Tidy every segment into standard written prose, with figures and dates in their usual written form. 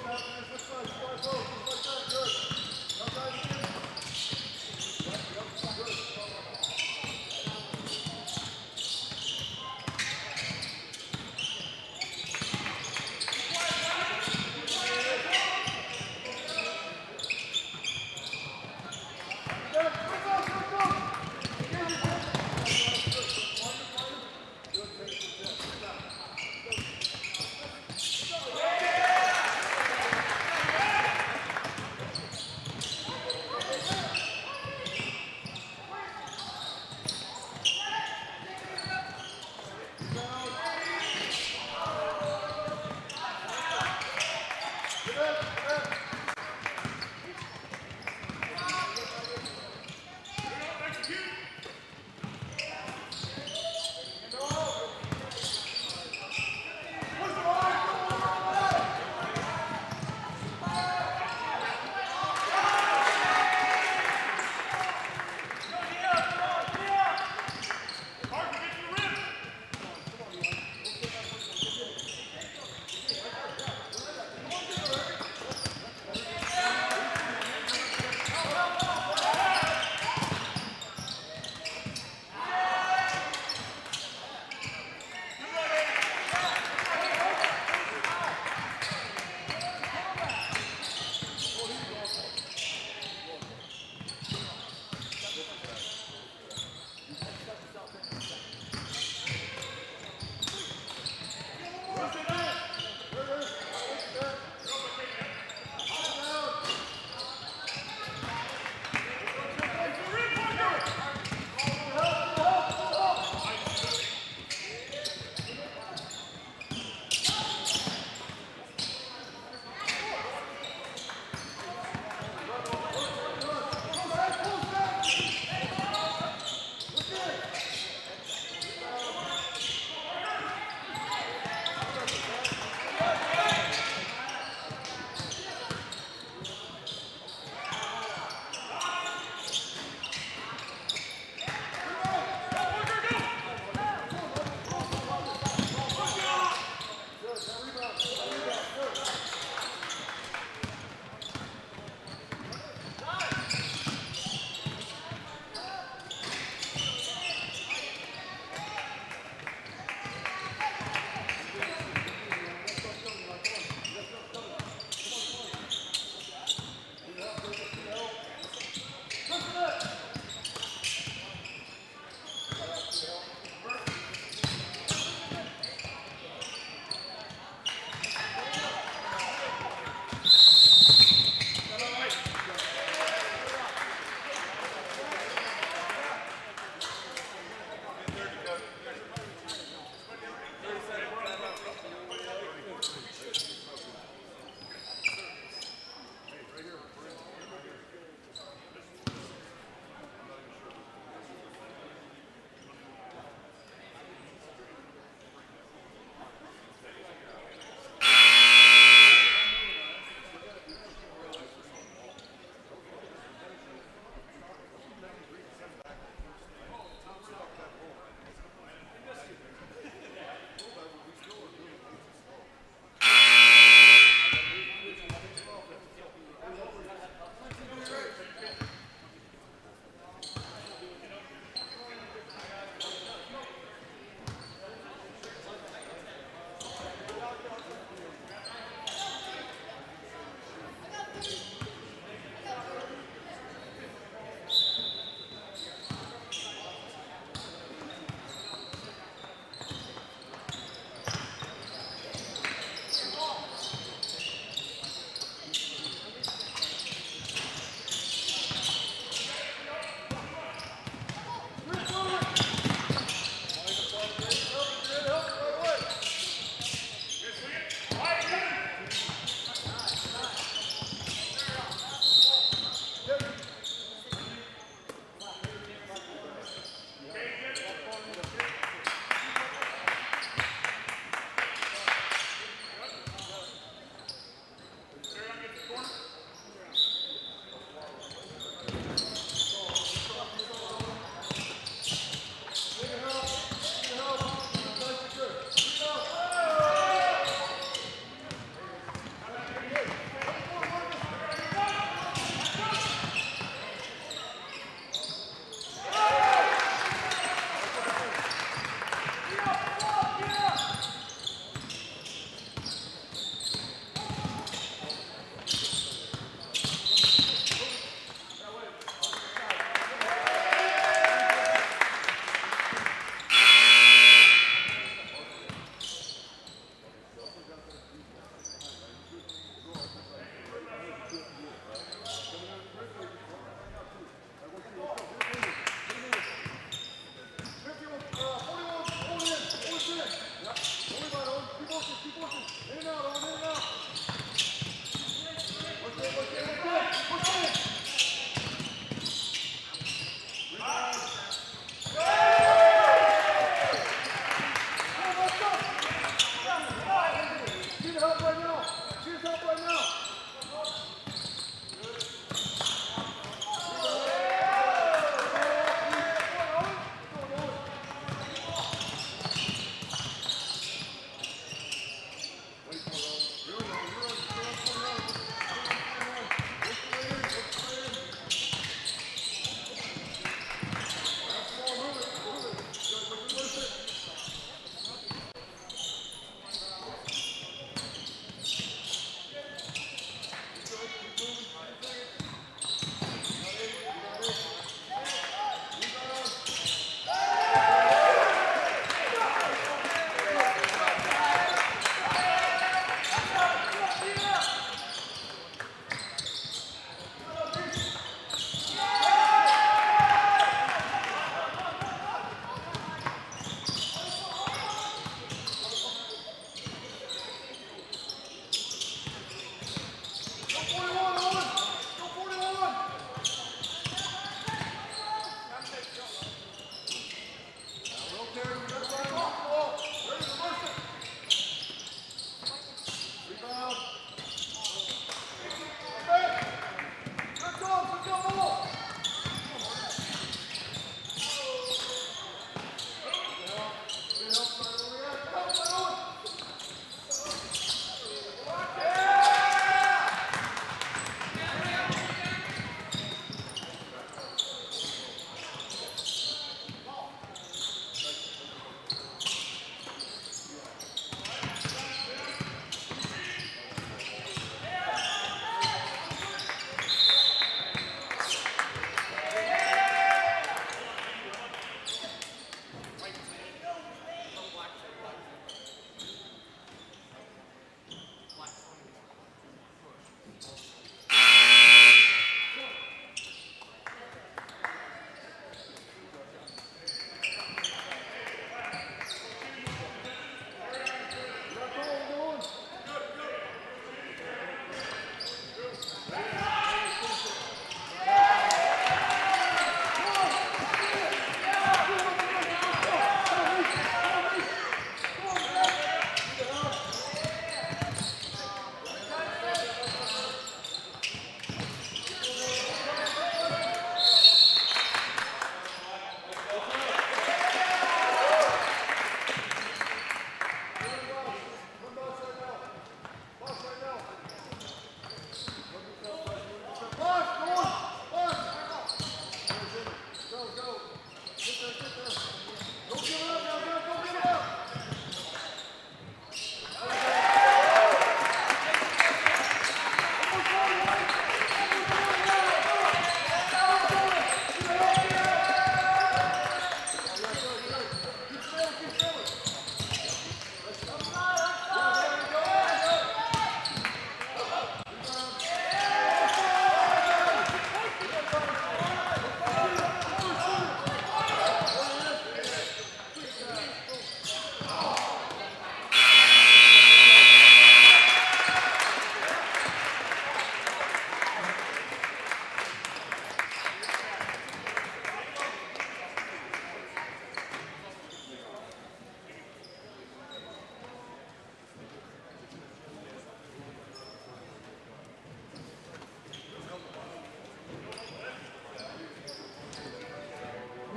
Go,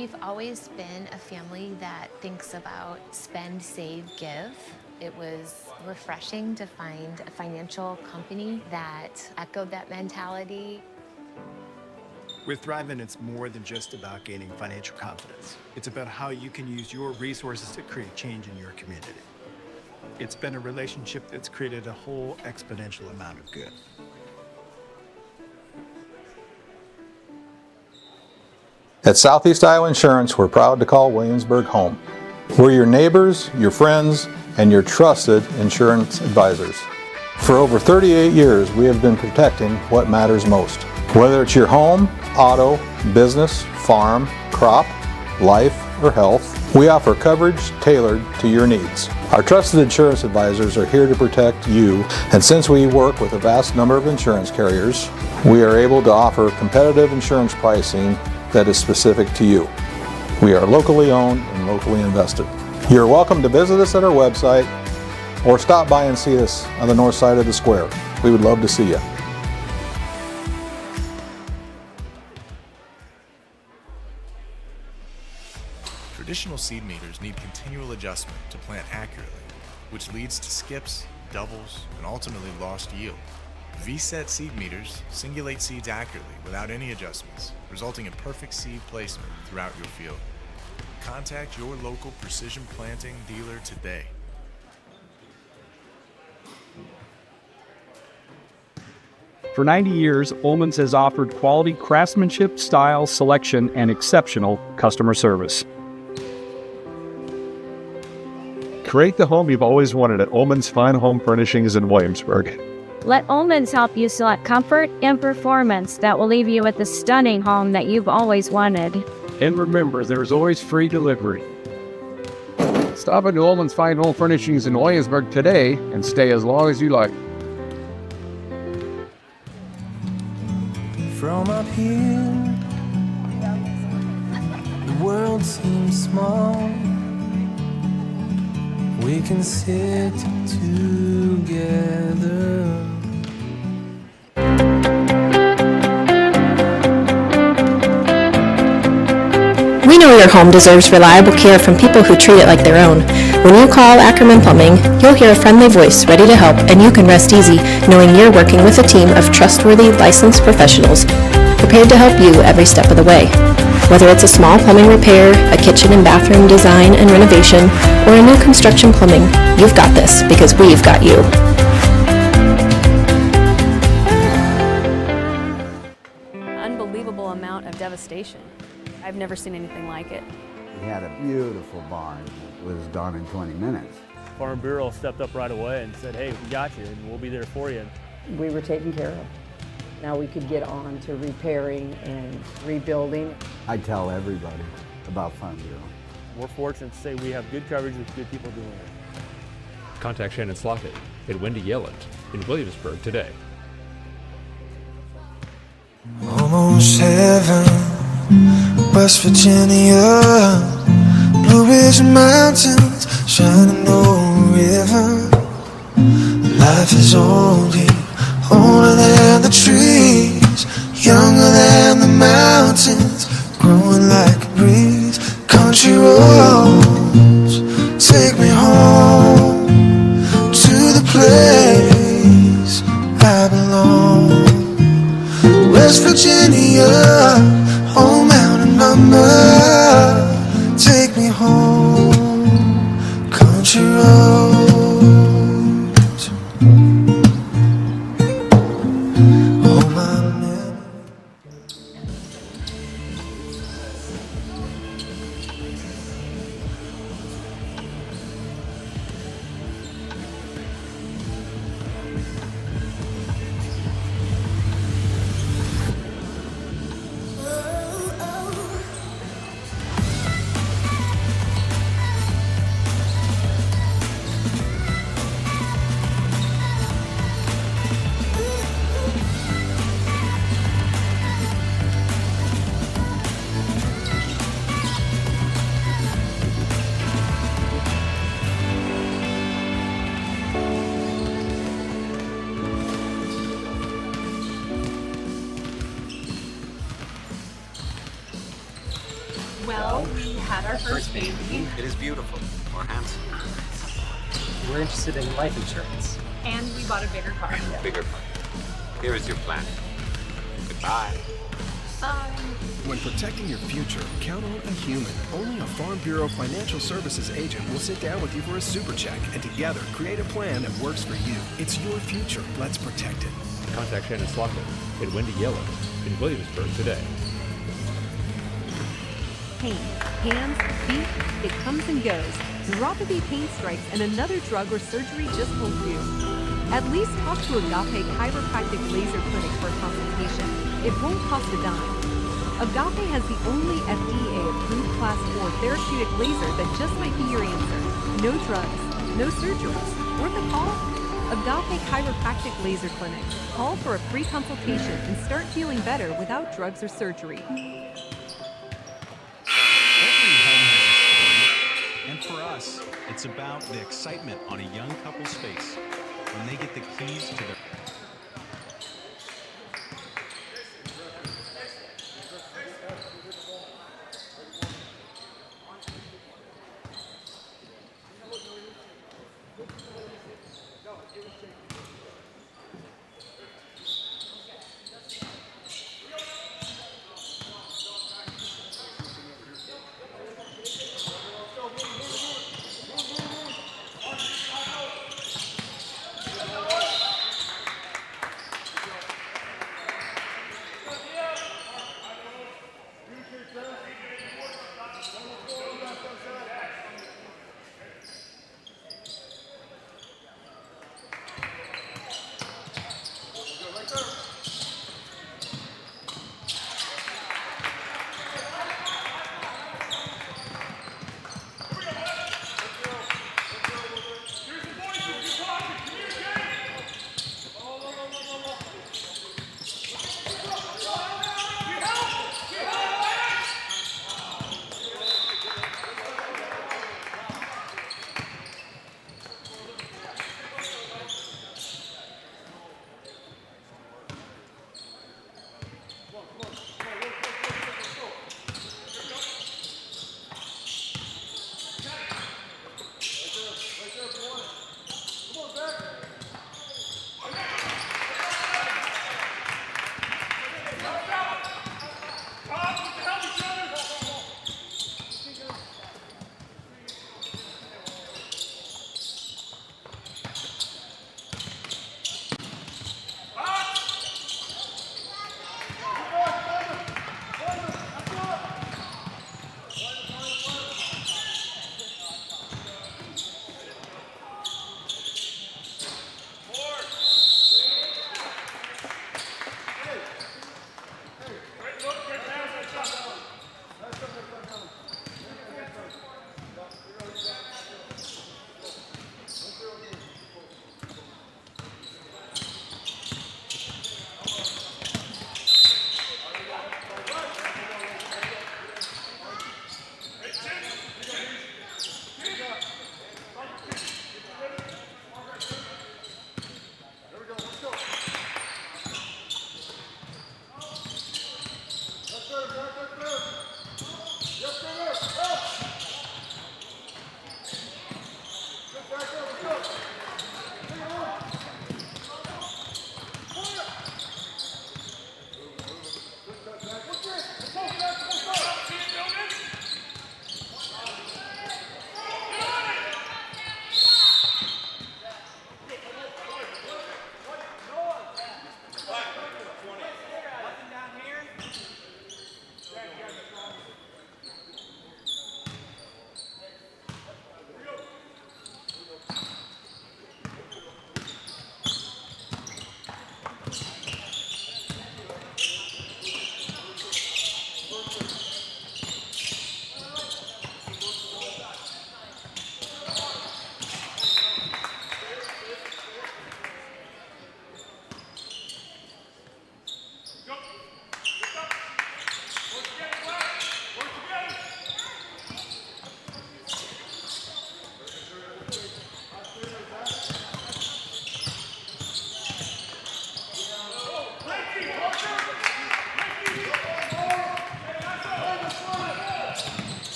We've always been a family that thinks about spend, save, give. It was refreshing to find a financial company that echoed that mentality. With Thrivent, it's more than just about gaining financial confidence. It's about how you can use your resources to create change in your community. It's been a relationship that's created a whole exponential amount of good. At Southeast Iowa Insurance, we're proud to call Williamsburg home. We're your neighbors, your friends, and your trusted insurance advisors. For over 38 years, we have been protecting what matters most. Whether it's your home, auto, business, farm, crop, life, or health, we offer coverage tailored to your needs. Our trusted insurance advisors are here to protect you, and since we work with a vast number of insurance carriers, we are able to offer competitive insurance pricing that is specific to you. We are locally owned and locally invested. You're welcome to visit us at our website or stop by and see us on the north side of the square. We would love to see you. Traditional seed meters need continual adjustment to plant accurately, which leads to skips, doubles, and ultimately lost yield. V-set seed meters singulate seeds accurately without any adjustments, resulting in perfect seed placement throughout your field. Contact your local precision planting dealer today. For 90 years, Ullman's has offered quality craftsmanship, style, selection, and exceptional customer service. Create the home you've always wanted at Ullman's Fine Home Furnishings in Williamsburg. Let Ullman's help you select comfort and performance that will leave you with the stunning home that you've always wanted. And remember, there's always free delivery. Stop into Ullman's Fine Home Furnishings in Williamsburg today and stay as long as you like. From up here, the world seems small. We can sit together. We know your home deserves reliable care from people who treat it like their own. When you call Ackerman Plumbing, you'll hear a friendly voice ready to help, and you can rest easy knowing you're working with a team of trustworthy, licensed professionals prepared to help you every step of the way. Whether it's a small plumbing repair, a kitchen and bathroom design and renovation, or a new construction plumbing, you've got this because we've got you. Unbelievable amount of devastation. I've never seen anything like it. We had a beautiful barn that was gone in 20 minutes. Farm Bureau stepped up right away and said, hey, we got you and we'll be there for you. We were taken care of. Now we could get on to repairing and rebuilding. I tell everybody about Farm Bureau. We're fortunate to say we have good coverage with good people doing it. Contact Shannon Slockett and Wendy Yelland in Williamsburg today. Almost heaven, West Virginia, Blue Ridge Mountains, shining over river. Life is old here, older than the trees, younger than the mountains, growing like a breeze. Country roads take me home to the place I belong. West Virginia, oh mountain mama, take me home. Country roads. Well, we had our first baby. It is beautiful, or handsome. We're interested in life insurance. And we bought a bigger car. Bigger car. Here is your plan. Goodbye. Bye. When protecting your future, count on a human. Only a Farm Bureau Financial Services agent will sit down with you for a super check and together create a plan that works for you. It's your future. Let's protect it. Contact Shannon Slockett and Wendy Yelland in Williamsburg today. Pain, hands, feet, it comes and goes. Neuropathy, pain strikes, and another drug or surgery just won't do. At least talk to Agape Chiropractic Laser Clinic for a consultation. It won't cost a dime. Agape has the only FDA-approved Class 4 therapeutic laser that just might be your answer. No drugs, no surgeries. Worth a call? Agape Chiropractic Laser Clinic. Call for a free consultation and start feeling better without drugs or surgery. And for us, it's about the excitement on a young couple's face when they get the keys to their...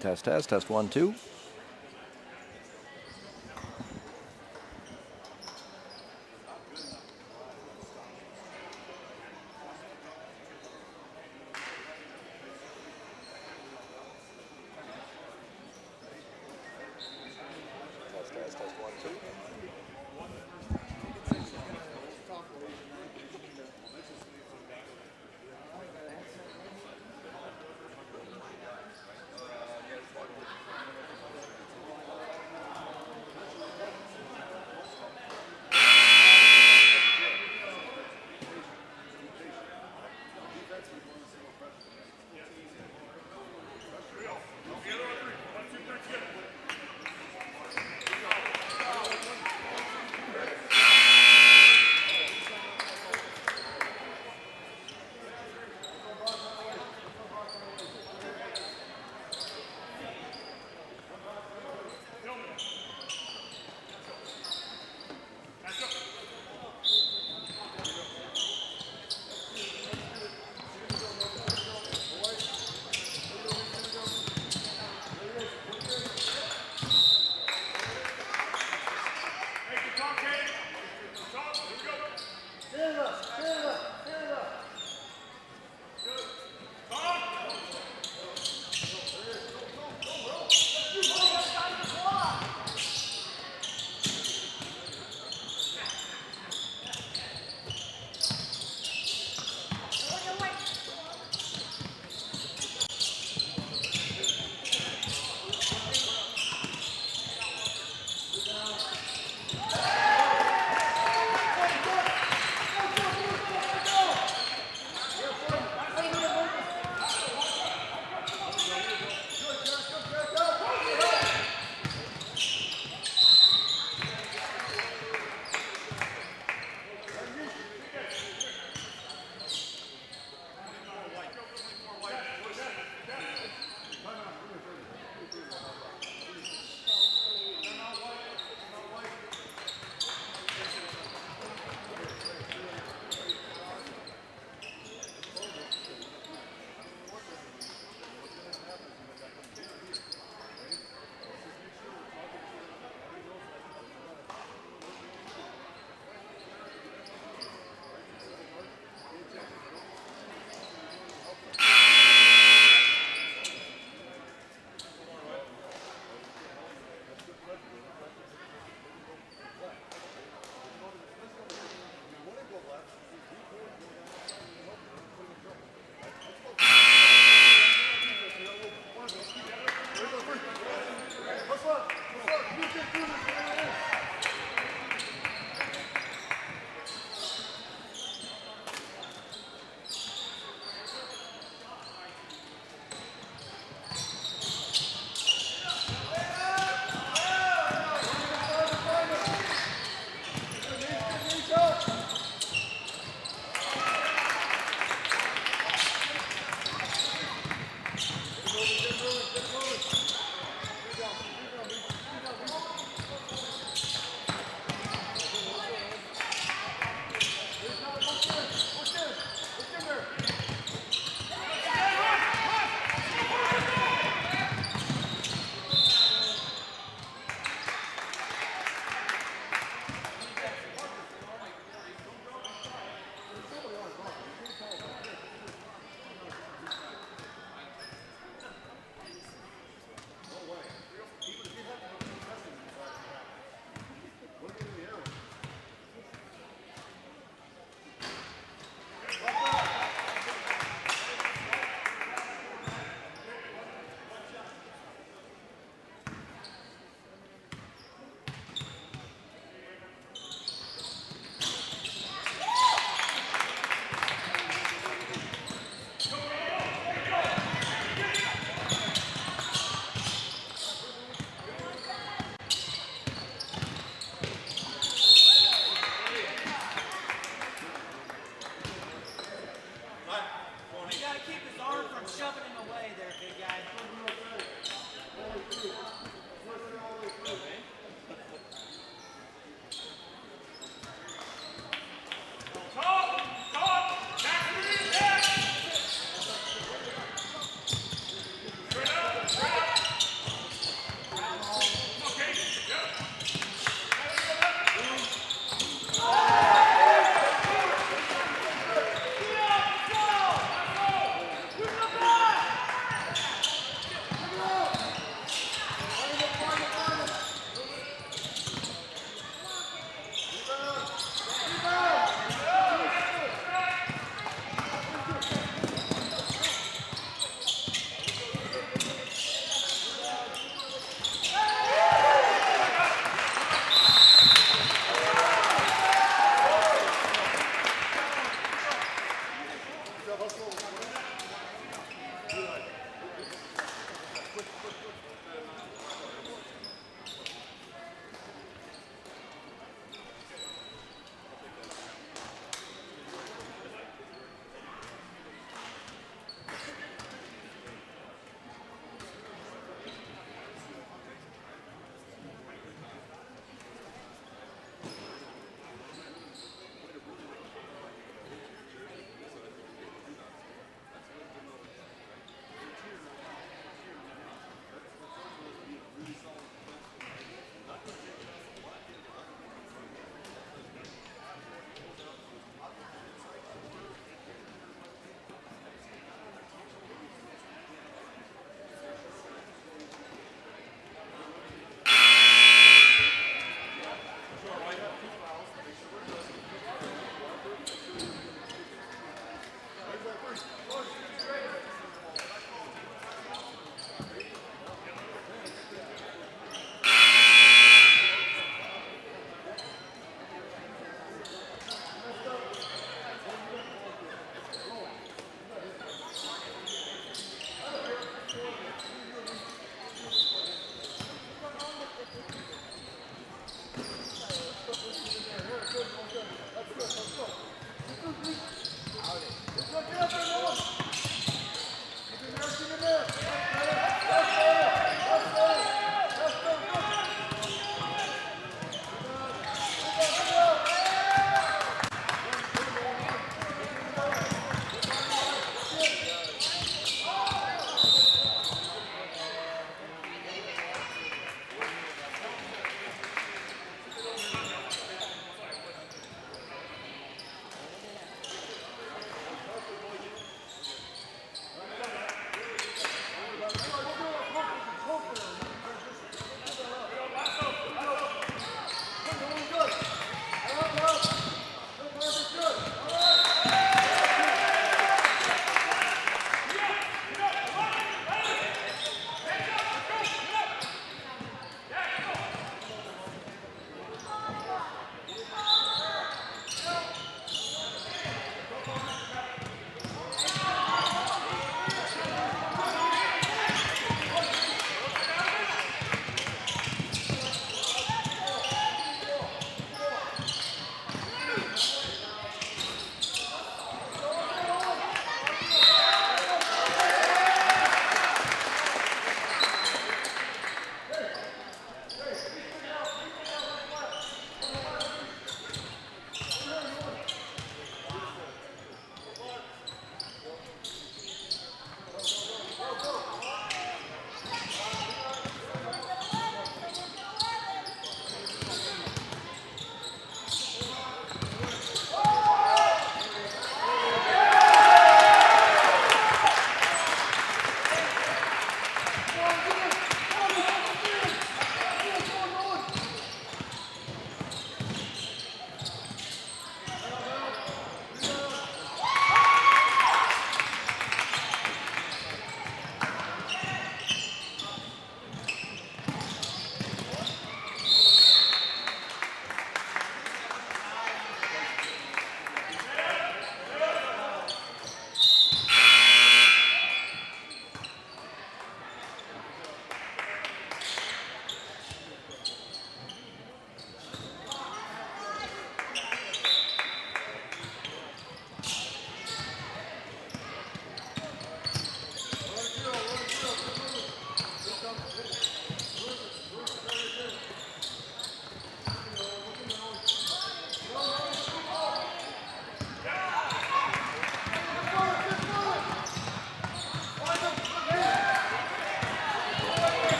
Test, test, test 1, 2.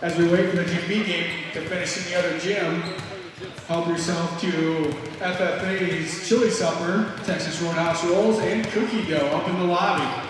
As we wait for the Gym B game to finish in the other gym, help yourself to FFA's Chili Supper, Texas Roadhouse Rolls, and cookie dough up in the lobby.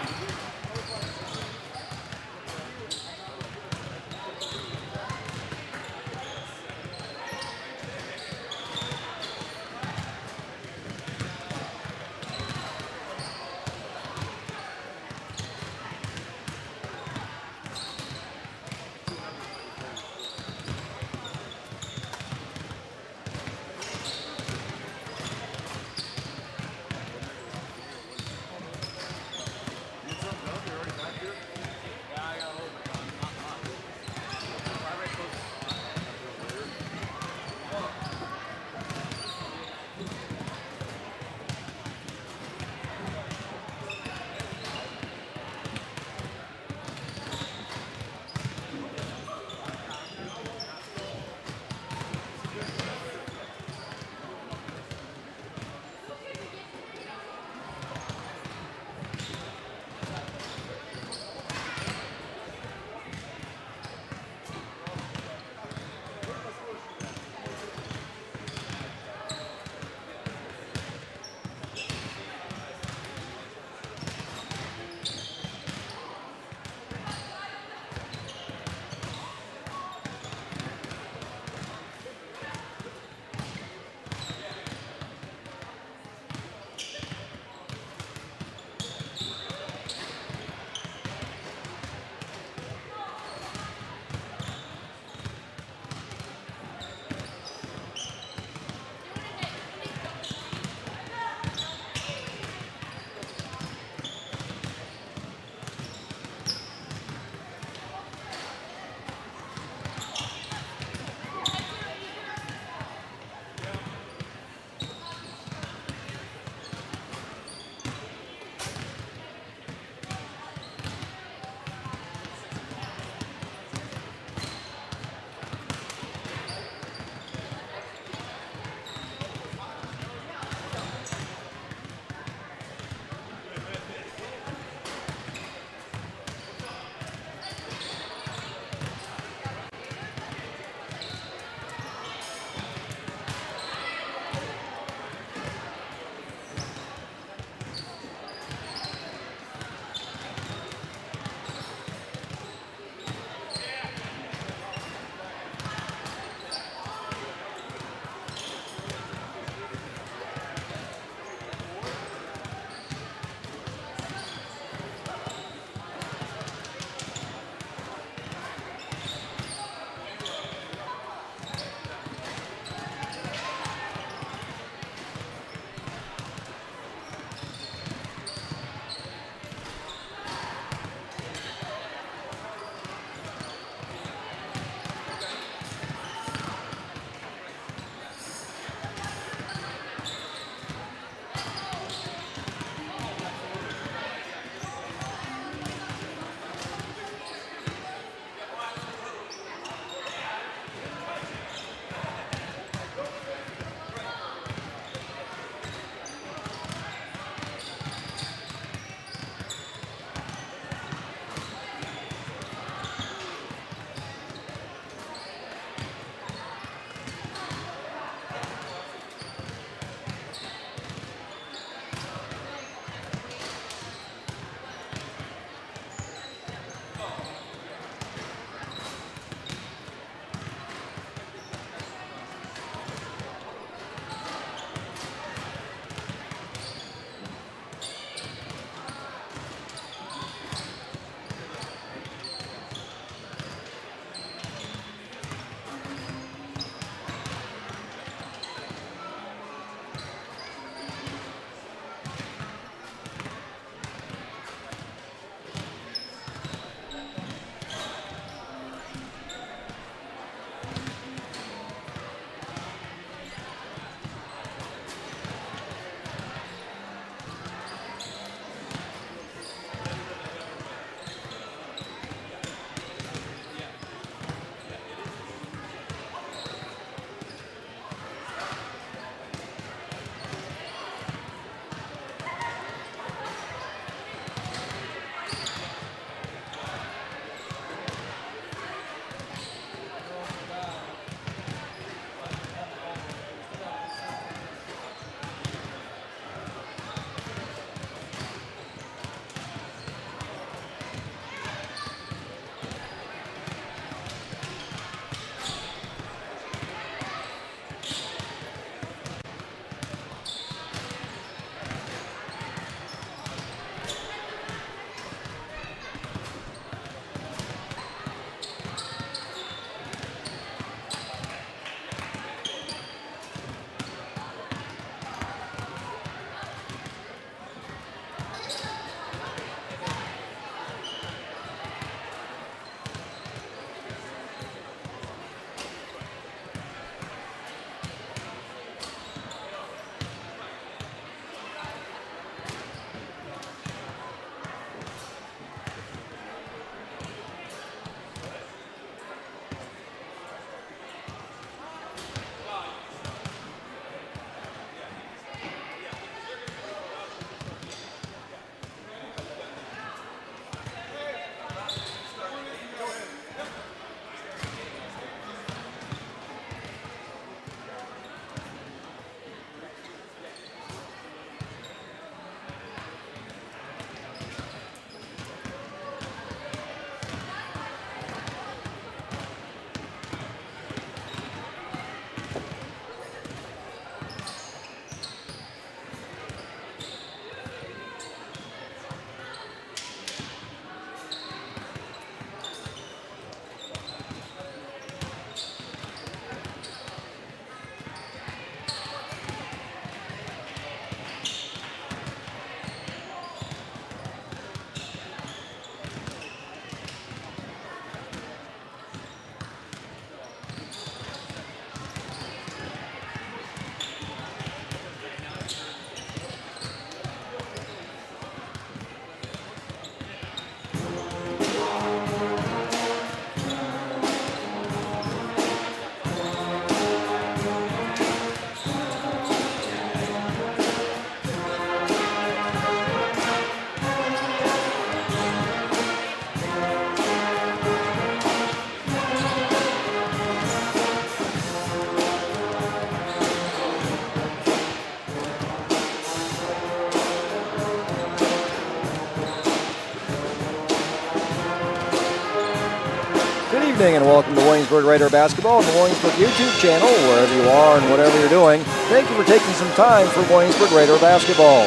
evening and welcome to Williamsburg Raider basketball on the Williamsburg YouTube channel, wherever you are and whatever you're doing. Thank you for taking some time for Williamsburg Raider basketball.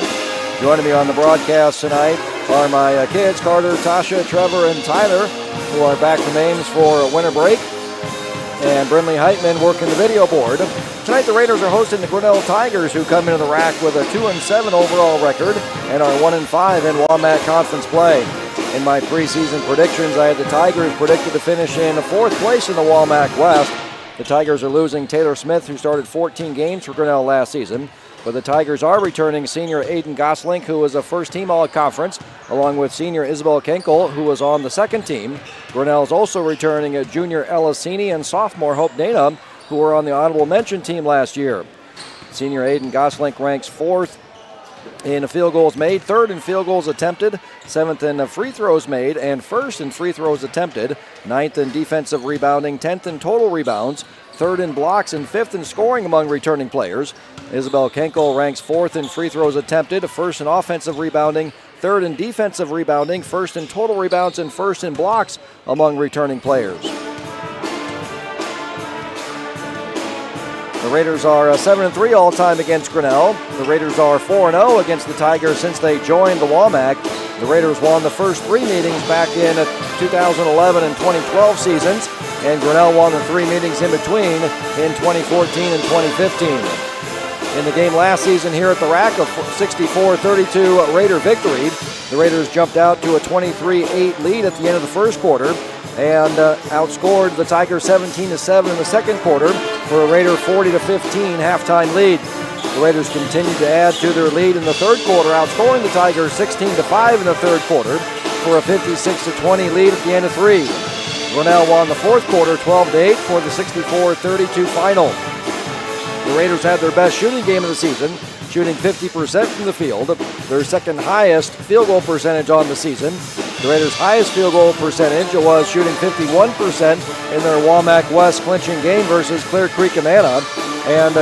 Joining me on the broadcast tonight are my kids, Carter, Tasha, Trevor, and Tyler, who are back from Ames for winter break, and Brinley Heitman working the video board. Tonight the Raiders are hosting the Grinnell Tigers, who come into the RAC with a 2-7 overall record and are 1-5 in WAMAC conference play. In my preseason predictions, I had the Tigers predicted to finish in 4th place in the WAMAC West. The Tigers are losing Taylor Smith, who started 14 games for Grinnell last season. But the Tigers are returning senior Aiden Gosling, who was a first-team All-Conference, along with senior Isabel Kenkel, who was on the second team. Grinnell is also returning a junior Elisini and sophomore Hope Dana, who were on the honorable mention team last year. Senior Aiden Gosling ranks 4th in field goals made, 3rd in field goals attempted, 7th in free throws made, and 1st in free throws attempted, 9th in defensive rebounding, 10th in total rebounds, 3rd in blocks, and 5th in scoring among returning players. Isabel Kenkel ranks 4th in free throws attempted, 1st in offensive rebounding, 3rd in defensive rebounding, 1st in total rebounds, and 1st in blocks among returning players. The Raiders are 7-3 all-time against Grinnell. The Raiders are 4-0 against the Tigers since they joined the WAMAC. The Raiders won the first 3 meetings back in 2011 and 2012 seasons, and Grinnell won the 3 meetings in between in 2014 and 2015. In the game last season here at the RAC, a 64-32 Raider victory. The Raiders jumped out to a 23-8 lead at the end of the first quarter and outscored the Tigers 17-7 in the second quarter for a Raider 40-15 halftime lead. The Raiders continued to add to their lead in the third quarter, outscoring the Tigers 16-5 in the third quarter for a 56-20 lead at the end of 3. Grinnell won the fourth quarter 12-8 for the 64-32 final. The Raiders had their best shooting game of the season, shooting 50% from the field, their second highest field goal percentage on the season. The Raiders' highest field goal percentage was shooting 51% in their WAMAC West clinching game versus Clear Creek Amana, and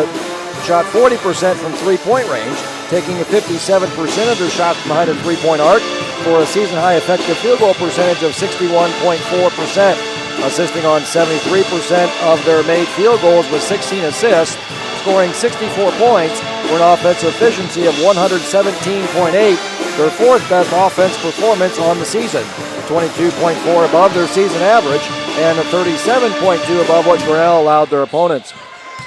shot 40% from three-point range, taking 57% of their shots behind the three-point arc for a season-high effective field goal percentage of 61.4%, assisting on 73% of their made field goals with 16 assists, scoring 64 points for an offensive efficiency of 117.8, their 4th best offense performance on the season, 22.4 above their season average, and 37.2 above what Grinnell allowed their opponents.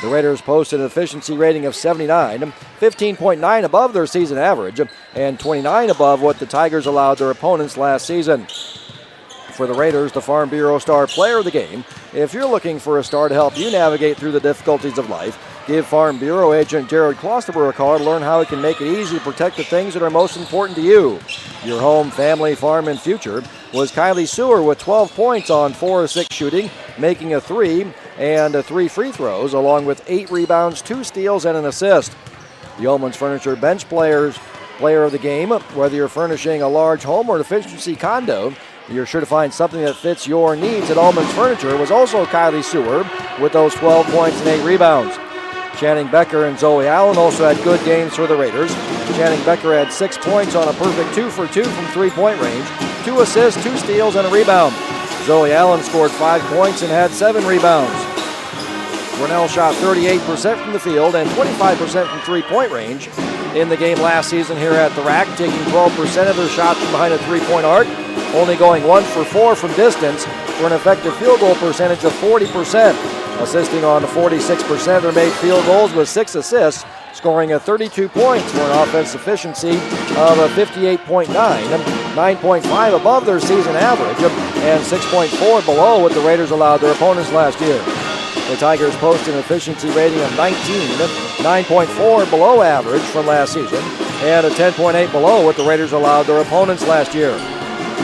The Raiders posted an efficiency rating of 79, 15.9 above their season average, and 29 above what the Tigers allowed their opponents last season. For the Raiders, the Farm Bureau Star Player of the Game. If you're looking for a star to help you navigate through the difficulties of life, give Farm Bureau agent Jared Klosterber a call to learn how he can make it easy to protect the things that are most important to you. Your home, family, farm, and future was Kylie Sewer with 12 points on 4 of 6 shooting, making a 3 and 3 free throws, along with 8 rebounds, 2 steals, and an assist. The Ullman's Furniture Bench Player of the Game. Whether you're furnishing a large home or an efficiency condo, you're sure to find something that fits your needs at Ullman's Furniture was also Kylie Sewer with those 12 points and 8 rebounds. Channing Becker and Zoe Allen also had good games for the Raiders. Channing Becker had 6 points on a perfect 2 for 2 from three-point range, 2 assists, 2 steals, and a rebound. Zoe Allen scored 5 points and had 7 rebounds. Grinnell shot 38% from the field and 25% from three-point range in the game last season here at the RAC, taking 12% of their shots from behind a three-point arc, only going 1 for 4 from distance for an effective field goal percentage of 40%, assisting on 46% of their made field goals with 6 assists, scoring 32 points for an offense efficiency of 58.9, 9.5 above their season average, and 6.4 below what the Raiders allowed their opponents last year. The Tigers posted an efficiency rating of 19, 9.4 below average from last season, and a 10.8 below what the Raiders allowed their opponents last year.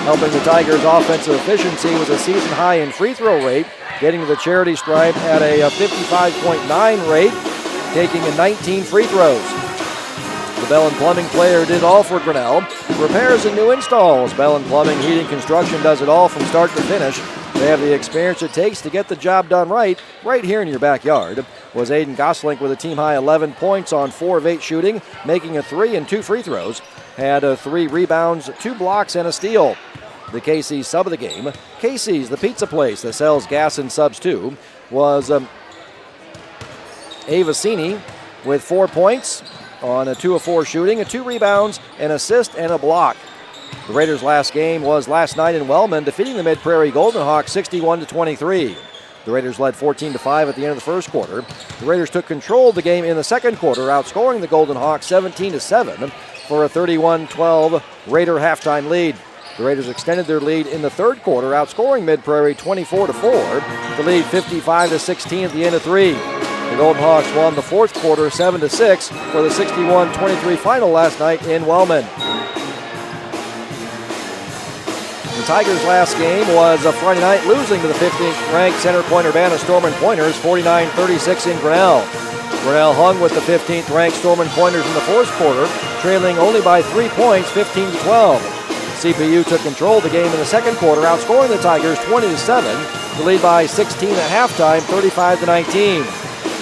Helping the Tigers' offensive efficiency was a season high in free throw rate, getting to the charity stripe at a 55.9 rate, taking 19 free throws. The Bell & Plumbing player did all for Grinnell. Repairs and new installs. Bell & Plumbing Heating Construction does it all from start to finish. They have the experience it takes to get the job done right here in your backyard. Was Aiden Gosling with a team-high 11 points on 4 of 8 shooting, making a 3 and 2 free throws. Had 3 rebounds, 2 blocks, and a steal. the Casey's sub of the game. Casey's, the pizza place that sells gas and subs too, was Avicini with 4 points on a 2 of 4 shooting, 2 rebounds, an assist, and a block. The Raiders' last game was last night in Wellman, defeating the Mid-Prairie Golden Hawks 61-23. The Raiders led 14-5 at the end of the first quarter. The Raiders took control of the game in the second quarter, outscoring the Golden Hawks 17-7 for a 31-12 Raider halftime lead. The Raiders extended their lead in the third quarter, outscoring Mid-Prairie 24-4 to lead 55-16 at the end of 3. The Golden Hawks won the fourth quarter 7-6 for the 61-23 final last night in Wellman. The Tigers' last game was a Friday night, losing to the 15th-ranked center-point Urbana Storm & Pointers 49-36 in Grinnell. Grinnell hung with the 15th-ranked Storm & Pointers in the fourth quarter, trailing only by 3 points, 15-12. CPU took control of the game in the second quarter, outscoring the Tigers 20-7 to lead by 16 at halftime, 35-19.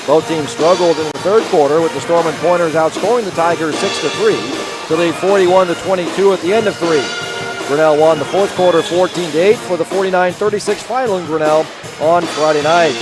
Both teams struggled in the third quarter, with the Storm & Pointers outscoring the Tigers 6-3 to lead 41-22 at the end of 3. Grinnell won the fourth quarter 14-8 for the 49-36 final in Grinnell on Friday night.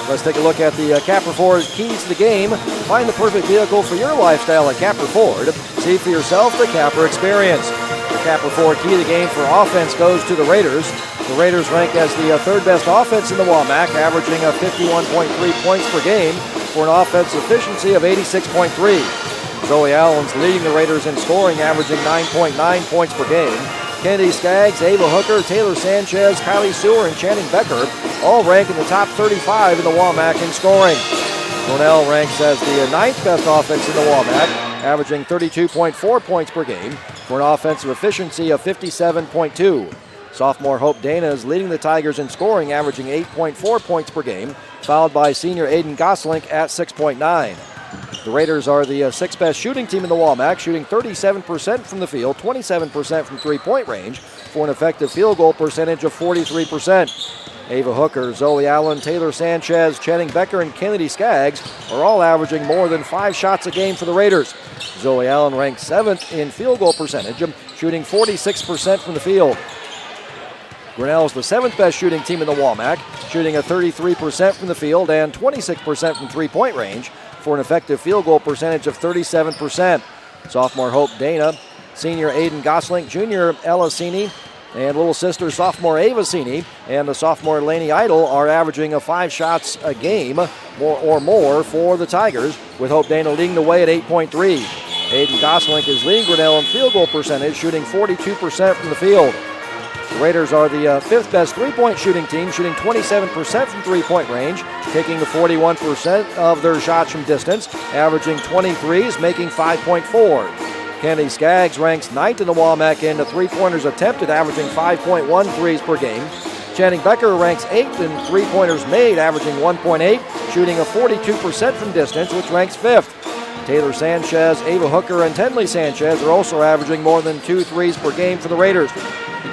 Let's take a look at the Capper Ford keys to the game. Find the perfect vehicle for your lifestyle at Capper Ford. See for yourself the Capper experience. The Capper Ford key to the game for offense goes to the Raiders. The Raiders rank as the third best offense in the WAMAC, averaging 51.3 points per game for an offensive efficiency of 86.3. Zoe Allen's leading the Raiders in scoring, averaging 9.9 points per game. Kennedy Skaggs, Ava Hooker, Taylor Sanchez, Kylie Sewer, and Channing Becker all rank in the top 35 in the WAMAC in scoring. Grinnell ranks as the ninth best offense in the WAMAC, averaging 32.4 points per game for an offensive efficiency of 57.2. Sophomore Hope Dana is leading the Tigers in scoring, averaging 8.4 points per game, followed by senior Aiden Goslink at 6.9. The Raiders are the sixth best shooting team in the WAMAC, shooting 37% from the field, 27% from three-point range, for an effective field goal percentage of 43%. Ava Hooker, Zoe Allen, Taylor Sanchez, Channing Becker, and Kennedy Skaggs are all averaging more than 5 shots a game for the Raiders. Zoe Allen ranks 7th in field goal percentage, shooting 46% from the field. Grinnell is the 7th best shooting team in the WAMAC, shooting 33% from the field and 26% from three-point range, for an effective field goal percentage of 37%. Sophomore Hope Dana, senior Aiden Goslink, junior Ella Cini, and little sister sophomore Ava Cini, and the sophomore Lainey Idle are averaging 5 shots a game or more for the Tigers, with Hope Dana leading the way at 8.3. Aiden Goslink is leading Grinnell in field goal percentage, shooting 42% from the field. The Raiders are the 5th best three-point shooting team, shooting 27% from three-point range, taking 41% of their shots from distance, averaging 23s, making 5.4. Kennedy Skaggs ranks 9th in the WAMAC in the three-pointers attempted, averaging 5.1 threes per game. Channing Becker ranks 8th in three-pointers made, averaging 1.8, shooting 42% from distance, which ranks 5th. Taylor Sanchez, Ava Hooker, and Tenley Sanchez are also averaging more than 2 threes per game for the Raiders.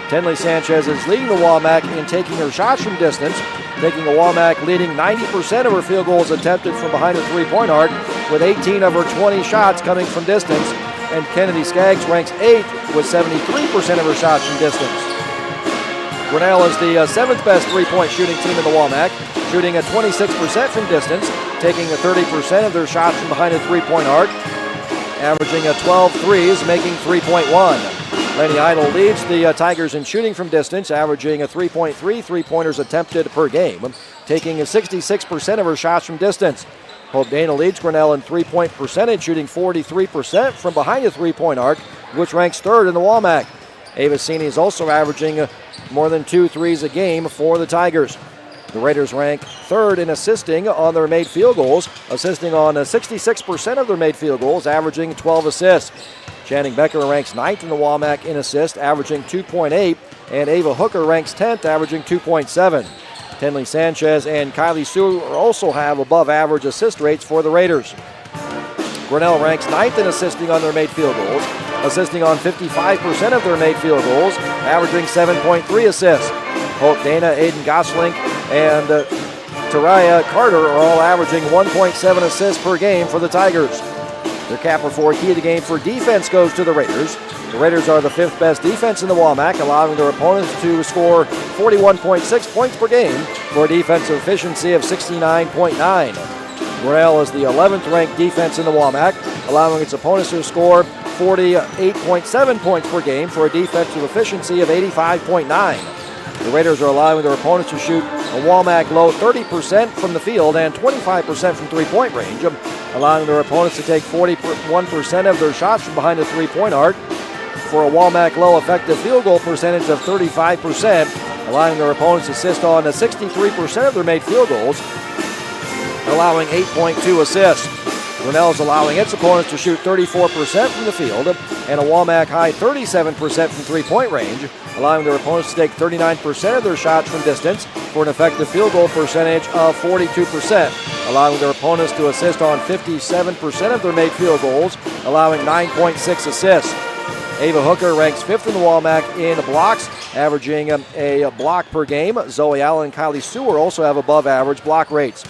Tenley Sanchez is leading the WAMAC in taking her shots from distance, taking the WAMAC leading 90% of her field goals attempted from behind the three-point arc, with 18 of her 20 shots coming from distance. And Kennedy Skaggs ranks 8th with 73% of her shots from distance. Grinnell is the 7th best three-point shooting team in the WAMAC, shooting 26% from distance, taking 30% of their shots from behind the three-point arc, averaging 12 threes, making 3.1. Lainey Idle leads the Tigers in shooting from distance, averaging 3.3 three-pointers attempted per game, taking 66% of her shots from distance. Hope Dana leads Grinnell in three-point percentage, shooting 43% from behind the three-point arc, which ranks 3rd in the WAMAC. Ava Cini is also averaging more than 2 threes a game for the Tigers. The Raiders rank 3rd in assisting on their made field goals, assisting on 66% of their made field goals, averaging 12 assists. Channing Becker ranks 9th in the WAMAC in assists, averaging 2.8, and Ava Hooker ranks 10th, averaging 2.7. Tenley Sanchez and Kylie Sue also have above-average assist rates for the Raiders. Grinnell ranks 9th in assisting on their made field goals, assisting on 55% of their made field goals, averaging 7.3 assists. Hope Dana, Aiden Goslink, and Taraya Carter are all averaging 1.7 assists per game for the Tigers. Their Capper 4 key of the game for defense goes to the Raiders. The Raiders are the 5th best defense in the WAMAC, allowing their opponents to score 41.6 points per game for a defensive efficiency of 69.9. Grinnell is the 11th ranked defense in the WAMAC, allowing its opponents to score 48.7 points per game for a defensive efficiency of 85.9. The Raiders are allowing their opponents to shoot a WAMAC low 30% from the field and 25% from three-point range, allowing their opponents to take 41% of their shots from behind the three-point arc for a WAMAC low effective field goal percentage of 35%, allowing their opponents to assist on 63% of their made field goals, allowing 8.2 assists. Grinnell is allowing its opponents to shoot 34% from the field and a WAMAC high 37% from three-point range, allowing their opponents to take 39% of their shots from distance for an effective field goal percentage of 42%, allowing their opponents to assist on 57% of their made field goals, allowing 9.6 assists. Ava Hooker ranks 5th in the WAMAC in blocks, averaging a block per game. Zoe Allen and Kylie Sewer also have above average block rates.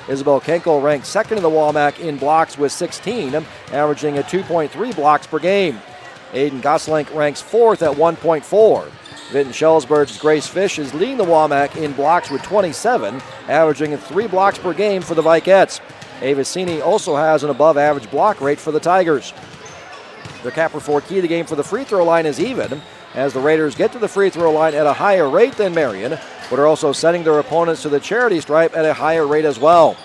Isabel Kenkel ranks 2nd in the WAMAC in blocks with 16, averaging a 2.3 blocks per game. Aiden Gosselink ranks 4th at 1.4. Vinton Schellsberg's Grace Fish is leading the WAMAC in blocks with 27, averaging 3 blocks per game for the Vikettes. Ava Cini also has an above average block rate for the Tigers. The Capper 4 key of the game for the free throw line is even, as the Raiders get to the free throw line at a higher rate than Marion, but are also sending their opponents to the charity stripe at a higher rate as well.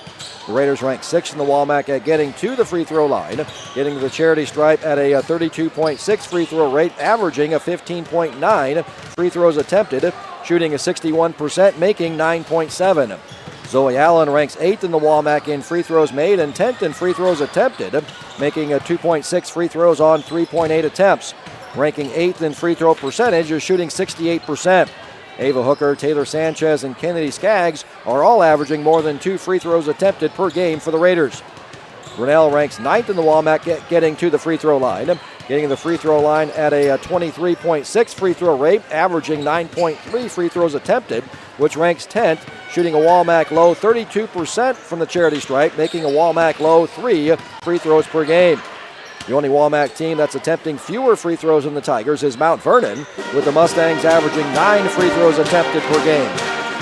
The Raiders rank 6th in the WAMAC at getting to the free throw line, getting to the charity stripe at a 32.6 free throw rate, averaging a 15.9 free throws attempted, shooting a 61%, making 9.7. Zoe Allen ranks 8th in the WAMAC in free throws made and 10th in free throws attempted, making a 2.6 free throws on 3.8 attempts. Ranking 8th in free throw percentage is shooting 68%. Ava Hooker, Taylor Sanchez, and Kennedy Skaggs are all averaging more than 2 free throws attempted per game for the Raiders. Grinnell ranks 9th in the WAMAC getting to the free throw line, getting the free throw line at a 23.6 free throw rate, averaging 9.3 free throws attempted, which ranks 10th, shooting a WAMAC low 32% from the charity stripe, making a WAMAC low 3 free throws per game. The only WAMAC team that's attempting fewer free throws than the Tigers is Mount Vernon, with the Mustangs averaging 9 free throws attempted per game.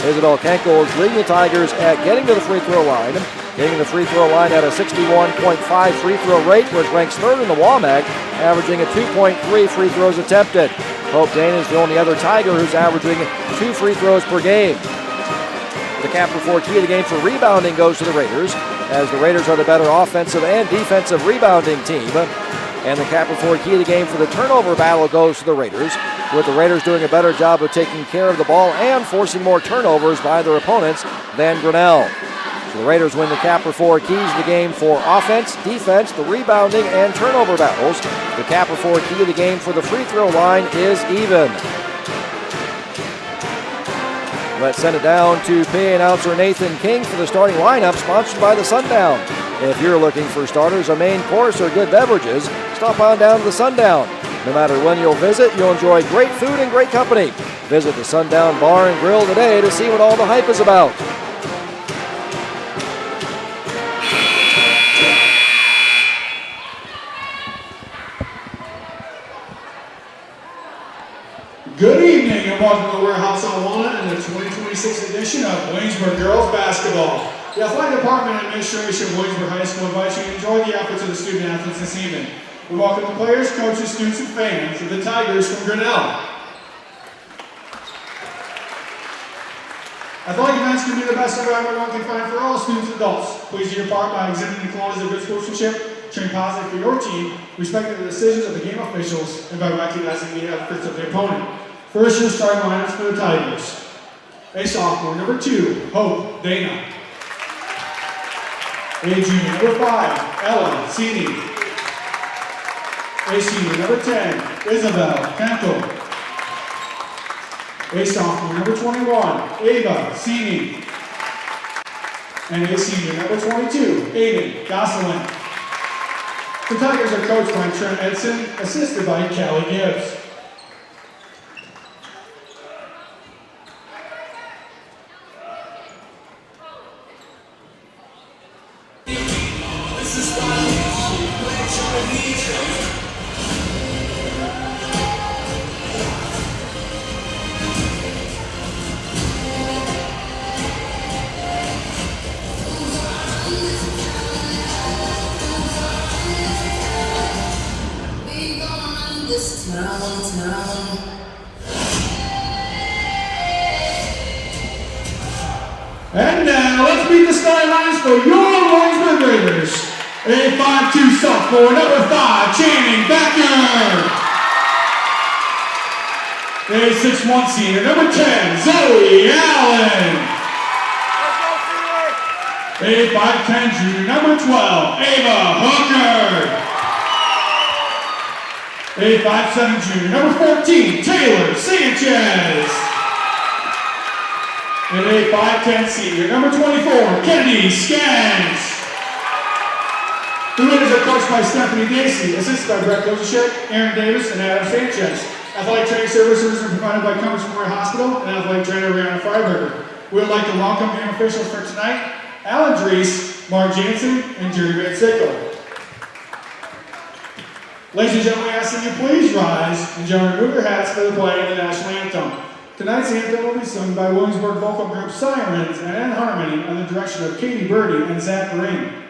Isabel Kenkel is leading the Tigers at getting to the free throw line, getting the free throw line at a 61.5 free throw rate, which ranks 3rd in the WAMAC, averaging a 2.3 free throws attempted. Hope Dana is the only other Tiger who's averaging 2 free throws per game. The Capper 4 key of the game for rebounding goes to the Raiders, as the Raiders are the better offensive and defensive rebounding team. And the Capper 4 key of the game for the turnover battle goes to the Raiders, with the Raiders doing a better job of taking care of the ball and forcing more turnovers by their opponents than Grinnell. So the Raiders win the Capper 4 keys of the game for offense, defense, the rebounding, and turnover battles. The Capper 4 key of the game for the free throw line is even. Let's send it down to PA announcer Nathan King for the starting lineup, sponsored by the Sundown. If you're looking for starters, a main course, or good beverages, stop on down to the Sundown. No matter when you'll visit, you'll enjoy great food and great company. Visit the Sundown Bar and Grill today to see what all the hype is about. Good evening and welcome to the Warehouse on Walnut and the 2026 edition of Williamsburg Girls Basketball. The Athletic Department and Administration of Williamsburg High School invites you to enjoy the efforts of the student athletes this evening. We welcome the players, coaches, students, and fans of the Tigers from Grinnell. Athletic events can be the best environment one can find for all students and adults. Please do your part by exhibiting the qualities of good sportsmanship, train positive for your team, respecting the decisions of the game officials, and by recognizing the efforts of the opponent. First, your starting lineups for the Tigers. A sophomore, number 2, Hope Dana. A junior, number 5, Ella Cini. A senior, number 10, Isabel Kenkel. A sophomore, number 21, Ava Cini. And a senior, number 22, Aiden Gosselin. The Tigers are coached by Trent Edson, assisted by Kelly Gibbs. And now let's meet the starting lines for your Williamsburg Raiders. A 5'2" sophomore, number 5, Channing Becker. A 6'1" senior, number 10, Zoe Allen. A 5'10" junior, number 12, Ava Hooker. A 5'7" junior, number 14, Taylor Sanchez. And a 5'10" senior, number 24, Kennedy Skaggs. The Raiders are coached by Stephanie Dacey, assisted by Brett Kozachek, Aaron Davis, and Adam Sanchez. Athletic training services are provided by Cummings Memorial Hospital and athletic trainer Rihanna Freiberger. We would like to welcome game officials for tonight, Alan Dries, Mark Jansen, and Jerry Van Sickle. Ladies and gentlemen, I ask that you please rise and gentlemen remove your hats for the play of the national anthem. Tonight's anthem will be sung by Williamsburg vocal group Sirens and in harmony under the direction of Katie Birdie and Zach Green.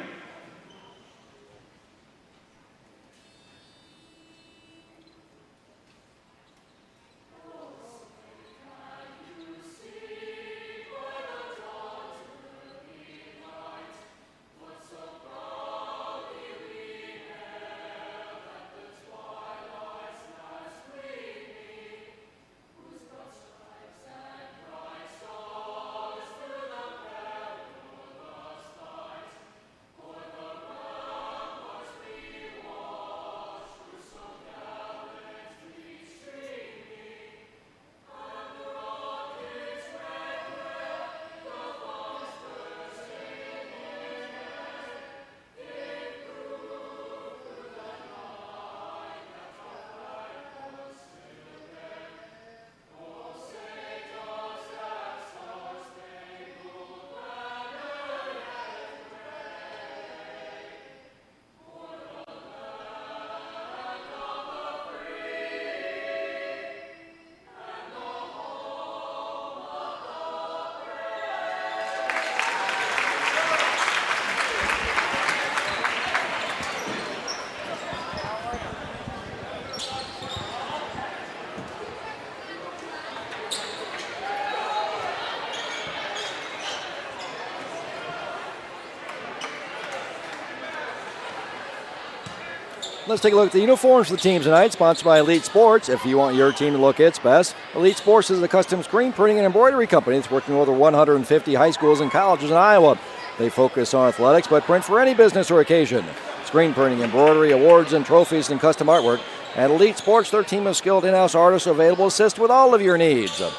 Let's take a look at the uniforms for the teams tonight, sponsored by Elite Sports. If you want your team to look its best, Elite Sports is a custom screen printing and embroidery company that's working with over 150 high schools and colleges in Iowa. They focus on athletics, but print for any business or occasion. Screen printing, embroidery, awards, and trophies, and custom artwork. At Elite Sports, their team of skilled in-house artists are available to assist with all of your needs. So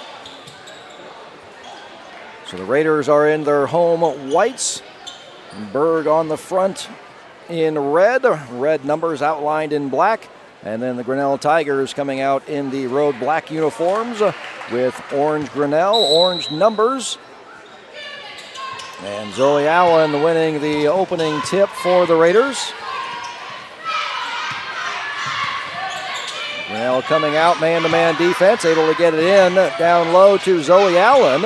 the Raiders are in their home whites. Berg on the front in red numbers outlined in black, and then the Grinnell Tigers coming out in the road black uniforms with orange Grinnell, orange numbers. And Zoe Allen winning the opening tip for the Raiders. Grinnell coming out man-to-man defense, able to get it in down low to Zoe Allen.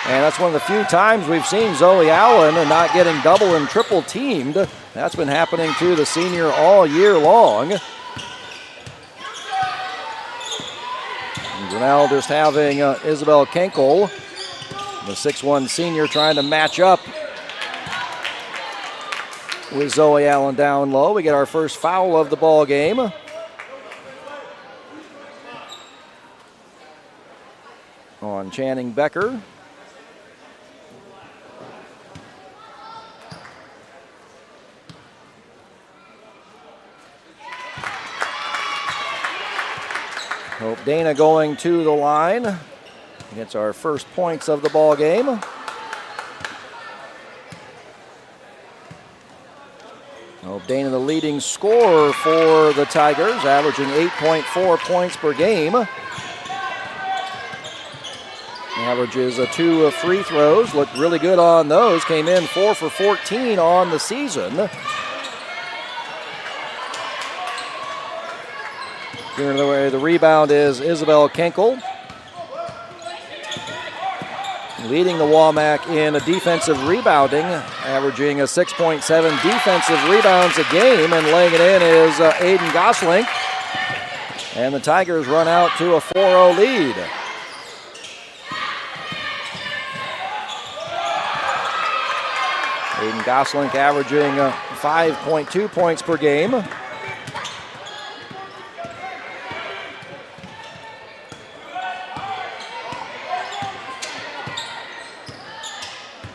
And that's one of the few times we've seen Zoe Allen not getting double and triple teamed. That's been happening to the senior all year long. And Grinnell just having Isabel Kenkel, the 6'1 senior, trying to match up with Zoe Allen down low. We get our first foul of the ball game. On Channing Becker. Hope Dana going to the line. Gets our first points of the ball game. Hope Dana the leading scorer for the Tigers, averaging 8.4 points per game. Averages 2 free throws, looked really good on those. Came in 4 for 14 on the season. Here in the way, the rebound is Isabel Kenkel. Leading the WAMAC in defensive rebounding, averaging 6.7 defensive rebounds a game, and laying it in is Aiden Gosling. And the Tigers run out to a 4-0 lead. Aiden Goslink averaging 5.2 points per game.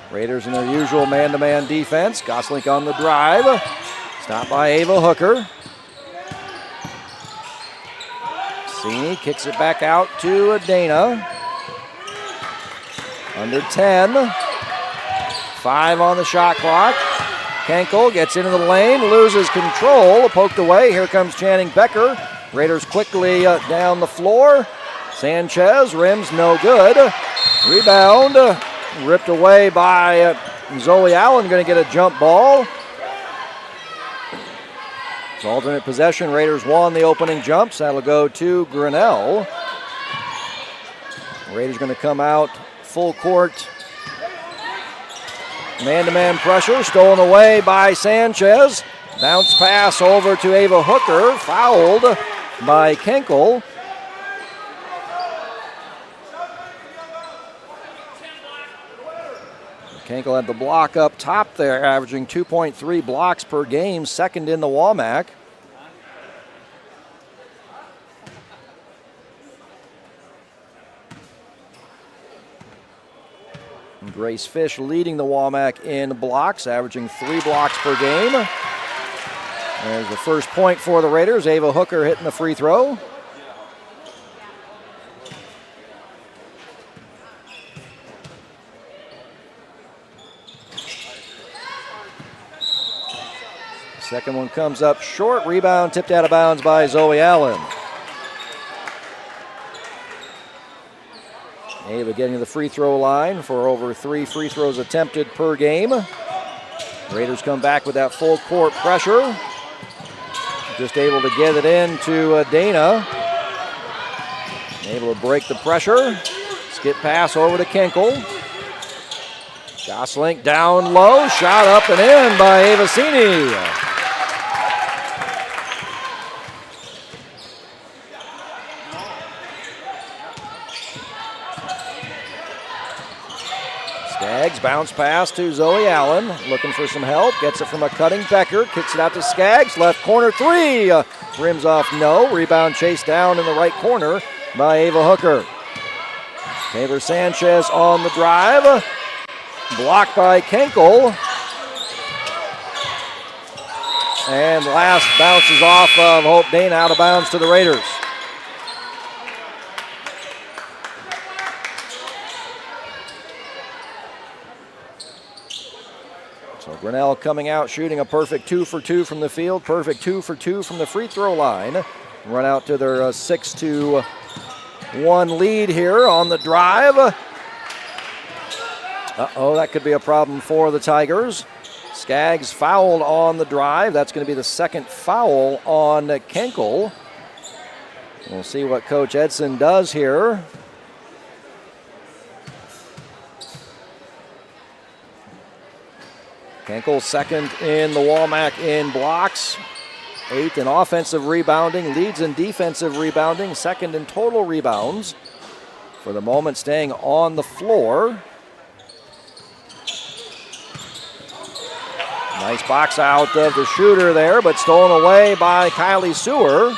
Raiders in their usual man-to-man defense. Goslink on the drive. Stopped by Ava Hooker. Cini kicks it back out to Dana. Under 10. 5 on the shot clock. Kenkel gets into the lane, loses control, poked away. Here comes Channing Becker. Raiders quickly down the floor. Sanchez, rims no good. Rebound, ripped away by Zoe Allen, going to get a jump ball. It's alternate possession. Raiders won the opening jumps. That'll go to Grinnell. Raiders going to come out full court. Man-to-man pressure, stolen away by Sanchez. Bounce pass over to Ava Hooker, fouled by Kenkel. Kenkel had the block up top there, averaging 2.3 blocks per game, second in the WAMAC. Grace Fish leading the WAMAC in blocks, averaging 3 blocks per game. There's the first point for the Raiders. Ava Hooker hitting the free throw. Second one comes up short. Rebound tipped out of bounds by Zoe Allen. Ava getting to the free throw line for over 3 free throws attempted per game. Raiders come back with that full court pressure. Just able to get it into Dana. Able to break the pressure. Skip pass over to Kenkel. Goslink down low. Shot up and in by Ava Cini. Skaggs, bounce pass to Zoe Allen, looking for some help, gets it from a cutting Becker, kicks it out to Skaggs, left corner 3, rims off no, rebound chased down in the right corner by Ava Hooker. Taylor Sanchez on the drive, blocked by Kenkel, and last bounces off of Hope Dana out of bounds to the Raiders. So Grinnell coming out, shooting a perfect 2 for 2 from the field, perfect 2 for 2 from the free throw line. Run out to their 6-1 lead here on the drive. That could be a problem for the Tigers. Skaggs fouled on the drive. That's going to be the second foul on Kenkel. We'll see what Coach Edson does here. Kenkel second in the WAMAC in blocks, 8th in offensive rebounding, leads in defensive rebounding, second in total rebounds. For the moment, staying on the floor. Nice box out of the shooter there, but stolen away by Kylie Sewer.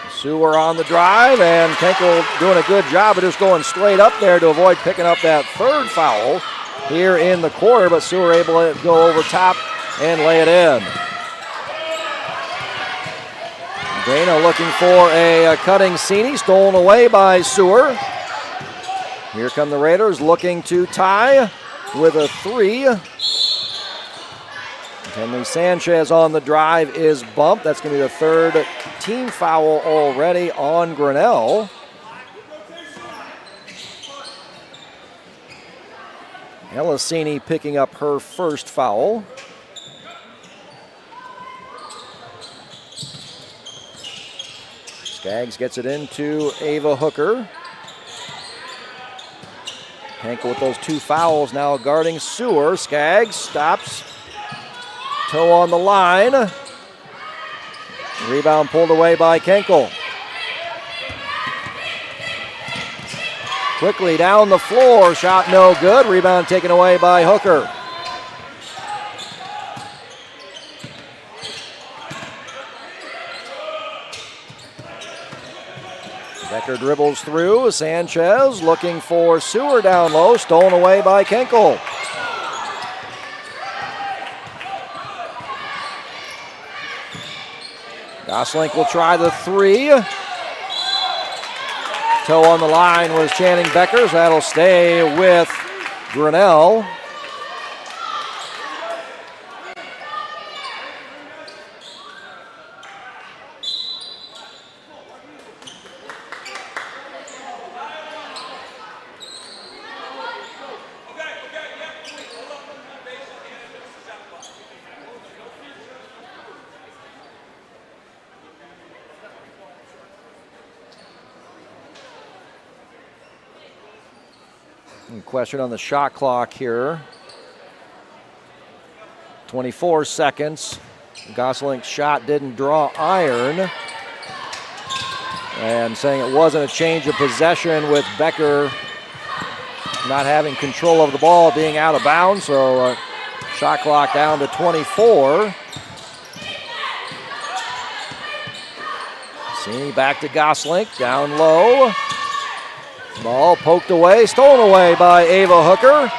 Sewer on the drive, and Kenkel doing a good job of just going straight up there to avoid picking up that third foul here in the quarter, but Sewer able to go over top and lay it in. Dana looking for a cutting Cini, stolen away by Sewer. Here come the Raiders looking to tie with a 3. Henry Sanchez on the drive is bumped. That's going to be the third team foul already on Grinnell. Elisini picking up her first foul. Skaggs gets it into Ava Hooker. Henkel with those 2 fouls now guarding Sewer. Skaggs stops. Toe on the line. Rebound pulled away by Kenkel. Quickly down the floor, shot no good. Rebound taken away by Hooker. Becker dribbles through. Sanchez looking for Sewer down low. Stolen away by Kenkel. Goslink will try the three. Toe on the line was Channing Beckers. That'll stay with Grinnell. Question on the shot clock here. 24 seconds. Goslink's shot didn't draw iron. And saying it wasn't a change of possession with Becker not having control of the ball, being out of bounds. So shot clock down to 24. Cini back to Goslink, down low. Ball poked away, stolen away by Ava Hooker.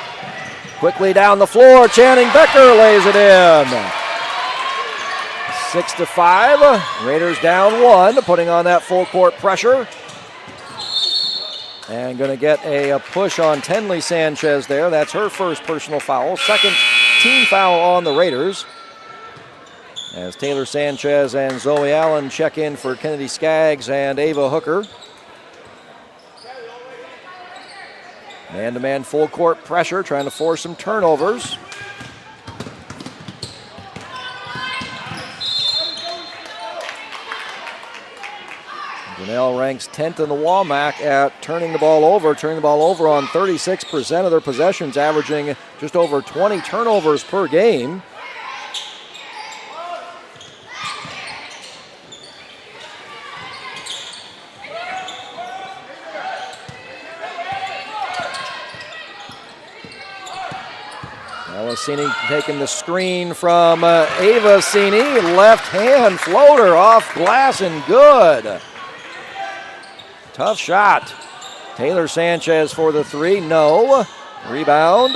Quickly down the floor, Channing Becker lays it in. 6-5, Raiders down one, putting on that full court pressure. And going to get a push on Tenley Sanchez there. That's her first personal foul. Second team foul on the Raiders. As Taylor Sanchez and Zoe Allen check in for Kennedy Skaggs and Ava Hooker. Man-to-man full court pressure, trying to force some turnovers. Grinnell ranks 10th in the WAMAC at turning the ball over on 36% of their possessions, averaging just over 20 turnovers per game. Cini taking the screen from Ava Cini. Left hand floater off glass and good. Tough shot. Taylor Sanchez for the three. No. Rebound.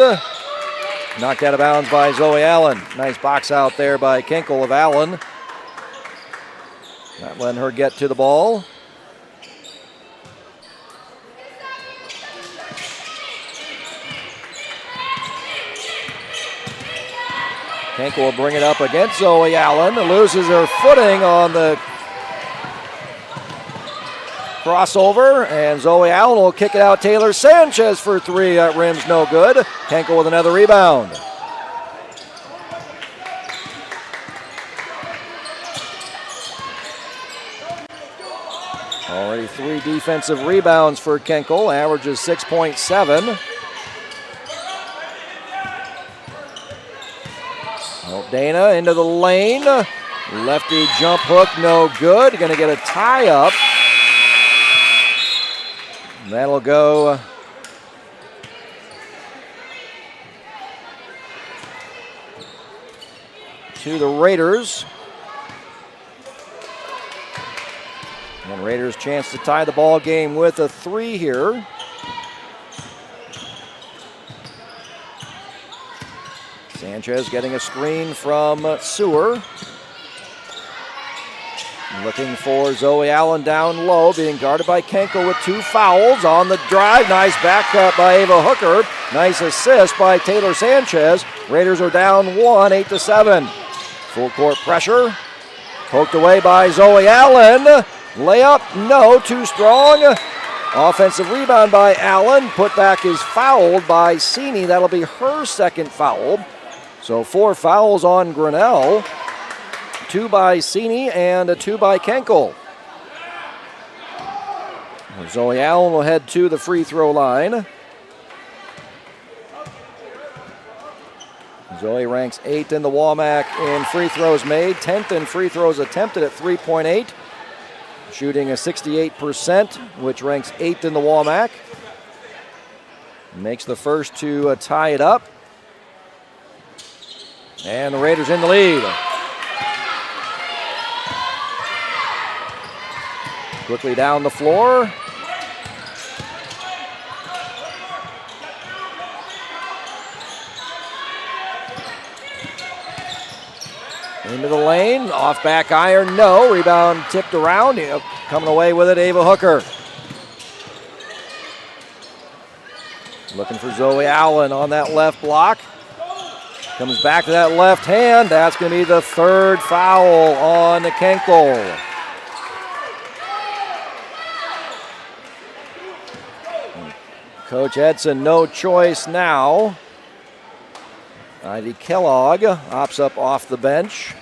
Knocked out of bounds by Zoe Allen. Nice box out there by Kenkel of Allen. Not letting her get to the ball. Kenkel will bring it up against Zoe Allen. Loses her footing on the crossover, and Zoe Allen will kick it out. Taylor Sanchez for three. That rim's no good. Kenkel with another rebound. Already 3 defensive rebounds for Kenkel. Averages 6.7. Dana into the lane. Lefty jump hook, no good. Going to get a tie up. That'll go to the Raiders. And Raiders chance to tie the ball game with a 3 here. Sanchez getting a screen from Sewer. Looking for Zoe Allen down low, being guarded by Kenkel with 2 fouls on the drive. Nice back cut by Ava Hooker. Nice assist by Taylor Sanchez. Raiders are down 1, 8-7. Full court pressure. Poked away by Zoe Allen. Layup, no, too strong. Offensive rebound by Allen. Putback is fouled by Cini. That'll be her second foul. So 4 fouls on Grinnell. 2 by Cini and 2 by Kenkel. Zoe Allen will head to the free throw line. Zoe ranks 8th in the WAMAC in free throws made, 10th in free throws attempted at 3.8. Shooting a 68%, which ranks 8th in the WAMAC. Makes the first to tie it up. And the Raiders in the lead. Quickly down the floor. Into the lane, off back iron, no. Rebound tipped around. Coming away with it, Ava Hooker. Looking for Zoe Allen on that left block. Comes back to that left hand. That's going to be the third foul on Kenkel. Coach Edson, no choice now. Ivy Kellogg opts up off the bench.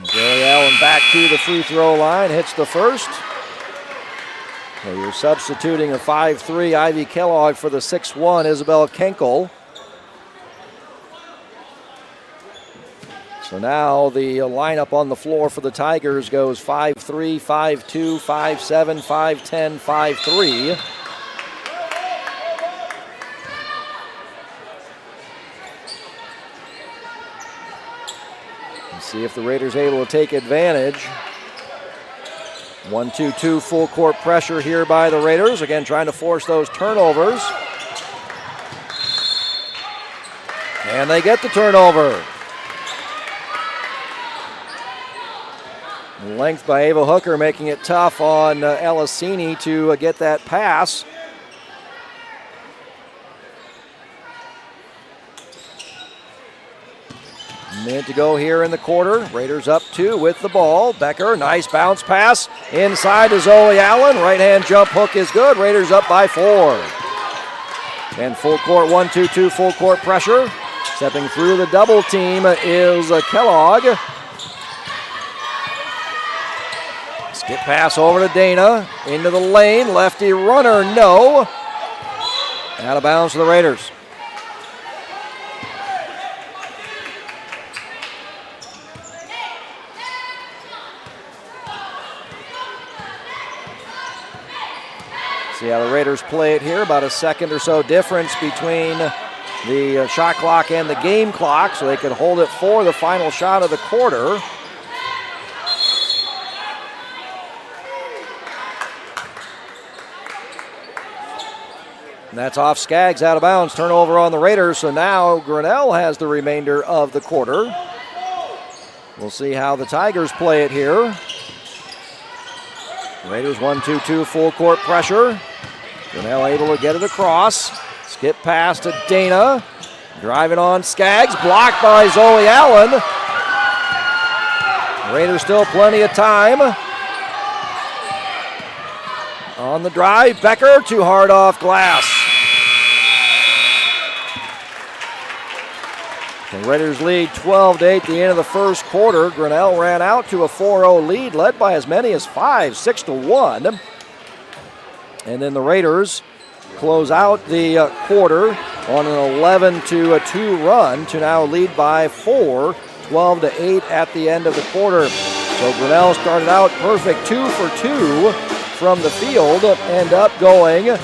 Zoe Allen back to the free throw line, hits the first. So you're substituting a 5'3" Ivy Kellogg for the 6'1" Isabel Kenkel. So now the lineup on the floor for the Tigers goes 5'3", 5'2", 5'7", 5'10", 5'3". See if the Raiders are able to take advantage. 1-2-2 full court pressure here by the Raiders. Again, trying to force those turnovers. And they get the turnover. Length by Ava Hooker, making it tough on Elisini to get that pass. Minute to go here in the quarter. Raiders up 2 with the ball. Becker, nice bounce pass. Inside to Zoe Allen. Right hand jump hook is good. Raiders up by 4. And full court 1-2-2 full court pressure. Stepping through the double team is Kellogg. Skip pass over to Dana. Into the lane. Lefty runner, no. Out of bounds for the Raiders. See how the Raiders play it here. About a second or so difference between the shot clock and the game clock, so they can hold it for the final shot of the quarter. And that's off Skaggs, out of bounds. Turnover on the Raiders, so now Grinnell has the remainder of the quarter. We'll see how the Tigers play it here. Raiders 1-2-2 full court pressure. Grinnell able to get it across. Skip pass to Dana. Driving on Skaggs, blocked by Zoe Allen. Raiders still plenty of time. On the drive, Becker too hard off glass. The Raiders lead 12-8 at the end of the first quarter. Grinnell ran out to a 4-0 lead, led by as many as 5, 6-1. And then the Raiders close out the quarter on an 11-2 run to now lead by 4, 12-8 at the end of the quarter. So Grinnell started out perfect, 2 for 2 from the field, end up going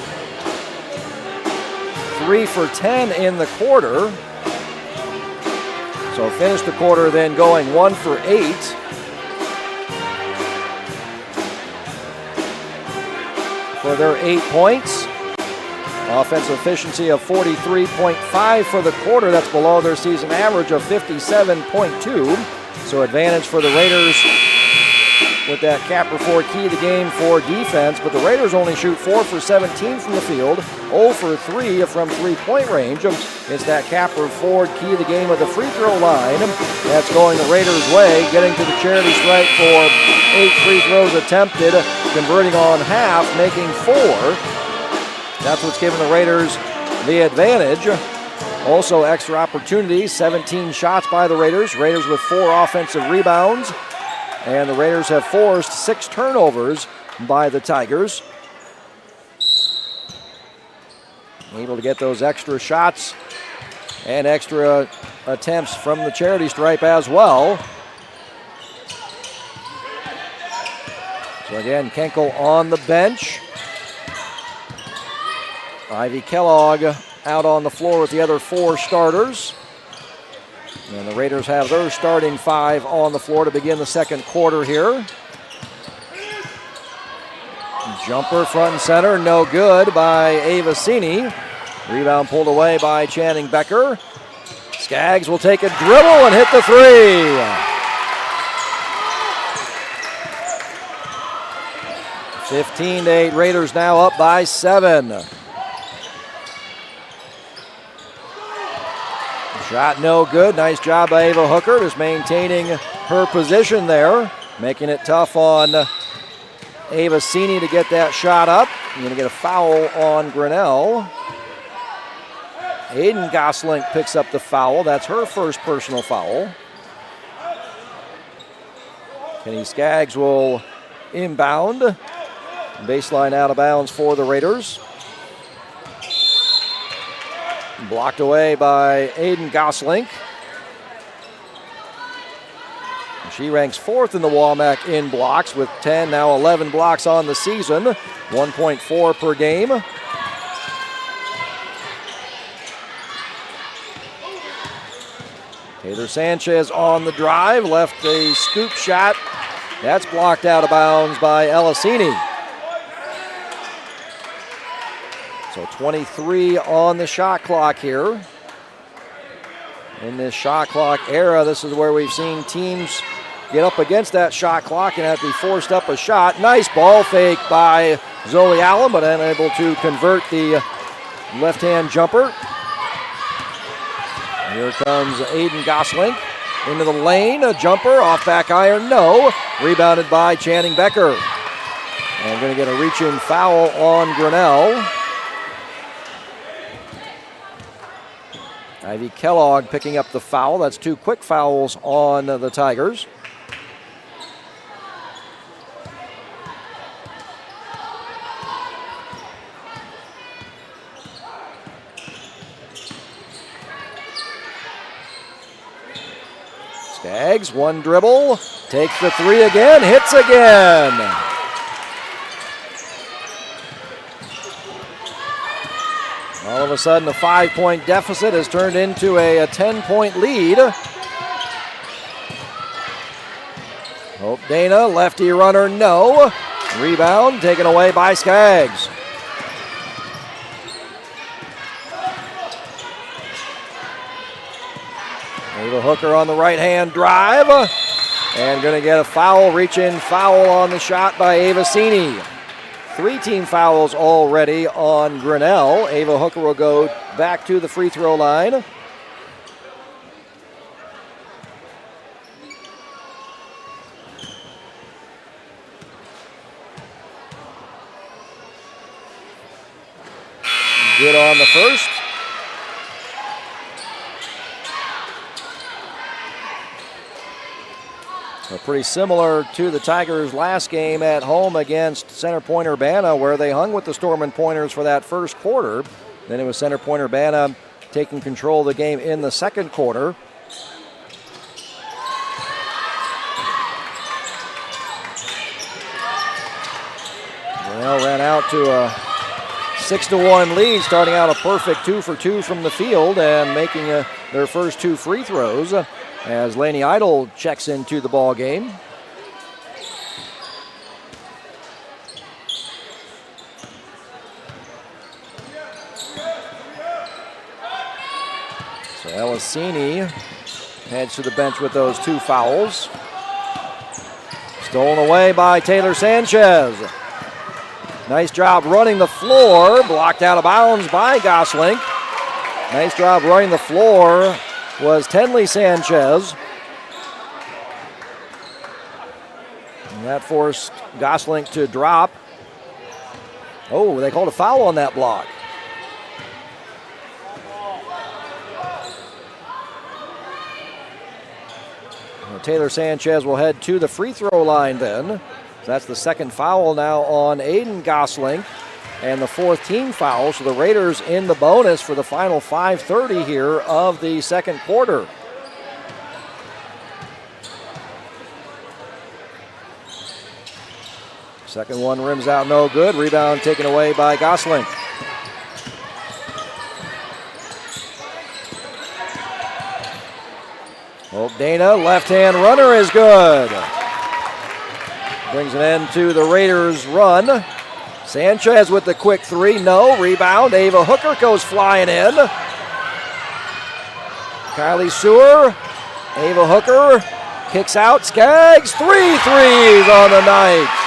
3 for 10 in the quarter. So finished the quarter then going 1 for 8. For their 8 points. Offensive efficiency of 43.5 for the quarter. That's below their season average of 57.2. So advantage for the Raiders with that Capper Ford key of the game for defense. But the Raiders only shoot 4 for 17 from the field, 0 for 3 from three-point range. It's that Capper Ford key of the game at the free throw line. That's going the Raiders' way, getting to the charity stripe for 8 free throws attempted, converting on half, making 4. That's what's giving the Raiders the advantage. Also extra opportunities, 17 shots by the Raiders. Raiders with 4 offensive rebounds. And the Raiders have forced 6 turnovers by the Tigers. Able to get those extra shots and extra attempts from the charity stripe as well. So again, Kenkel on the bench. Ivy Kellogg out on the floor with the other 4 starters. And the Raiders have their starting 5 on the floor to begin the second quarter here. Jumper front and center, no good by Avicini. Rebound pulled away by Channing Becker. Skaggs will take a dribble and hit the 3. (15-8) Raiders now up by 7. Shot no good. Nice job by Ava Hooker, just maintaining her position there, making it tough on Avicini to get that shot up. You're going to get a foul on Grinnell. Aiden Gosling picks up the foul. That's her first personal foul. Kenny Skaggs will inbound. Baseline out of bounds for the Raiders. Blocked away by Aiden Gosling. She ranks 4th in the WAMAC in blocks with 10, now 11 blocks on the season, 1.4 per game. Taylor Sanchez on the drive, left a scoop shot. That's blocked out of bounds by Elisini. So 23 on the shot clock here. In this shot clock era, this is where we've seen teams get up against that shot clock and have to be forced up a shot. Nice ball fake by Zoe Allen, but unable to convert the left-hand jumper. Here comes Aiden Gosling into the lane. A jumper off back iron, no. Rebounded by Channing Becker. And going to get a reach-in foul on Grinnell. Ivy Kellogg picking up the foul. That's 2 quick fouls on the Tigers. Skaggs, 1 dribble, takes the 3 again, hits again. All of a sudden, a 5-point deficit has turned into a 10-point lead. Hope Dana, lefty runner, no. Rebound taken away by Skaggs. Ava Hooker on the right-hand drive. And going to get a foul, reach-in foul on the shot by Avicini. 3 team fouls already on Grinnell. Ava Hooker will go back to the free throw line. Good on the first. So pretty similar to the Tigers' last game at home against Center Point Urbana, where they hung with the Storm and Pointers for that first quarter. Then it was Center Point Urbana taking control of the game in the second quarter. Grinnell ran out to a 6-1 lead, starting out a perfect 2 for 2 from the field and making their first 2 free throws. As Laney Idle checks into the ball game. So Elisini heads to the bench with those 2 fouls. Stolen away by Taylor Sanchez. Nice job running the floor, blocked out of bounds by Gosling. Nice job running the floor was Tenley Sanchez. And that forced Gosling to drop. Oh, they called a foul on that block. Well, Taylor Sanchez will head to the free throw line then. So that's the second foul now on Aiden Gosling. And the 4th team foul, so the Raiders in the bonus for the final 5:30 here of the second quarter. Second one rims out no good. Rebound taken away by Gosling. Hope Dana, left-hand runner is good. Brings an end to the Raiders' run. Sanchez with the quick three, no. Rebound, Ava Hooker goes flying in. Kylie Sewer, Ava Hooker, kicks out, Skaggs, 3 threes on the night.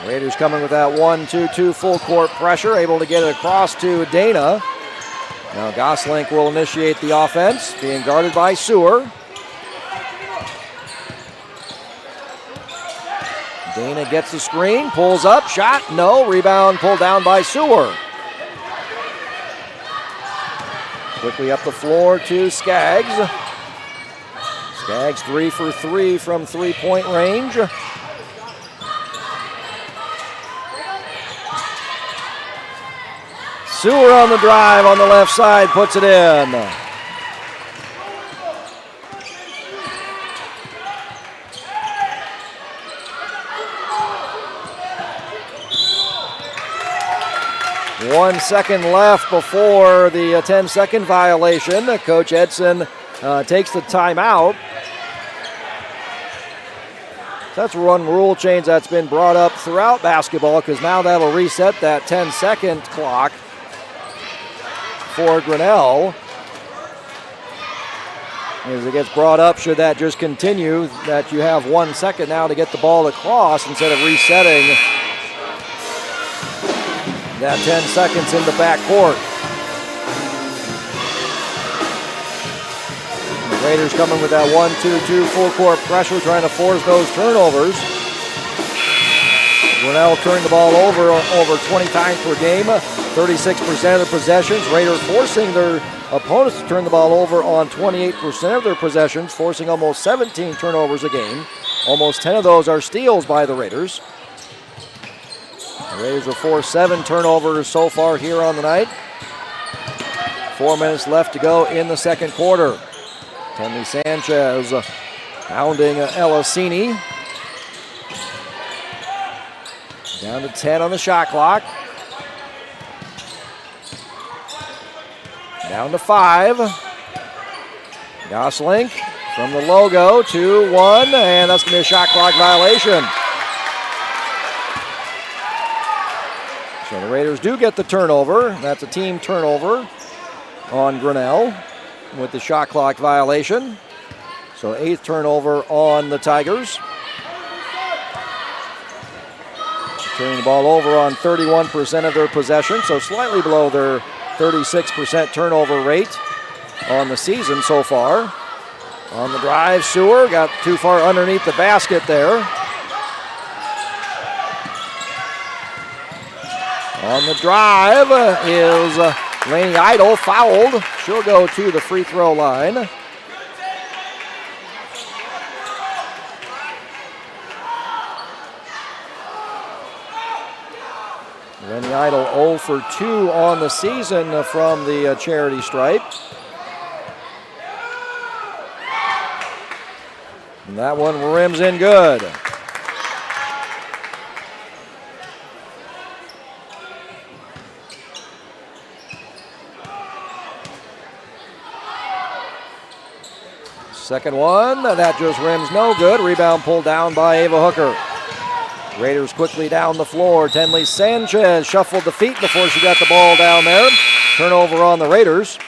Raiders coming with that 1-2-2 full court pressure, able to get it across to Dana. Now Gosling will initiate the offense, being guarded by Sewer. Dana gets the screen, pulls up, shot, no. Rebound pulled down by Sewer. Quickly up the floor to Skaggs. Skaggs 3 for 3 from three-point range. Sewer on the drive on the left side, puts it in. One second left before the 10-second violation. Coach Edson takes the timeout. That's one rule change that's been brought up throughout basketball, because now that'll reset that 10-second clock for Grinnell. As it gets brought up, should that just continue, that you have 1 second now to get the ball across instead of resetting that 10 seconds in the backcourt. The Raiders coming with that 1-2-2 full court pressure, trying to force those turnovers. Grinnell turned the ball over 20 times per game, 36% of the possessions. Raiders forcing their opponents to turn the ball over on 28% of their possessions, forcing almost 17 turnovers a game. Almost 10 of those are steals by the Raiders. The Raiders have forced 7 turnovers so far here on the night. 4 minutes left to go in the second quarter. Tenley Sanchez pounding Elisini. Down to 10 on the shot clock. Down to 5. Gosling from the logo, 2-1, and that's going to be a shot clock violation. So the Raiders do get the turnover. That's a team turnover on Grinnell with the shot clock violation. So 8th turnover on the Tigers. Turning the ball over on 31% of their possession, so slightly below their 36% turnover rate on the season so far. On the drive, Sewer got too far underneath the basket there. On the drive is Lainey Idle, fouled. She'll go to the free throw line. Lainey Idle 0 for 2 on the season from the charity stripe. And that one rims in good. Second one, that just rims no good. Rebound pulled down by Ava Hooker. Raiders quickly down the floor. Tenley Sanchez shuffled the feet before she got the ball down there. Turnover on the Raiders.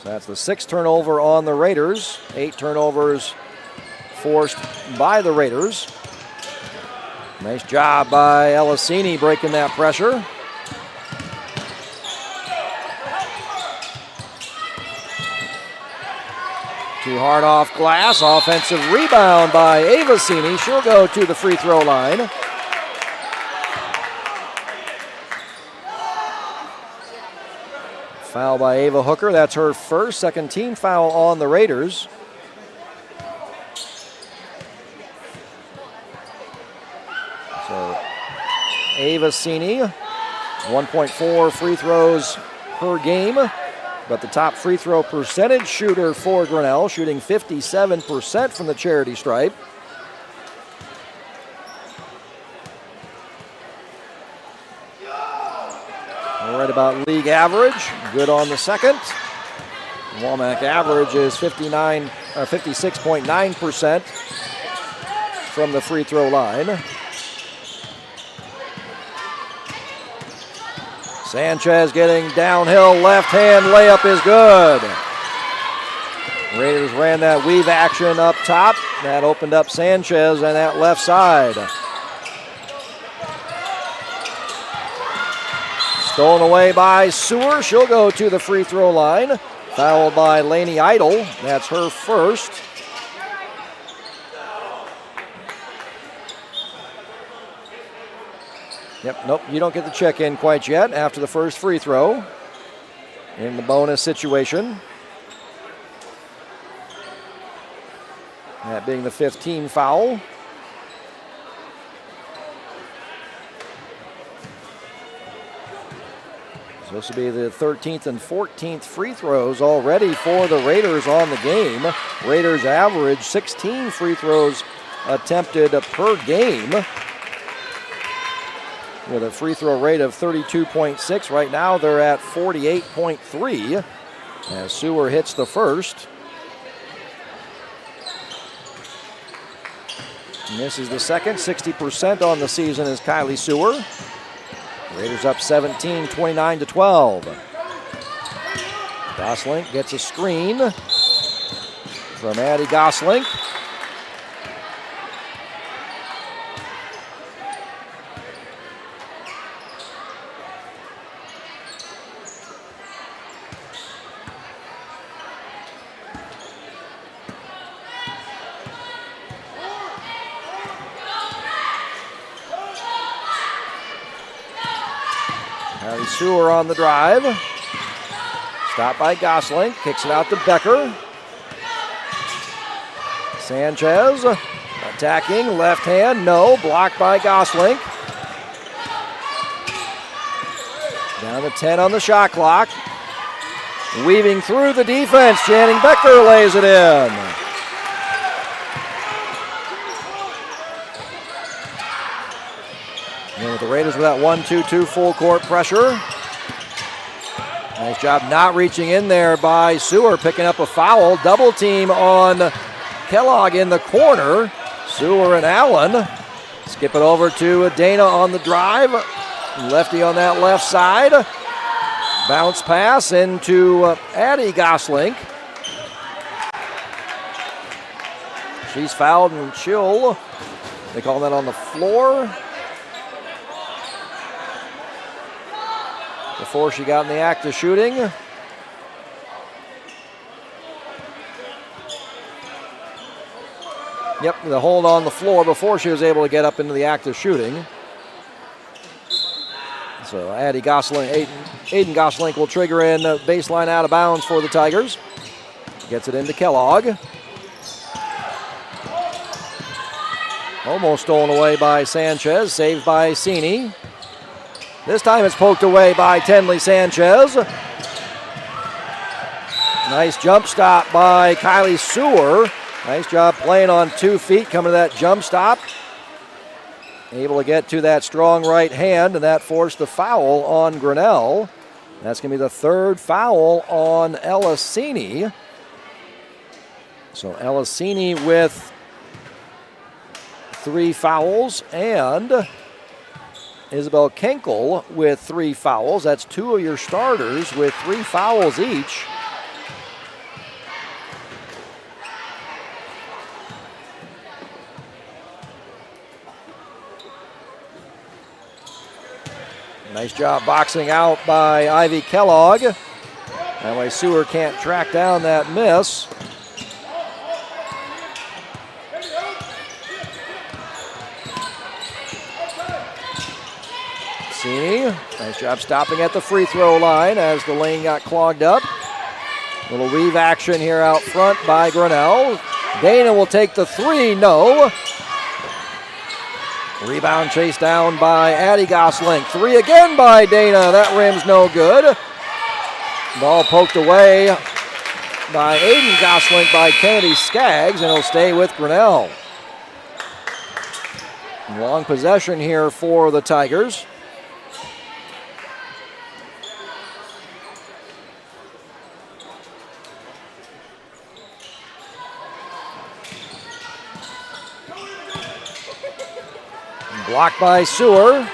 So that's the 6th turnover on the Raiders. 8 turnovers forced by the Raiders. Nice job by Elisini breaking that pressure. Too hard off glass. Offensive rebound by Avicini. She'll go to the free throw line. Foul by Ava Hooker. That's her first, second team foul on the Raiders. Ava Cini, 1.4 free throws per game, but the top free throw percentage shooter for Grinnell, shooting 57% from the charity stripe. Right about league average, good on the second. Womack average is 56.9% from the free throw line. Sanchez getting downhill, left hand layup is good. Raiders ran that weave action up top. That opened up Sanchez and that left side. Stolen away by Sewer. She'll go to the free throw line. Fouled by Lainey Idle. That's her first. Yep, nope, you don't get the check in quite yet after the first free throw in the bonus situation. That being the 15th foul. So this will be the 13th and 14th free throws already for the Raiders on the game. Raiders average 16 free throws attempted per game, with a free throw rate of 32.6. Right now they're at 48.3 as Sewer hits the first. And this is the second. 60% on the season is Kylie Sewer. Raiders up 17, 29-12. Goslink gets a screen from Addie Goslink. Sewer on the drive. Stopped by Goslink. Kicks it out to Becker. Sanchez attacking. Left hand. No. Blocked by Goslink. Down to 10 on the shot clock. Weaving through the defense. Channing Becker lays it in. And with the Raiders with that 1-2-2 full court pressure. Nice job not reaching in there by Sewer, picking up a foul. Double team on Kellogg in the corner. Sewer and Allen. Skip it over to Dana on the drive. Lefty on that left side. Bounce pass into Addie Goslink. She's fouled and chill. They call that on the floor. Before she got in the act of shooting. Yep, the hold on the floor before she was able to get up into the act of shooting. So Addie Goslink, Aiden Goslink will trigger in baseline out of bounds for the Tigers. Gets it into Kellogg. Almost stolen away by Sanchez, saved by Cini. This time it's poked away by Tenley Sanchez. Nice jump stop by Kylie Sewer. Nice job playing on 2 feet, coming to that jump stop. Able to get to that strong right hand, and that forced the foul on Grinnell. That's going to be the third foul on Ellisini. So Ellisini with 3 fouls, and Isabel Kenkel with 3 fouls. That's 2 of your starters with 3 fouls each. Nice job boxing out by Ivy Kellogg. That way Sewer can't track down that miss. Cini, nice job stopping at the free throw line as the lane got clogged up. Little weave action here out front by Grinnell. Dana will take the 3, no. Rebound chased down by Addie Gosling. 3 again by Dana. That rim's no good. Ball poked away by Aiden Gosling by Kennedy Skaggs, and it'll stay with Grinnell. Long possession here for the Tigers. Blocked by Sewer.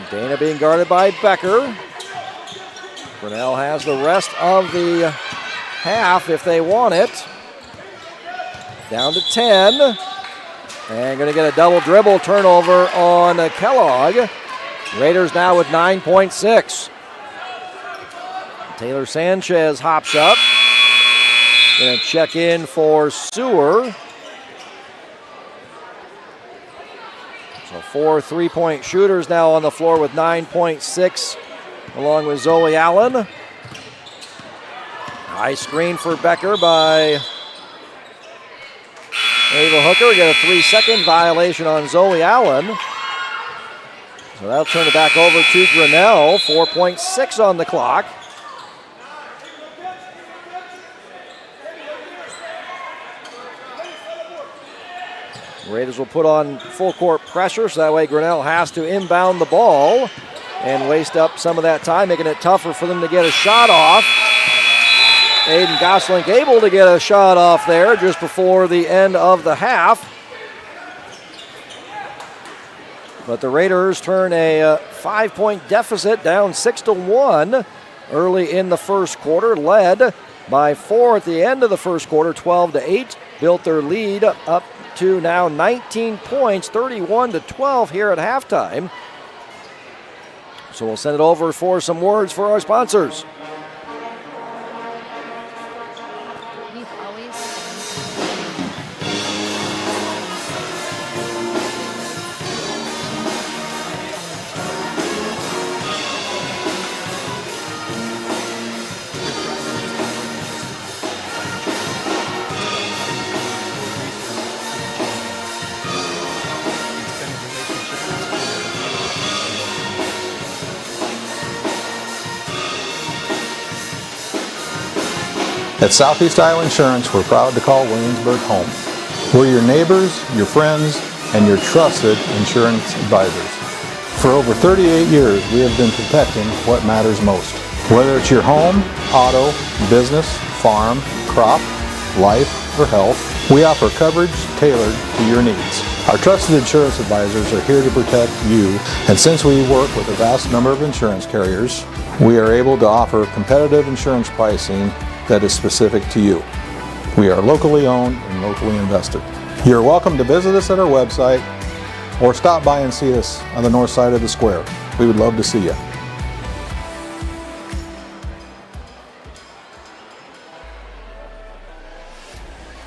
Dana being guarded by Becker. Grinnell has the rest of the half if they want it. Down to 10. And going to get a double dribble turnover on Kellogg. Raiders now with 9.6. Taylor Sanchez hops up. Going to check in for Sewer. So 4 3-point shooters now on the floor with 9.6, along with Zoe Allen. Nice screen for Becker by Ava Hooker. Get a 3-second violation on Zoe Allen. So that'll turn it back over to Grinnell. 4.6 on the clock. Raiders will put on full court pressure, so that way Grinnell has to inbound the ball and waste up some of that time, making it tougher for them to get a shot off. Aiden Gosling able to get a shot off there just before the end of the half. But the Raiders turn a 5-point deficit down 6-1 early in the first quarter, led by 4 at the end of the first quarter, 12-8. Built their lead up to now 19 points, 31-12 here at halftime. So we'll send it over for some words for our sponsors. We've always At Southeast Iowa Insurance, we're proud to call Williamsburg home. We're your neighbors, your friends, and your trusted insurance advisors. For over 38 years, we have been protecting what matters most. Whether it's your home, auto, business, farm, crop, life, or health, we offer coverage tailored to your needs. Our trusted insurance advisors are here to protect you, and since we work with a vast number of insurance carriers, we are able to offer competitive insurance pricing that is specific to you. We are locally owned and locally invested. You're welcome to visit us at our website or stop by and see us on the north side of the square. We would love to see you.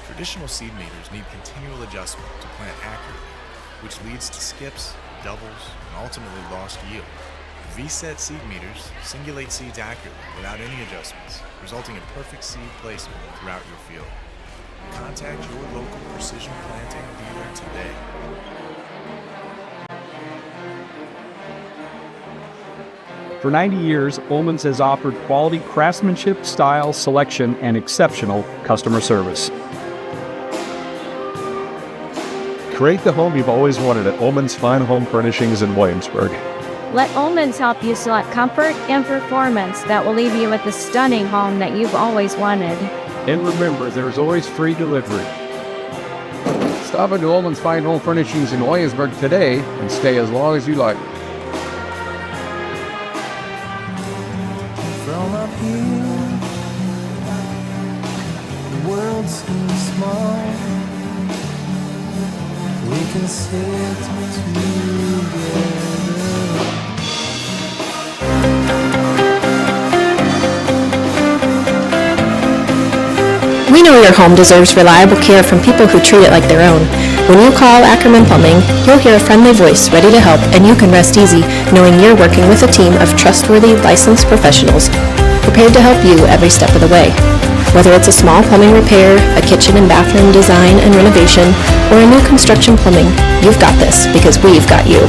Traditional seed meters need continual adjustment to plant accurately, which leads to skips, doubles, and ultimately lost yield. V-set seed meters singulate seeds accurately without any adjustments, resulting in perfect seed placement throughout your field. Contact your local precision planting dealer today. For 90 years, Ullman's has offered quality craftsmanship, style, selection, and exceptional customer service. Create the home you've always wanted at Ullman's Fine Home Furnishings in Williamsburg. Let Ullman's help you select comfort and performance that will leave you with the stunning home that you've always wanted. And remember, there's always free delivery. Stop into Ullman's Fine Home Furnishings in Williamsburg today and stay as long as you like. From up here, the world seems small. We can sit together. We know your home deserves reliable care from people who treat it like their own. When you call Ackerman Plumbing, you'll hear a friendly voice ready to help, and you can rest easy knowing you're working with a team of trustworthy, licensed professionals prepared to help you every step of the way. Whether it's a small plumbing repair, a kitchen and bathroom design and renovation, or a new construction plumbing, you've got this because we've got you.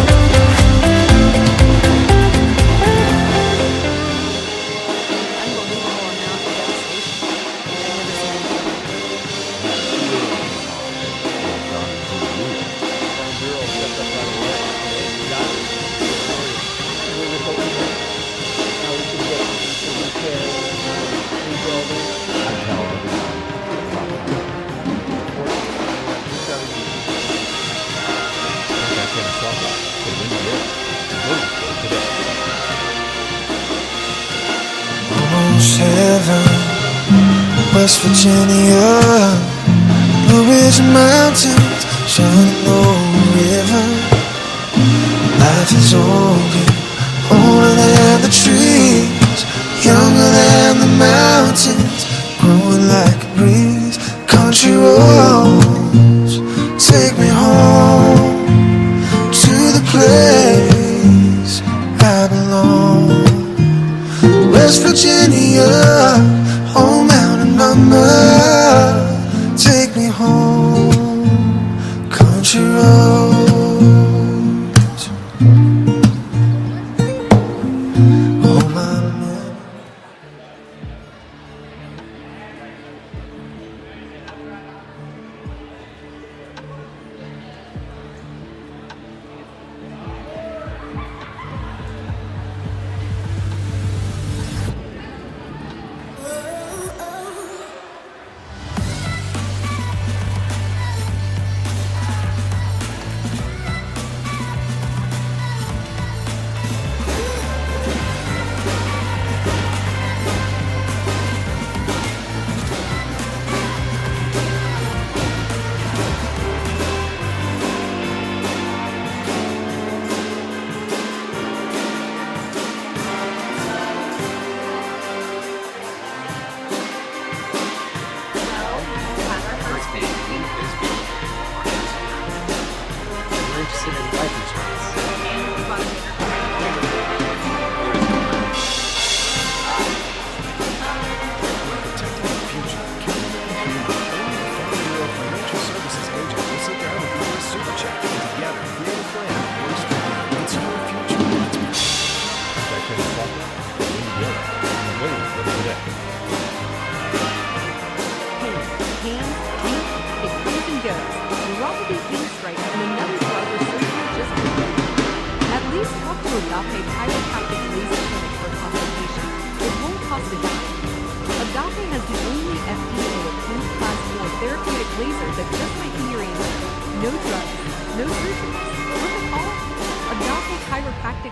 Almost heaven, West Virginia, Blue Ridge Mountains, Shenandoah River. Life is older, older than the trees, younger than the mountains, growing like a breeze. Country roads take me home to the place I belong. West Virginia, old mountain mama, take me home, country roads. Oh my man.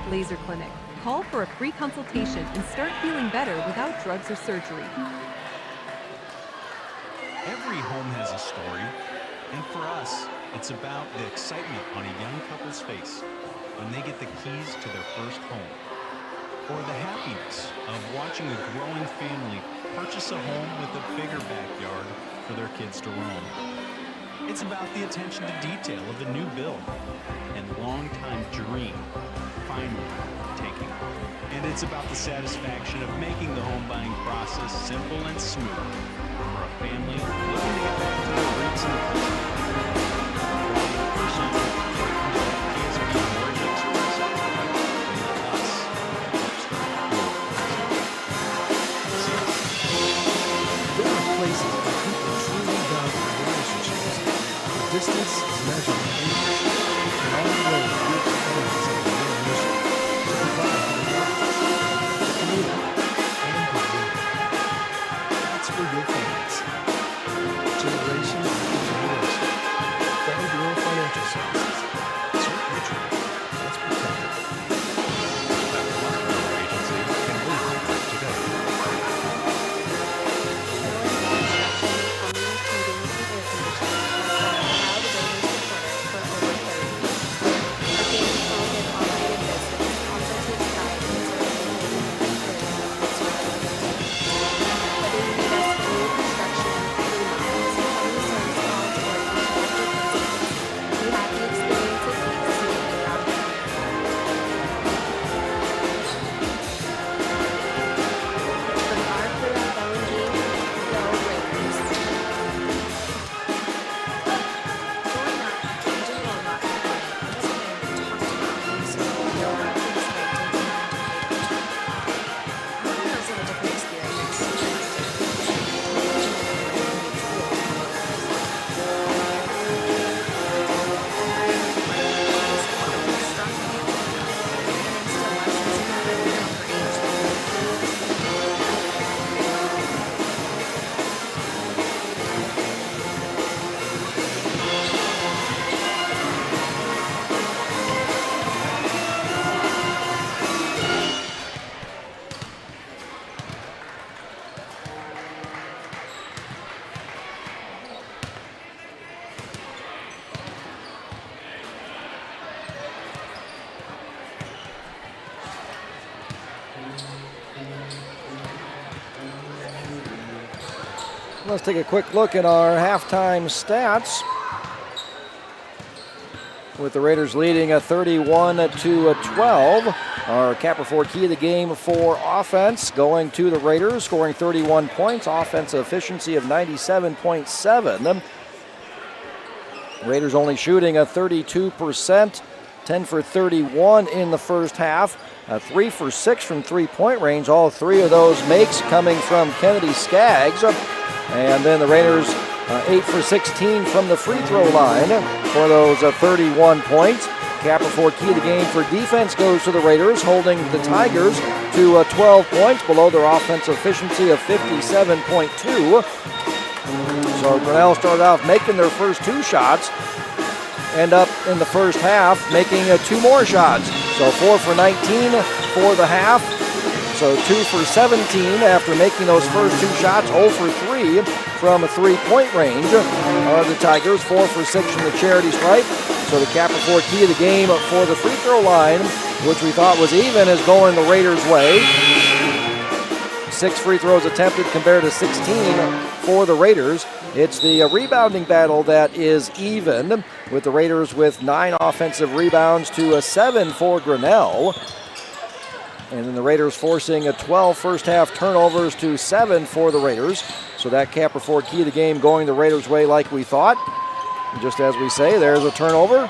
Laser Clinic. Call for a free consultation and start feeling better without drugs or surgery. Every home has a story, and for us, it's about the excitement on a young couple's face when they get the keys to their first home, or the happiness of watching a growing family purchase a home with a bigger backyard for their kids to roam. It's about the attention to detail of the new build and long-time dream finally taking off. And it's about the satisfaction of making the home buying process simple and smooth for a family looking to get back to their roots in the country. There are places where people truly value relationships. The distance is measured in acres, and all the road leads to friends of the real mission to provide for the lives, the community, and the world. That's where you'll find us. Generation after generation. Farm Bureau Financial Services. It's your future. Let's protect it. Agency can move today. let's take a quick look at our halftime stats. With the Raiders leading 31-12. Our Capricorn key of the game for offense going to the Raiders, scoring 31 points, offensive efficiency of 97.7. Raiders only shooting 32%, 10 for 31 in the first half, 3 for 6 from three-point range. All three of those makes coming from Kennedy Skaggs. And then the Raiders 8 for 16 from the free throw line for those 31 points. Capricorn key of the game for defense goes to the Raiders, holding the Tigers to 12 points below their offensive efficiency of 57.2. So Grinnell started off making their first 2 shots, end up in the first half making 2 more shots. So 4 for 19 for the half. So 2 for 17 after making those first 2 shots. 0 for 3 from a three-point range are the Tigers. 4 for 6 from the charity stripe. So the Capricorn key of the game for the free throw line, which we thought was even, is going the Raiders' way. 6 free throws attempted compared to 16 for the Raiders. It's the rebounding battle that is even, with the Raiders with 9 offensive rebounds to 7 for Grinnell. And then the Raiders forcing 12 first half turnovers to 7 for the Raiders. So that Capricorn key of the game going the Raiders' way like we thought. And just as we say, there's a turnover.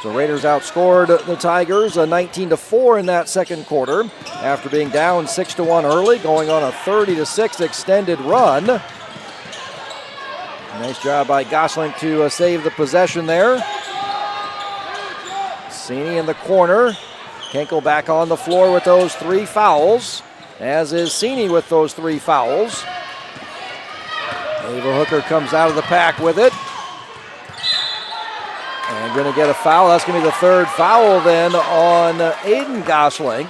So Raiders outscored the Tigers 19-4 in that second quarter after being down 6-1 early, going on a 30-6 extended run. Nice job by Gosling to save the possession there. Cini in the corner. Kenkel back on the floor with those 3 fouls, as is Cini with those 3 fouls. Ava Hooker comes out of the pack with it. And going to get a foul. That's going to be the 3rd foul then on Aiden Gosling.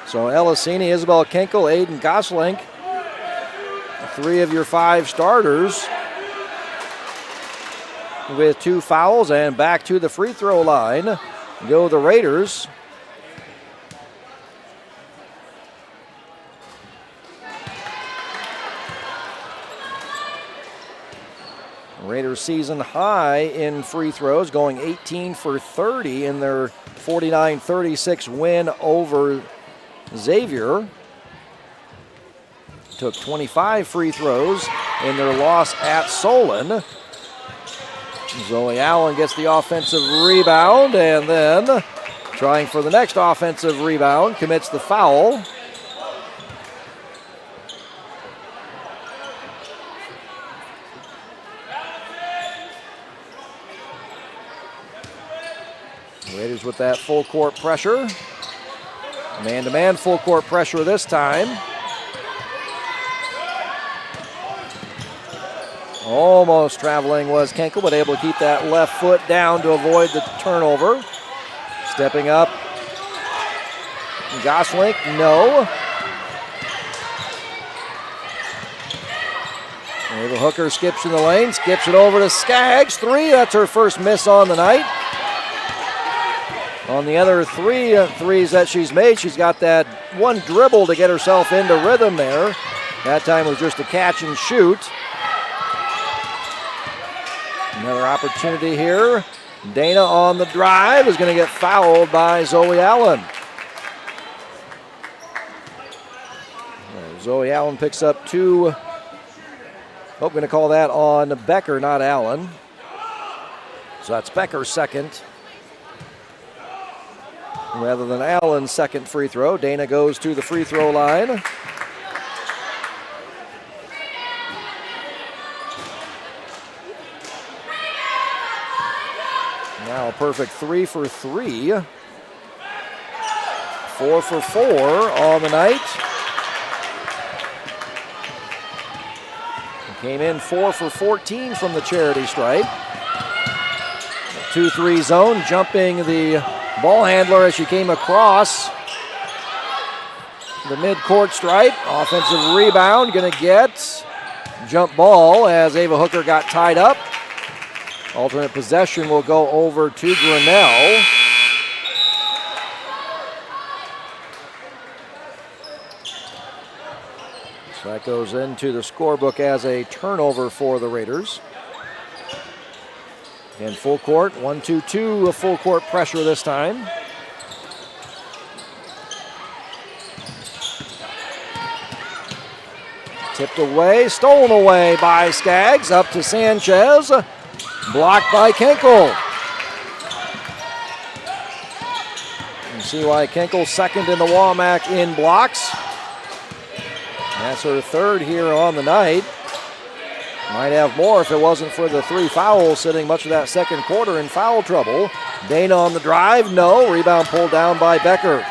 So Ella Cini, Isabel Kenkel, Aiden Gosling, 3 of your 5 starters with 2 fouls, and back to the free throw line go the Raiders. Raiders season high in free throws, going 18 for 30 in their 49-36 win over Xavier. Took 25 free throws in their loss at Solon. Zoe Allen gets the offensive rebound, and then trying for the next offensive rebound, commits the foul. Raiders with that full court pressure. Man-to-man full court pressure this time. Almost traveling was Kenkel, but able to keep that left foot down to avoid the turnover. Stepping up, Gosling, no. Ava Hooker skips in the lane, skips it over to Skaggs. 3, that's her first miss on the night. On the other 3 threes that she's made, she's got that one dribble to get herself into rhythm there. That time was just a catch and shoot. Another opportunity here. Dana on the drive is going to get fouled by Zoe Allen. Zoe Allen picks up 2. Oh, going to call that on Becker, not Allen. So that's Becker's second, rather than Allen's second free throw. Dana goes to the free throw line. Now a perfect 3 for 3. 4 for 4 on the night. Came in 4 for 14 from the charity stripe. 2-3 zone, jumping the ball handler as she came across the midcourt stripe. Offensive rebound, going to get jump ball as Ava Hooker got tied up. Alternate possession will go over to Grinnell. So That goes into the scorebook as a turnover for the Raiders. And full court, 1-2-2, a full court pressure this time. Tipped away, stolen away by Skaggs, up to Sanchez. Blocked by Kenkel. You see why Kenkel's second in the WAMAC in blocks. That's her third here on the night. Might have more if it wasn't for the 3 fouls, sitting much of that second quarter in foul trouble. Dana on the drive, no. Rebound pulled down by Becker.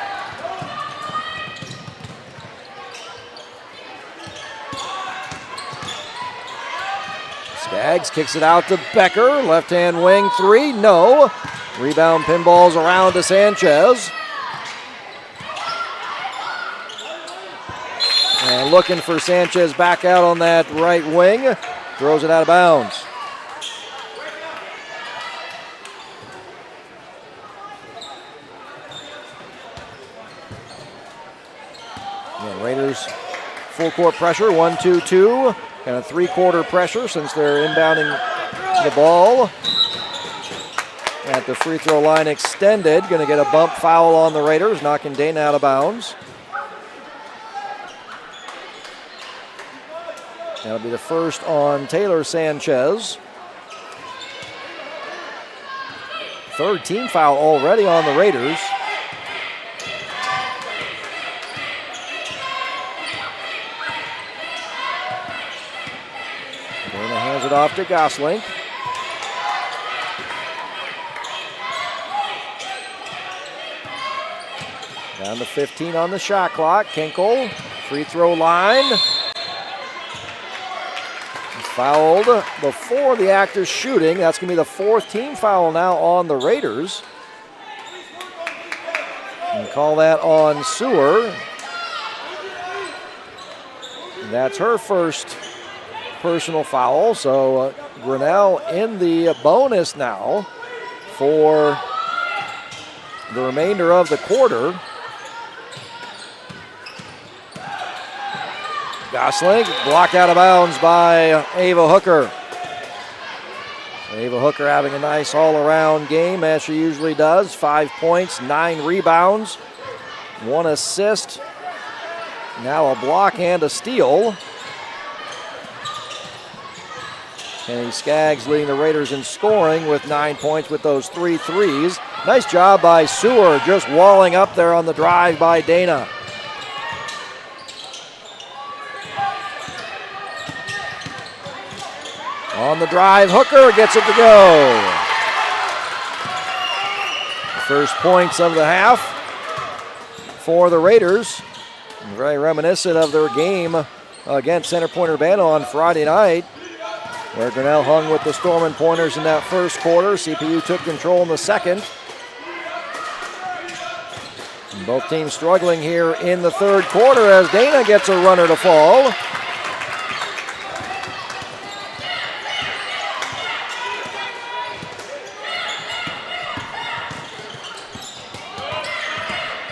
Skaggs kicks it out to Becker. Left-hand wing 3, no. Rebound pinballs around to Sanchez. And looking for Sanchez back out on that right wing. Throws it out of bounds. And Raiders full court pressure, 1-2-2. Kind of 3-quarter pressure since they're inbounding the ball. At the free throw line extended. Going to get a bump foul on the Raiders, knocking Dana out of bounds. That'll be the first on Taylor Sanchez. Third team foul already on the Raiders. Dana hands it off to Gosling. Down to 15 on the shot clock. Kenkel, free throw line. Fouled before the act of shooting. That's going to be the 4th team foul now on the Raiders. And call that on Sewer. That's her first personal foul. So Grinnell in the bonus now for the remainder of the quarter. Gosling blocked out of bounds by Ava Hooker. Ava Hooker having a nice all-around game as she usually does. 5 points, 9 rebounds, 1 assist. Now a block and a steal. Kenny Skaggs leading the Raiders in scoring with 9 points with those 3 threes. Nice job by Sewer, just walling up there on the drive by Dana. On the drive, Hooker gets it to go. First points of the half for the Raiders. Very reminiscent of their game against Center Point Urbana on Friday night, where Grinnell hung with the Storm Pointers in that first quarter. CPU took control in the second. And both teams struggling here in the third quarter as Dana gets a runner to fall.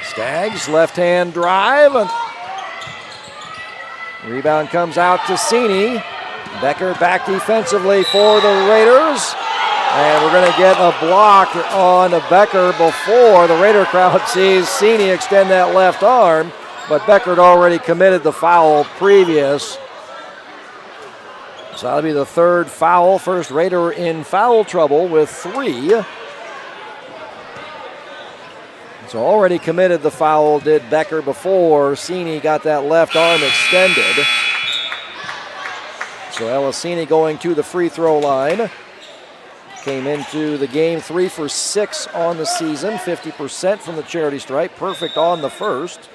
Skaggs, left-hand drive. Rebound comes out to Cini. Becker back defensively for the Raiders. And we're going to get a block on Becker before the Raider crowd sees Cini extend that left arm. But Becker had already committed the foul previous. So that'll be the 3rd foul. First Raider in foul trouble with 3. So already committed the foul, did Becker before Cini got that left arm extended. So Elisini going to the free throw line. Came into the game 3 for 6 on the season, 50% from the charity stripe, perfect on the first.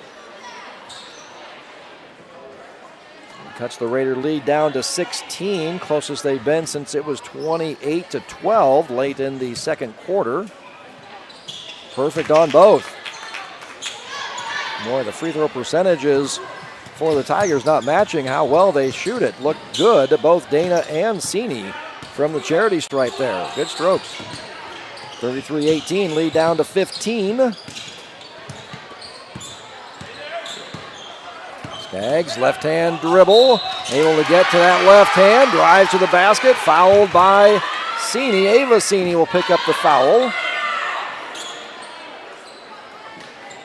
Cuts the Raider lead down to 16, closest they've been since it was 28-12 late in the second quarter. Perfect on both. Boy, the free throw percentages for the Tigers not matching how well they shoot it. Looked good, both Dana and Cini from the charity stripe there. Good strokes. 33-18, lead down to 15. Skaggs, left-hand dribble, able to get to that left hand, drives to the basket, fouled by Sini. Ava Sini will pick up the foul.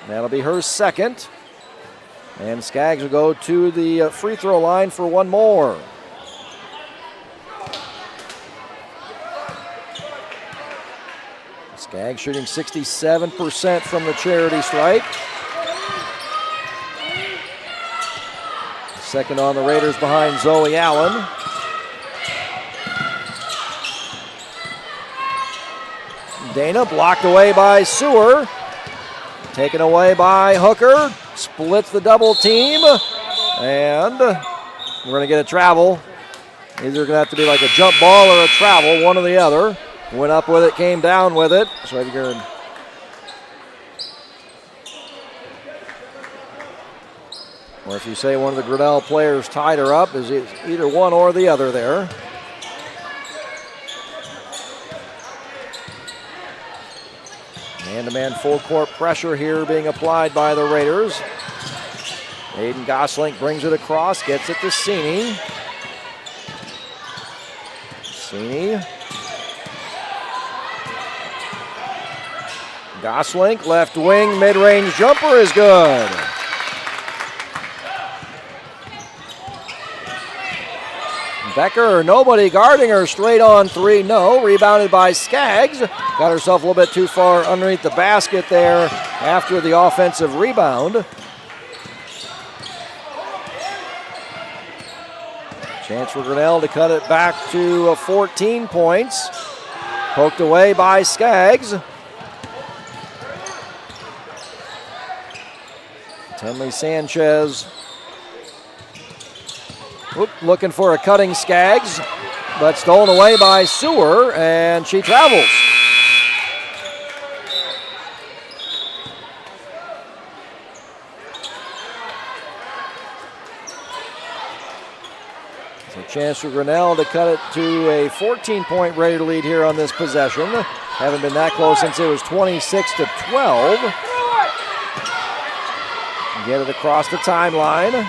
That'll be her second. And Skaggs will go to the free throw line for one more. Skaggs shooting 67% from the charity stripe. Second on the Raiders behind Zoe Allen. Dana blocked away by Sewer. Taken away by Hooker. Splits the double team. And we're going to get a travel. Either going to have to be like a jump ball or a travel, one or the other. Went up with it, came down with it. So you're or if you say one of the Grinnell players tied her up, is either one or the other there. Man-to-man full court pressure here being applied by the Raiders. Aiden Goslink brings it across, gets it to Sini. Sini. Goslink, left wing, mid-range jumper is good. Becker, nobody guarding her, straight on three, no. Rebounded by Skaggs. Got herself a little bit too far underneath the basket there after the offensive rebound. Chance for Grinnell to cut it back to 14 points. Poked away by Skaggs. Tenley Sanchez looking for a cutting Skaggs, but stolen away by Sewer, and she travels. So chance for Grinnell to cut it to a 14-point Raider lead here on this possession. Haven't been that close since it was 26-12. Get it across the timeline.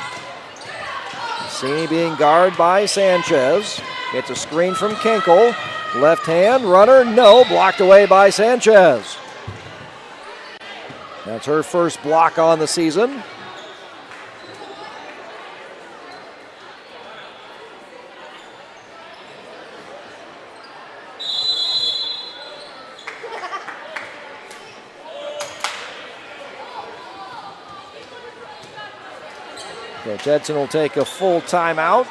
Sini being guarded by Sanchez. Gets a screen from Kenkel. Left hand, runner, no. Blocked away by Sanchez. That's her first block on the season. Coach Edson will take a full timeout.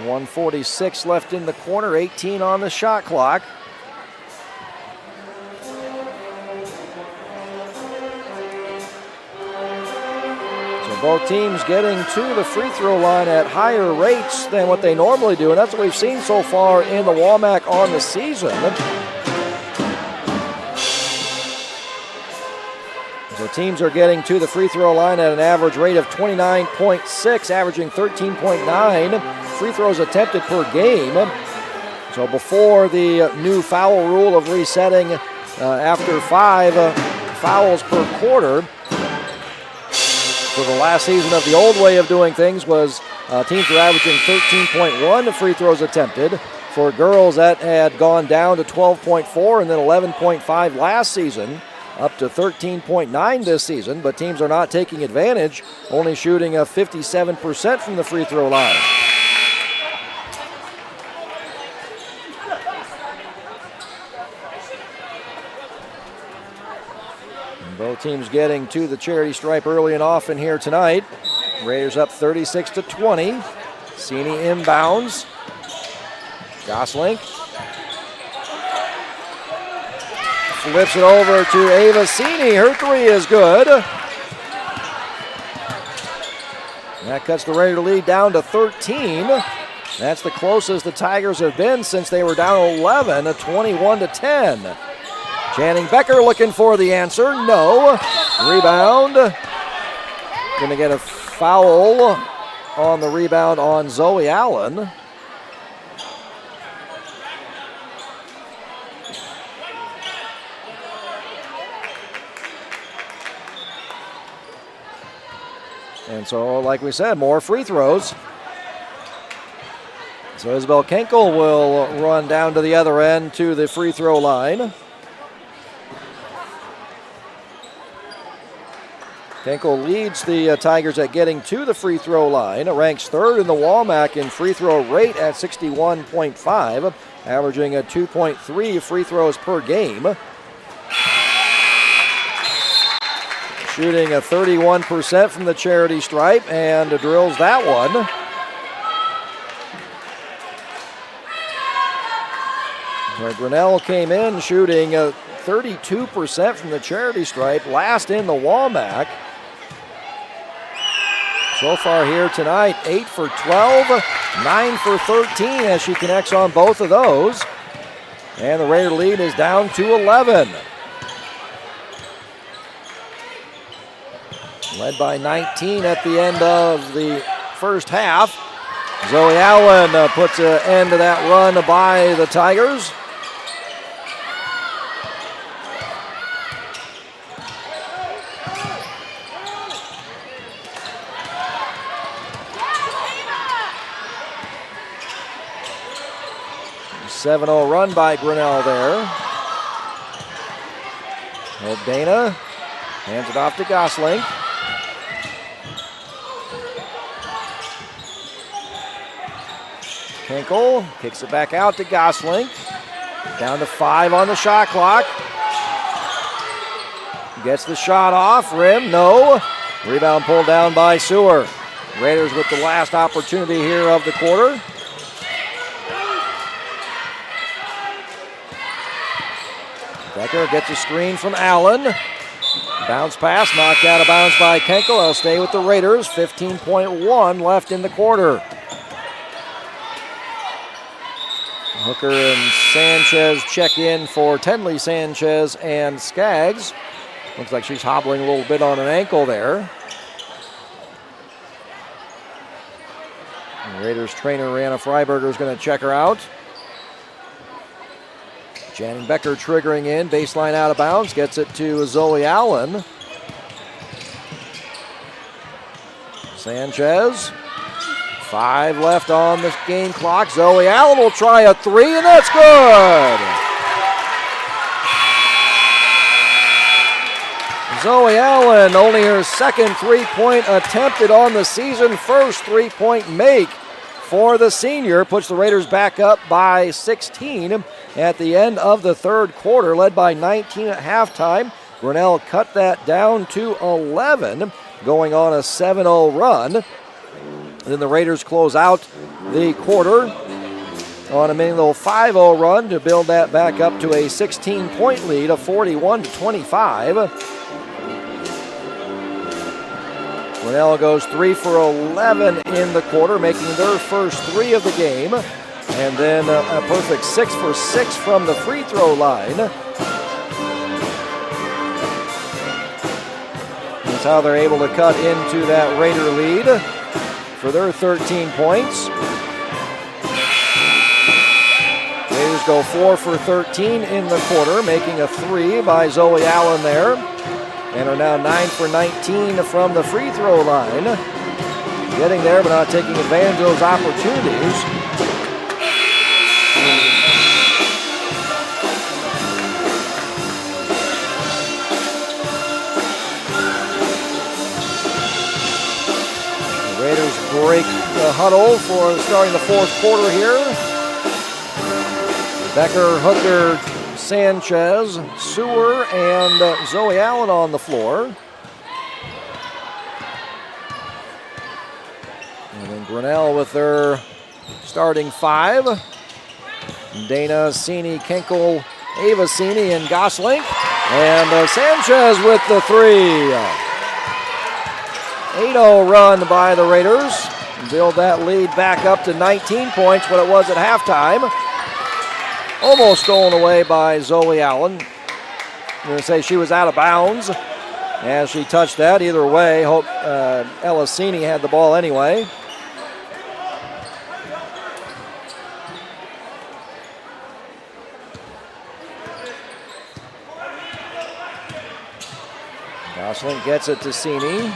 1:46 left in the quarter, 18 on the shot clock. So both teams getting to the free throw line at higher rates than what they normally do, and that's what we've seen so far in the WAMAC on the season. So teams are getting to the free throw line at an average rate of 29.6, averaging 13.9 free throws attempted per game. So before the new foul rule of resetting after 5 fouls per quarter, so the last season of the old way of doing things was teams were averaging 13.1 free throws attempted. For girls, that had gone down to 12.4 and then 11.5 last season. Up to 13.9 this season, but teams are not taking advantage, only shooting 57% from the free throw line. And both teams getting to the charity stripe early and often here tonight. Raiders up 36-20. Sini inbounds. Goslink flips it over to Ava Sini. Her three is good. That cuts the Raider lead down to 13. That's the closest the Tigers have been since they were down 11, 21-10. Channing Becker looking for the answer. No. Rebound. Going to get a foul on the rebound on Zoe Allen. And so, like we said, more free throws. So Isabel Kenkel will run down to the other end to the free throw line. Kenkel leads the Tigers at getting to the free throw line. Ranks third in the WAMAC in free throw rate at 61.5, averaging a 2.3 free throws per game. Shooting a 31% from the charity stripe and drills that one. Where Grinnell came in shooting 32% from the charity stripe, last in the WAMAC. So far here tonight, 8 for 12, 9 for 13 as she connects on both of those. And the Raider lead is down to 11. Led by 19 at the end of the first half. Zoe Allen puts an end to that run by the Tigers. A 7-0 run by Grinnell there. Dana hands it off to Gosling. Kenkel kicks it back out to Gosling. Down to 5 on the shot clock. Gets the shot off, rim, no. Rebound pulled down by Sewer. Raiders with the last opportunity here of the quarter. Becker gets a screen from Allen. Bounce pass, knocked out of bounds by Kenkel. They'll stay with the Raiders. 15.1 left in the quarter. Hooker and Sanchez check in for Tenley, Sanchez, and Skaggs. Looks like she's hobbling a little bit on an ankle there. The Raiders trainer Rihanna Freiberger is going to check her out. Janning Becker triggering in, baseline out of bounds, gets it to Zoe Allen. Sanchez. 5 left on the game clock. Zoe Allen will try a 3, and that's good. Zoe Allen, only her second three-point attempted on the season, first three-point make for the senior, puts the Raiders back up by 16 at the end of the third quarter, led by 19 at halftime. Grinnell cut that down to 11, going on a 7-0 run. Then the Raiders close out the quarter on a mini little 5-0 run to build that back up to a 16-point lead of 41-25. Grinnell goes 3 for 11 in the quarter, making their first 3 of the game. And then a perfect 6 for 6 from the free throw line. That's how they're able to cut into that Raider lead for their 13 points. Raiders go 4 for 13 in the quarter, making a 3 by Zoe Allen there, and are now 9 for 19 from the free throw line. Getting there, but not taking advantage of those opportunities. Raiders break the huddle for starting the fourth quarter here. Becker, Hooker, Sanchez, Sewer, and Zoe Allen on the floor. And then Grinnell with their starting 5. Dana, Cini, Kenkel, Ava Cini, and Gosling. And Sanchez with the 3. 8-0 run by the Raiders. Build that lead back up to 19 points, what it was at halftime. Almost stolen away by Zoe Allen. I'm going to say she was out of bounds as she touched that. Either way, hope Elisini had the ball anyway. Gosling gets it to Cini.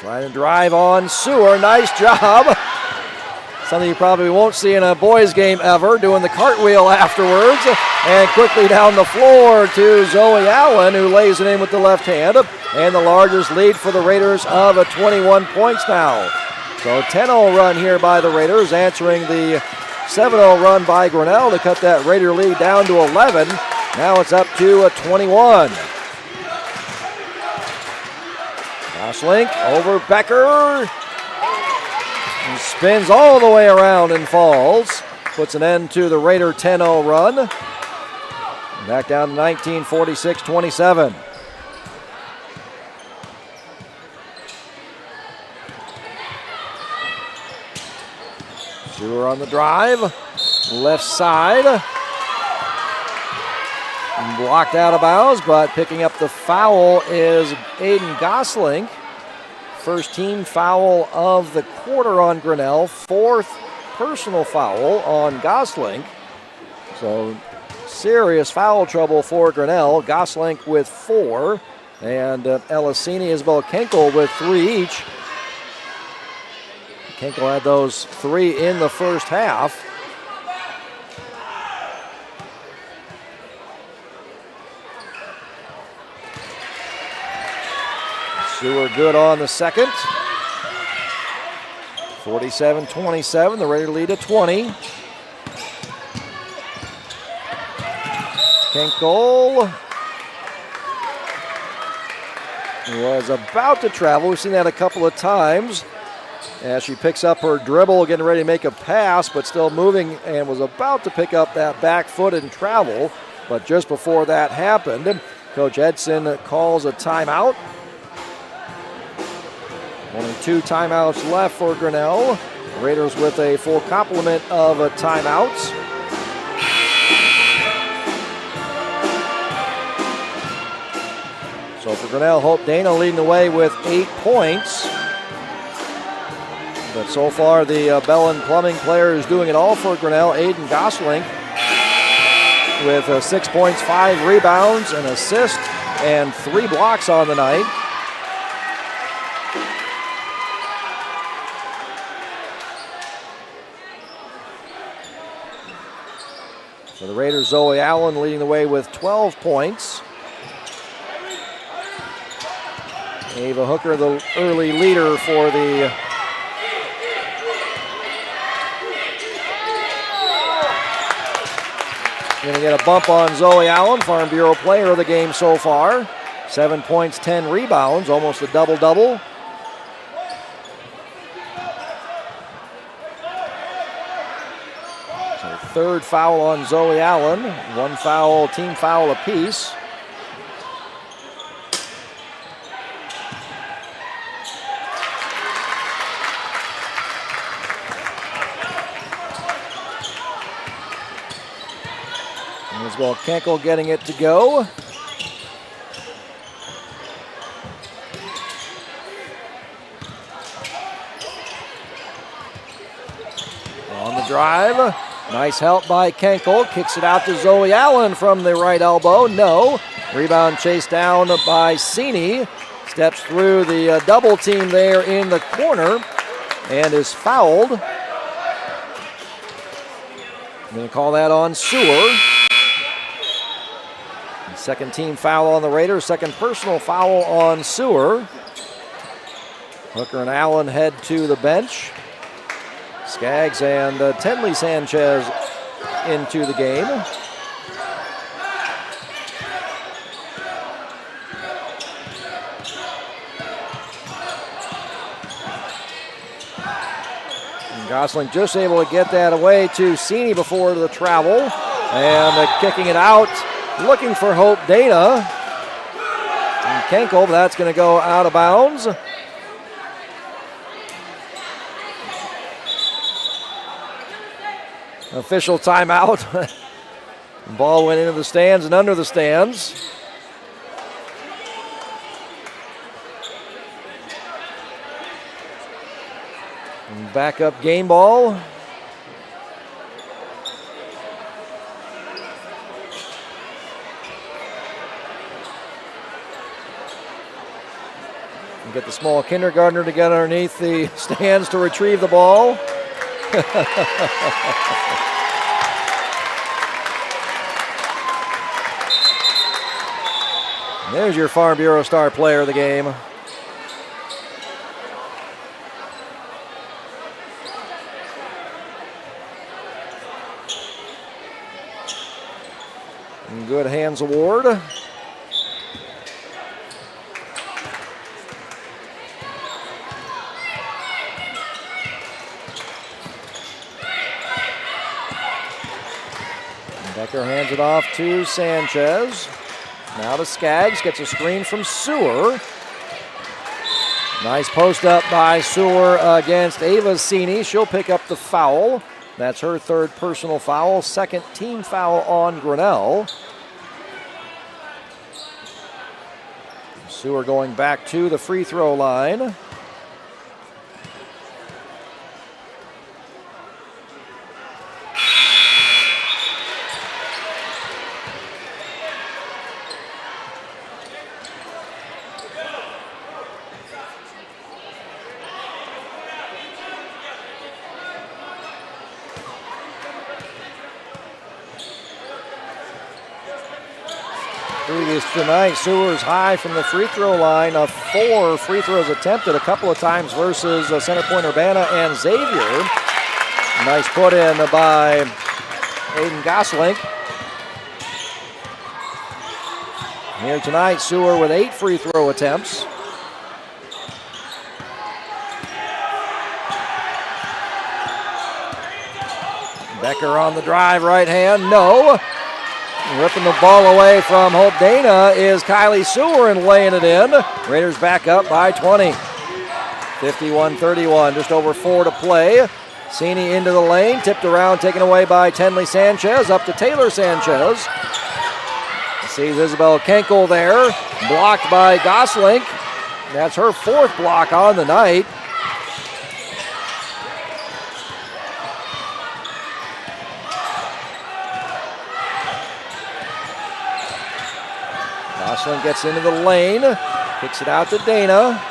Trying to drive on Sewer. Nice job. Something you probably won't see in a boys' game ever, doing the cartwheel afterwards. And quickly down the floor to Zoe Allen, who lays it in with the left hand. And the largest lead for the Raiders of 21 points now. So 10-0 run here by the Raiders, answering the 7-0 run by Grinnell to cut that Raider lead down to 11. Now it's up to 21. Gosling over Becker. He spins all the way around and falls. Puts an end to the Raider 10-0 run. Back down to 19, 46-27. Sewer on the drive. Left side. Blocked out of bounds, but picking up the foul is Aiden Gosling. First team foul of the quarter on Grinnell. Fourth personal foul on Gosling. So serious foul trouble for Grinnell. Gosling with 4, and Elisini, Isabel Kenkel with 3 each. Kenkel had those 3 in the first half. Sewer good on the second. 47-27, the Raider lead at 20. Kenkel was about to travel. We've seen that a couple of times as she picks up her dribble, getting ready to make a pass, but still moving, and was about to pick up that back foot and travel. But just before that happened, Coach Edson calls a timeout. Only 2 timeouts left for Grinnell. Raiders with a full complement of timeouts. So for Grinnell, Hope Dana leading the way with 8 points. But so far, the Bellin Plumbing player is doing it all for Grinnell. Aiden Gosling with 6 points, 5 rebounds, an assist, and 3 blocks on the night. For the Raiders, Zoe Allen leading the way with 12 points. Ava Hooker, the early leader for the going to get a bump on Zoe Allen, Farm Bureau player of the game so far. 7 points, 10 rebounds, almost a double-double. So third foul on Zoe Allen. 1 foul, team foul apiece. Isabel Kenkel getting it to go. On the drive. Nice help by Kenkel. Kicks it out to Zoe Allen from the right elbow. No. Rebound chased down by Cini. Steps through the double team there in the corner and is fouled. I'm going to call that on Sewer. Second team foul on the Raiders, second personal foul on Sewer. Hooker and Allen head to the bench. Skaggs and Tenley Sanchez into the game. And Gosling just able to get that away to Cini before the travel. And kicking it out. Looking for Hope Dana. And Kenkel, that's going to go out of bounds. Official timeout. Ball went into the stands and under the stands. And backup game ball. And get the small kindergartner to get underneath the stands to retrieve the ball. There's your Farm Bureau star player of the game. And good hands award. Becker hands it off to Sanchez. Now to Skaggs, gets a screen from Sewer. Nice post up by Sewer against Ava Cini. She'll pick up the foul. That's her third personal foul, second team foul on Grinnell. Sewer going back to the free throw line. Previous tonight, Sewer's high from the free throw line of 4 free throws attempted a couple of times versus center point Urbana and Xavier. Nice put in by Aiden Gosling. Here tonight, Sewer with 8 free throw attempts. Becker on the drive, right hand, no. Ripping the ball away from Hope Dana is Kylie Sewer and laying it in. Raiders back up by 20. 51-31, just over 4 to play. Cini into the lane, tipped around, taken away by Tenley Sanchez, up to Taylor Sanchez. Sees Isabel Kenkel there, blocked by Gosling. That's her 4th block on the night. Gosling gets into the lane, kicks it out to Dana.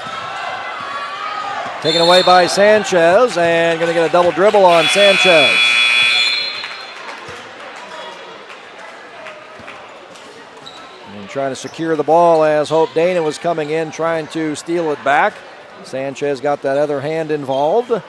Taken away by Sanchez, and going to get a double dribble on Sanchez. And trying to secure the ball as Hope Dana was coming in, trying to steal it back. Sanchez got that other hand involved.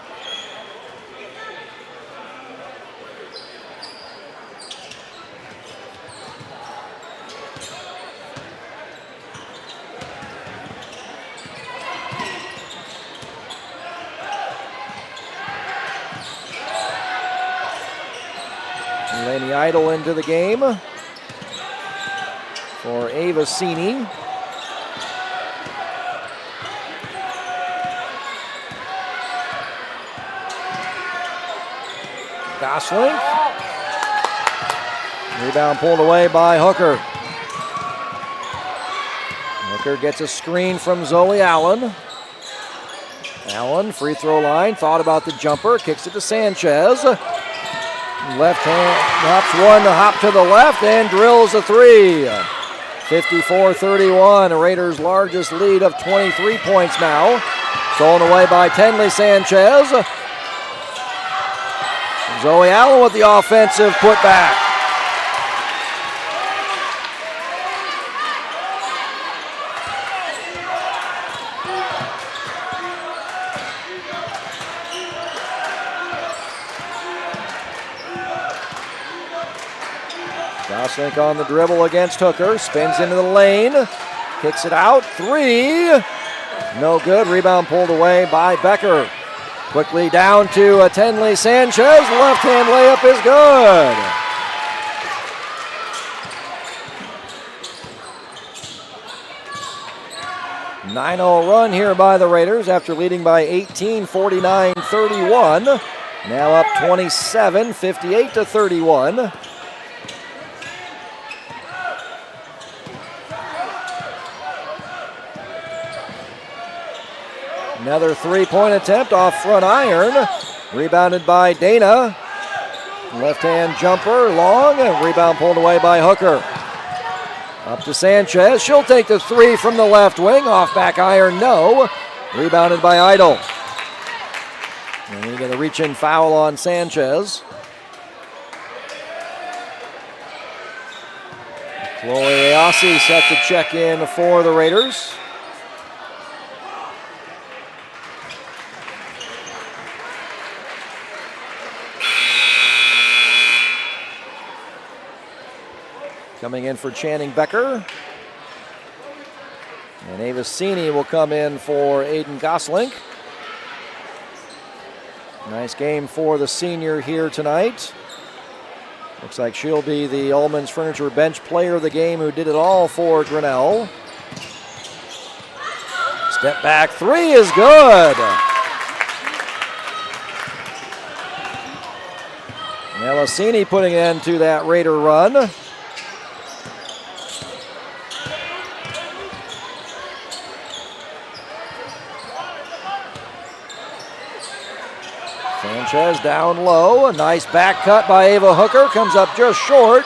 Laney Idle into the game for Ava Cini. Gosling. Rebound pulled away by Hooker. Hooker gets a screen from Zoe Allen. Allen, free throw line, thought about the jumper, kicks it to Sanchez. Left hand, hops one, hop to the left, and drills a 3. 54-31, the Raiders' largest lead of 23 points now. Stolen away by Tenley Sanchez. Zoe Allen with the offensive putback. Gosling on the dribble against Hooker, spins into the lane, kicks it out, 3, no good, rebound pulled away by Becker. Quickly down to Tenley Sanchez, left hand layup is good. A 9-0 run here by the Raiders after leading by 18, 49-31. Now up 27, 58-31. Another 3-point attempt off front iron. Rebounded by Dana. Left hand jumper, long, and rebound pulled away by Hooker. Up to Sanchez. She'll take the three from the left wing. Off back iron, no. Rebounded by Idle. And we get a reach-in foul on Sanchez. Chloe Ayasi set to check in for the Raiders. Coming in for Channing Becker. And Ava Cini will come in for Aiden Goslink. Nice game for the senior here tonight. Looks like she'll be the Ullman's Furniture bench player of the game who did it all for Grinnell. Step back three is good. Melasini putting an end to that Raider run. Sanchez down low. A nice back cut by Ava Hooker. Comes up just short.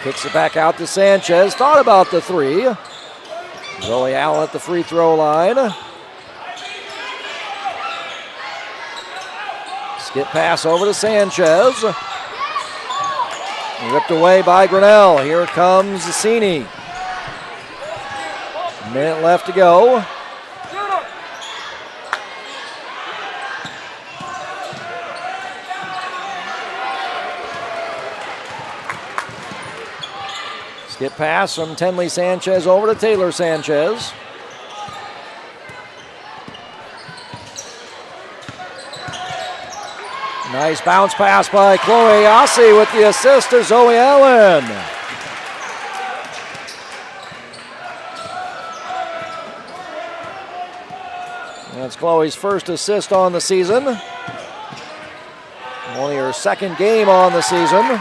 Kicks it back out to Sanchez. Thought about the three. Zoe Allen at the free throw line. Skip pass over to Sanchez. Ripped away by Grinnell. Here comes Zassini. A minute left to go. Skip pass from Tenley Sanchez over to Taylor Sanchez. Nice bounce pass by Chloe Ayasi with the assist to Zoe Allen. That's Chloe's first assist on the season. Only her second game on the season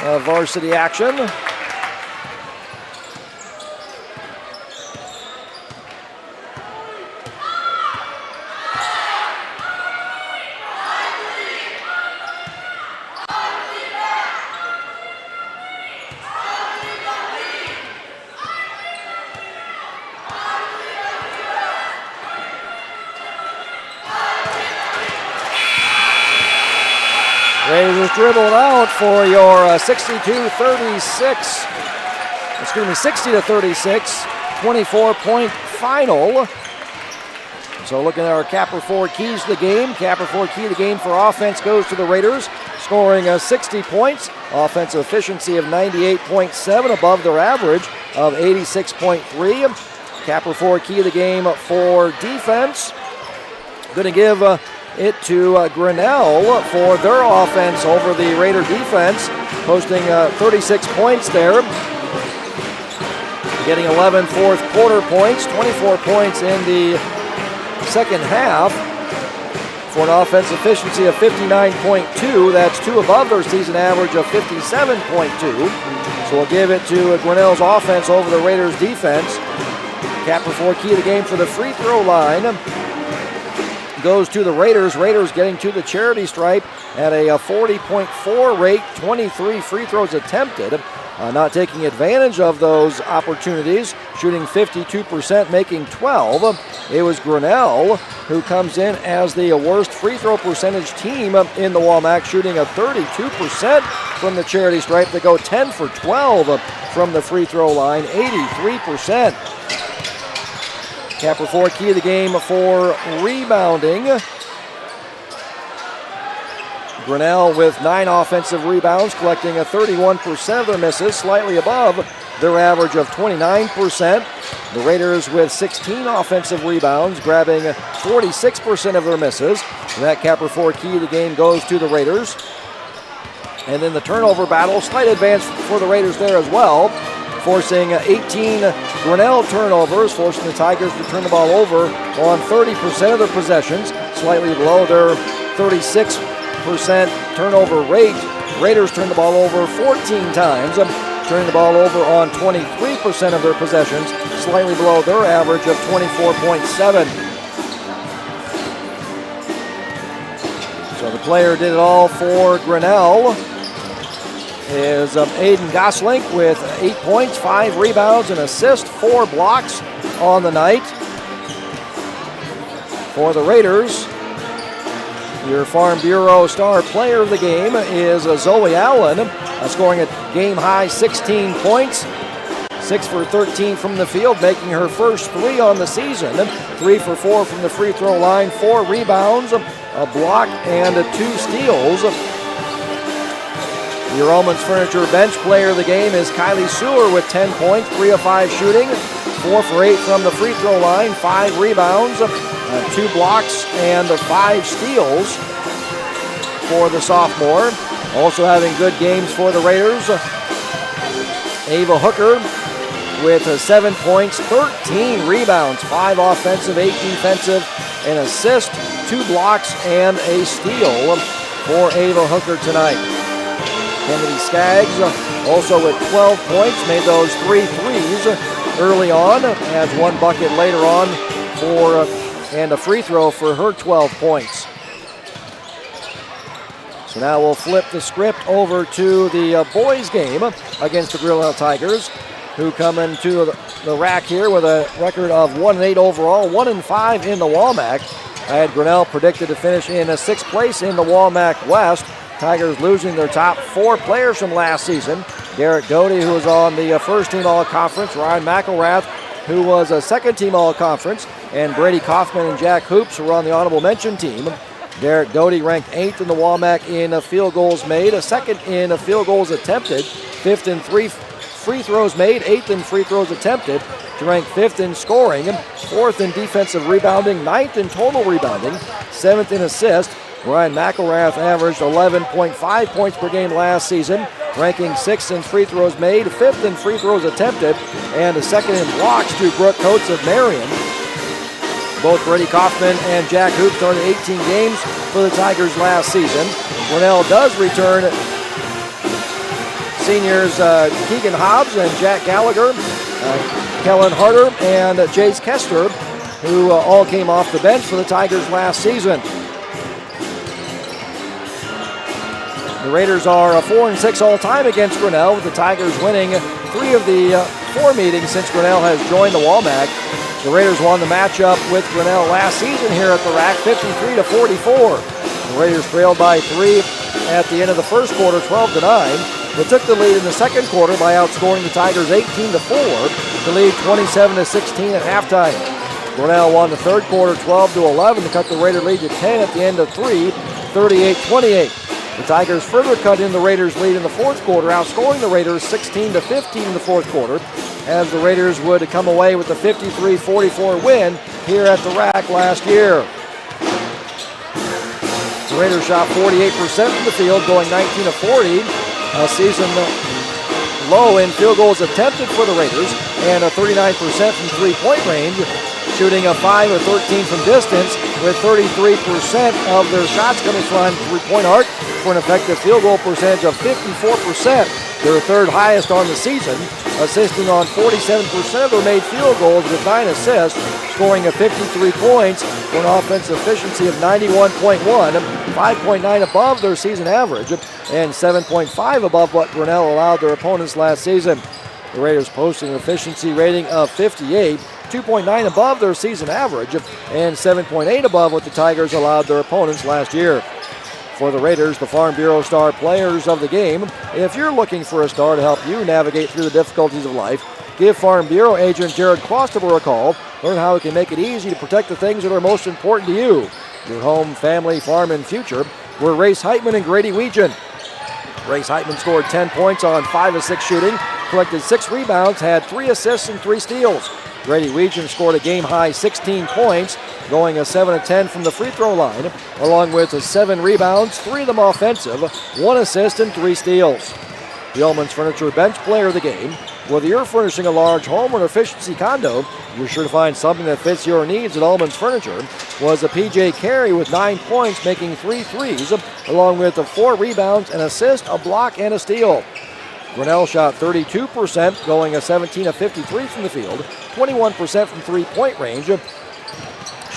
of varsity action. Raiders dribbled out for your 60-36, 24-point final. So looking at our Capper Ford keys to the game. Capper Ford key to the game for offense goes to the Raiders, scoring 60 points. Offensive efficiency of 98.7, above their average of 86.3. Capper Ford key of the game for defense. Going to give it to Grinnell for their offense over the Raider defense, posting 36 points there. Getting 11 fourth quarter points, 24 points in the second half for an offense efficiency of 59.2. That's two above their season average of 57.2. So we'll give it to Grinnell's offense over the Raiders defense. Capper Ford key of the game for the free throw line goes to the Raiders. Raiders getting to the charity stripe at a 40.4 rate, 23 free throws attempted. Not taking advantage of those opportunities, shooting 52%, making 12. It was Grinnell who comes in as the worst free throw percentage team in the WAMAC, shooting a 32% from the charity stripe. They go 10 for 12 from the free throw line, 83%. Capper Ford key of the game for rebounding. Grinnell with 9 offensive rebounds, collecting a 31% of their misses, slightly above their average of 29%. The Raiders with 16 offensive rebounds, grabbing 46% of their misses. So that Capper Ford key of the game goes to the Raiders. And then the turnover battle, slight advance for the Raiders there as well, forcing 18 Grinnell turnovers, forcing the Tigers to turn the ball over on 30% of their possessions, slightly below their 36% turnover rate. Raiders turned the ball over 14 times, turning the ball over on 23% of their possessions, slightly below their average of 24.7. So the player did it all for Grinnell. is Aiden Gosling with 8 points, 5 rebounds, and assist, 4 blocks on the night. For the Raiders, your Farm Bureau star player of the game is Zoe Allen, scoring a game-high 16 points. 6 for 13 from the field, making her first 3 on the season. 3 for 4 from the free throw line, 4 rebounds, a block, and 2 steals. Your Ullman's Furniture bench player of the game is Kylie Sewer with 10 points, 3 of 5 shooting, 4 for 8 from the free throw line, 5 rebounds, 2 blocks, and 5 steals for the sophomore. Also having good games for the Raiders, Ava Hooker with 7 points, 13 rebounds, 5 offensive, 8 defensive, an assist, 2 blocks, and a steal for Ava Hooker tonight. Kennedy Skaggs also with 12 points, made those 3 threes early on, has 1 bucket later on and a free throw for her 12 points. So now we'll flip the script over to the boys game against the Grinnell Tigers, who come into the rack here with a record of 1-8 overall, 1-5 in the WAMAC. I had Grinnell predicted to finish in 6th place in the WAMAC West. Tigers losing their top 4 players from last season. Derek Doty, who was on the first-team All-Conference, Ryan McElrath, who was a second-team All-Conference, and Brady Kaufman and Jack Hoops, who were on the honorable mention team. Derek Doty ranked 8th in the WAMAC in field goals made, 2nd in field goals attempted, 5th in free throws made, 8th in free throws attempted, to rank 5th in scoring, 4th in defensive rebounding, 9th in total rebounding, 7th in assists. Ryan McElrath averaged 11.5 points per game last season, ranking 6th in free throws made, 5th in free throws attempted, and 2nd in blocks to Brooke Coates of Marion. Both Brady Kaufman and Jack Hoop started 18 games for the Tigers last season. Grinnell does return seniors Keegan Hobbs and Jack Gallagher, Kellen Harder, and Jace Kester, who all came off the bench for the Tigers last season. The Raiders are 4-6 all-time against Grinnell, with the Tigers winning 3 of the 4 meetings since Grinnell has joined the WAMAC. The Raiders won the matchup with Grinnell last season here at the rack, 53-44. The Raiders trailed by 3 at the end of the first quarter, 12-9. They took the lead in the second quarter by outscoring the Tigers 18-4 to lead 27-16 at halftime. Grinnell won the third quarter 12-11 to cut the Raider lead to 10 at the end of 3, 38-28. The Tigers further cut in the Raiders' lead in the fourth quarter, outscoring the Raiders 16-15 in the fourth quarter, as the Raiders would come away with a 53-44 win here at the rack last year. The Raiders shot 48% from the field, going 19 of 40, a season low in field goals attempted for the Raiders, and a 39% from three-point range, shooting a 5 of 13 from distance, with 33% of their shots coming from three-point arc, for an effective field goal percentage of 54%, their third highest on the season, assisting on 47% of their made field goals with 9 assists, scoring a 53 points for an offensive efficiency of 91.1, 5.9 above their season average, and 7.5 above what Grinnell allowed their opponents last season. The Raiders posted an efficiency rating of 58, 2.9 above their season average, and 7.8 above what the Tigers allowed their opponents last year. For the Raiders, the Farm Bureau star players of the game, if you're looking for a star to help you navigate through the difficulties of life, give Farm Bureau agent Jared Clostober a call. Learn how he can make it easy to protect the things that are most important to you, your home, family, farm, and future. We're Race Heitman and Grady Weegan. Race Heitman scored 10 points on 5 of 6 shooting, collected 6 rebounds, had 3 assists and 3 steals. Grady Weegan scored a game-high 16 points, going a 7 of 10 from the free throw line, along with 7 rebounds, 3 of them offensive, 1 assist, and 3 steals. The Ullman's Furniture bench player of the game. Whether you're furnishing a large home or an efficiency condo, you're sure to find something that fits your needs at Ullman's Furniture. Was a PJ Carey with 9 points, making 3 threes, along with 4 rebounds, an assist, a block, and a steal. Grinnell shot 32%, going a 17 of 53 from the field, 21% from three-point range,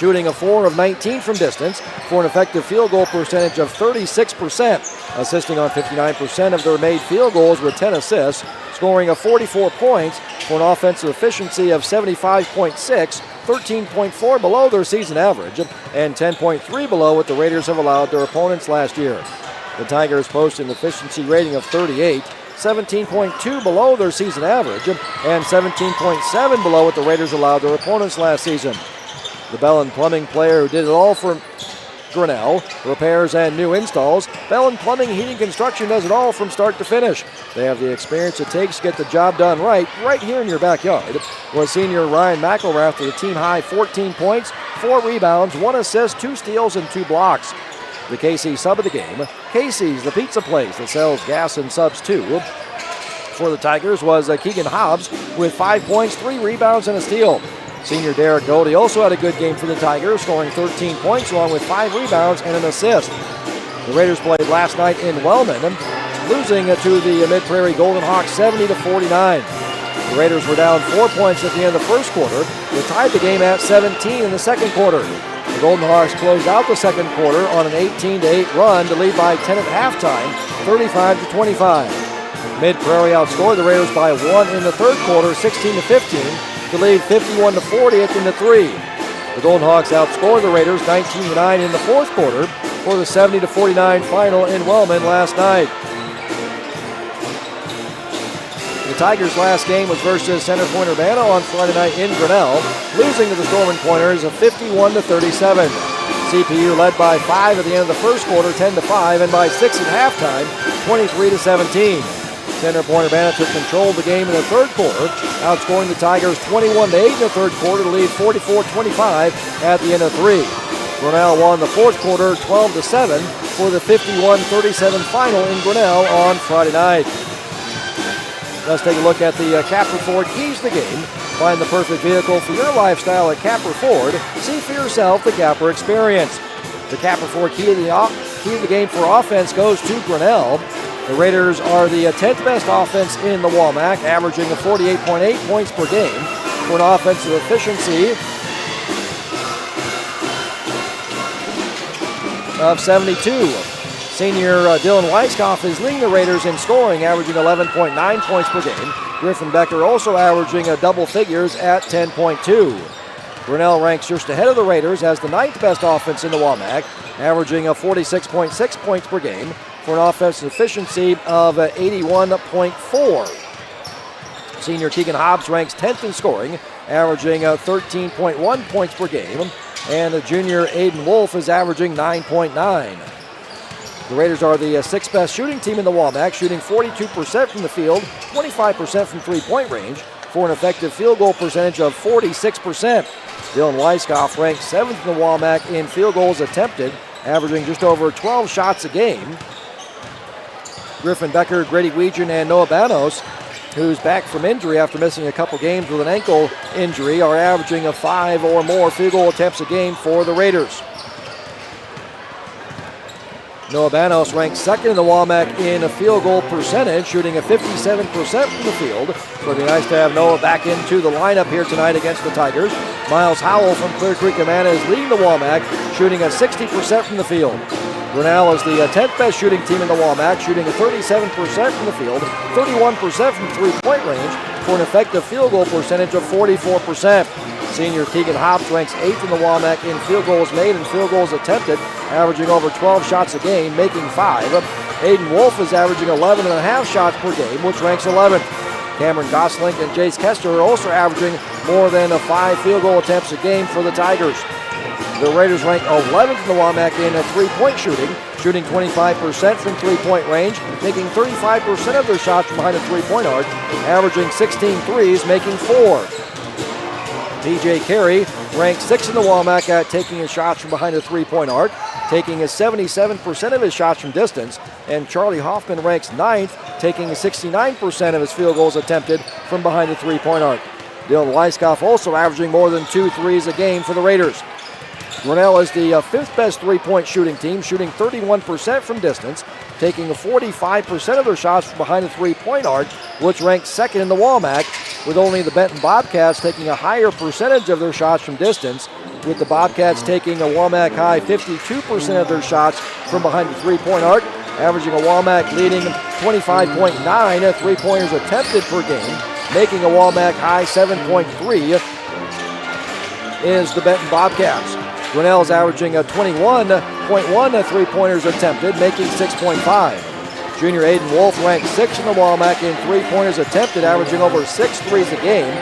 shooting a 4 of 19 from distance for an effective field goal percentage of 36%, assisting on 59% of their made field goals with 10 assists, scoring a 44 points for an offensive efficiency of 75.6, 13.4 below their season average, and 10.3 below what the Raiders have allowed their opponents last year. The Tigers post an efficiency rating of 38, 17.2 below their season average, and 17.7 below what the Raiders allowed their opponents last season. The Bell & Plumbing player who did it all for Grinnell, repairs and new installs. Bell & Plumbing Heating Construction does it all from start to finish. They have the experience it takes to get the job done right here in your backyard. Was senior Ryan McElrath with a team-high 14 points, 4 rebounds, 1 assist, 2 steals, and 2 blocks. The KC sub of the game, Casey's, the pizza place that sells gas and subs too. For the Tigers was Keegan Hobbs with 5 points, 3 rebounds, and a steal. Senior Derek Doty also had a good game for the Tigers, scoring 13 points along with 5 rebounds and an assist. The Raiders played last night in Wellman, losing to the Mid-Prairie Golden Hawks 70-49. The Raiders were down 4 points at the end of the first quarter. They tied the game at 17 in the second quarter. The Golden Hawks closed out the second quarter on an 18-8 run to lead by 10 at halftime, 35-25. Mid-Prairie outscored the Raiders by 1 in the third quarter, 16-15, to lead 51-40 at the end of 3. The Golden Hawks outscored the Raiders 19-9 in the fourth quarter for the 70-49 final in Wellman last night. The Tigers' last game was versus Center Point Urbana on Friday night in Grinnell, losing to the Storming Pointers of 51-37. CPU led by 5 at the end of the first quarter, 10-5, and by 6 at halftime, 23-17. Center Point Urbana took control of the game in the third quarter, outscoring the Tigers 21-8 in the third quarter to lead 44-25 at the end of 3. Grinnell won the fourth quarter 12-7 for the 51-37 final in Grinnell on Friday night. Let's take a look at the Capra Ford keys to the game. Find the perfect vehicle for your lifestyle at Capra Ford. See for yourself the Capra experience. The Capra Ford key to the game for offense goes to Grinnell. The Raiders are the 10th best offense in the WAMAC, averaging a 48.8 points per game for an offensive efficiency of 72. Senior Dylan Weiskopf is leading the Raiders in scoring, averaging 11.9 points per game. Griffin Becker also averaging double figures at 10.2. Grinnell ranks just ahead of the Raiders as the 9th best offense in the WAMAC, averaging a 46.6 points per game for an offensive efficiency of 81.4. Senior Keegan Hobbs ranks 10th in scoring, averaging 13.1 points per game, and the junior Aiden Wolf is averaging 9.9. The Raiders are the 6th best shooting team in the WAMAC, shooting 42% from the field, 25% from three-point range, for an effective field goal percentage of 46%. Dylan Weiskopf ranks 7th in the WAMAC in field goals attempted, averaging just over 12 shots a game. Griffin Becker, Grady Weegan, and Noah Banos, who's back from injury after missing a couple games with an ankle injury, are averaging 5 or more field goal attempts a game for the Raiders. Noah Banos ranks 2nd in the WAMAC in a field goal percentage, shooting a 57% from the field. So it'd be nice to have Noah back into the lineup here tonight against the Tigers. Miles Howell from Clear Creek, Amana is leading the WAMAC, shooting a 60% from the field. Grinnell is the 10th best shooting team in the WAMAC, shooting a 37% from the field, 31% from three-point range, for an effective field goal percentage of 44%. Senior Keegan Hobbs ranks 8th in the WAMAC in field goals made and field goals attempted, averaging over 12 shots a game, making 5. Aiden Wolf is averaging 11.5 shots per game, which ranks 11th. Cameron Gosling and Jace Kester are also averaging more than 5 field goal attempts a game for the Tigers. The Raiders rank 11th in the WAMAC in three-point shooting 25% from three-point range, making 35% of their shots from behind the three-point arc, averaging 16 threes, making 4. TJ Carey ranks 6th in the WAMAC at taking his shots from behind the three-point arc, taking 77% of his shots from distance, and Charlie Hoffman ranks 9th, taking 69% of his field goals attempted from behind the three-point arc. Dylan Weiskopf also averaging more than 2 threes a game for the Raiders. Grinnell is the 5th best three-point shooting team, shooting 31% from distance, taking 45% of their shots from behind the three-point arc, which ranks 2nd in the WAMAC, with only the Benton Bobcats taking a higher percentage of their shots from distance with the Bobcats taking a Womack high 52% of their shots from behind the three-point arc, averaging a Womack leading 25.9 three-pointers attempted per game, making a Womack high 7.3 is the Benton Bobcats. Grinnell's averaging a 21.1 three-pointers attempted, making 6.5. Junior Aiden Wolf ranked 6th in the Womack in three-pointers attempted, averaging over 6 threes a game.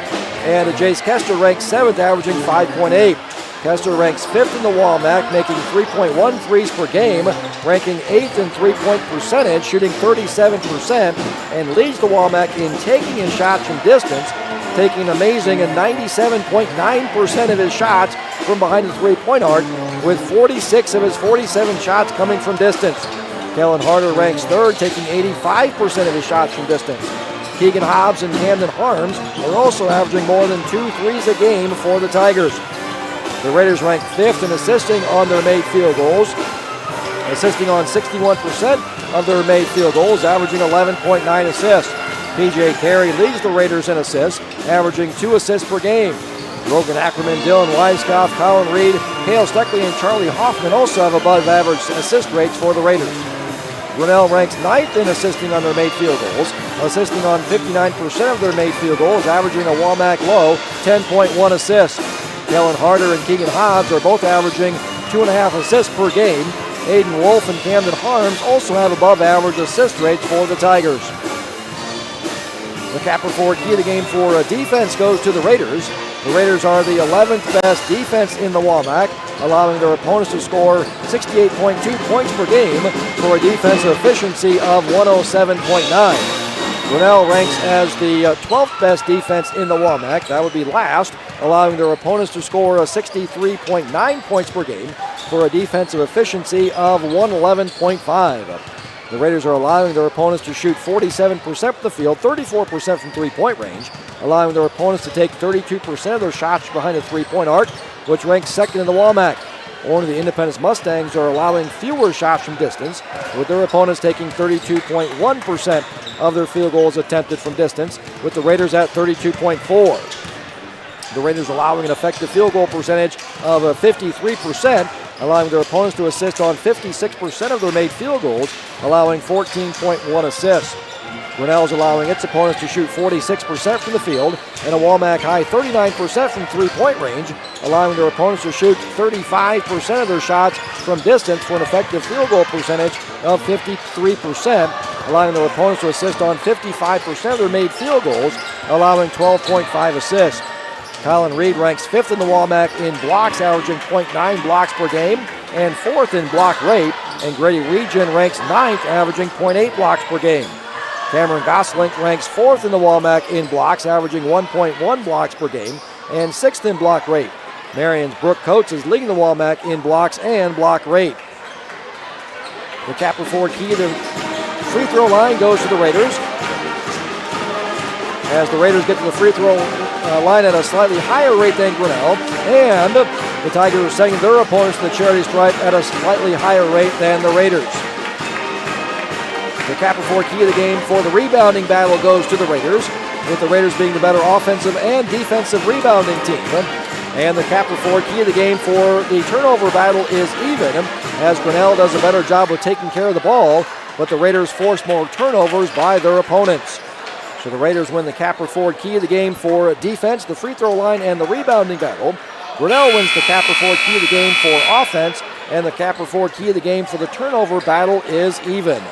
And Jace Kester ranked 7th, averaging 5.8. Kester ranks 5th in the Womack, making 3.1 threes per game, ranking 8th in three-point percentage, shooting 37%, and leads the Womack in taking his shots from distance, taking an amazing 97.9% of his shots from behind the three-point arc, with 46 of his 47 shots coming from distance. Kellen Harder ranks 3rd, taking 85% of his shots from distance. Keegan Hobbs and Camden Harms are also averaging more than 2 threes a game for the Tigers. The Raiders rank 5th in assisting on their made field goals, assisting on 61% of their made field goals, averaging 11.9 assists. PJ Carey leads the Raiders in assists, averaging 2 assists per game. Logan Ackerman, Dylan Weiskopf, Colin Reed, Cale Steckley, and Charlie Hoffman also have above-average assist rates for the Raiders. Grinnell ranks 9th in assisting on their made field goals, assisting on 59% of their made field goals, averaging a Womack low 10.1 assists. Kellen Harder and Keegan Hobbs are both averaging 2.5 assists per game. Aiden Wolf and Camden Harms also have above-average assist rates for the Tigers. The Capper Ford key of the game for defense goes to the Raiders. The Raiders are the 11th best defense in the Womack, allowing their opponents to score 68.2 points per game for a defensive efficiency of 107.9. Grinnell ranks as the 12th best defense in the Womack. That would be last, allowing their opponents to score 63.9 points per game for a defensive efficiency of 111.5. The Raiders are allowing their opponents to shoot 47% from the field, 34% from three-point range, allowing their opponents to take 32% of their shots behind the three-point arc, which ranks 2nd in the Womack. Only the Independence Mustangs are allowing fewer shots from distance, with their opponents taking 32.1% of their field goals attempted from distance, with the Raiders at 32.4. The Raiders allowing an effective field goal percentage of 53%, allowing their opponents to assist on 56% of their made field goals, allowing 14.1 assists. Grinnell is allowing its opponents to shoot 46% from the field and a Womack high 39% from three-point range, allowing their opponents to shoot 35% of their shots from distance for an effective field goal percentage of 53%, allowing their opponents to assist on 55% of their made field goals, allowing 12.5 assists. Colin Reed ranks 5th in the Womack in blocks, averaging 0.9 blocks per game, and 4th in block rate, and Grady Region ranks 9th, averaging 0.8 blocks per game. Cameron Goslink ranks 4th in the Womack in blocks, averaging 1.1 blocks per game, and 6th in block rate. Marion's Brooke Coates is leading the Womack in blocks and block rate. The Capper Ford key to the free throw line goes to the Raiders, as the Raiders get to the free throw line at a slightly higher rate than Grinnell, and the Tigers are sending their opponents to the charity stripe at a slightly higher rate than the Raiders. The Capper Ford key of the game for the rebounding battle goes to the Raiders, with the Raiders being the better offensive and defensive rebounding team. And the Capper Ford key of the game for the turnover battle is even, as Grinnell does a better job of taking care of the ball, but the Raiders force more turnovers by their opponents. So the Raiders win the Capper Ford key of the game for defense, the free throw line, and the rebounding battle. Grinnell wins the Capper Ford key of the game for offense, and the Capper Ford key of the game for the turnover battle is even.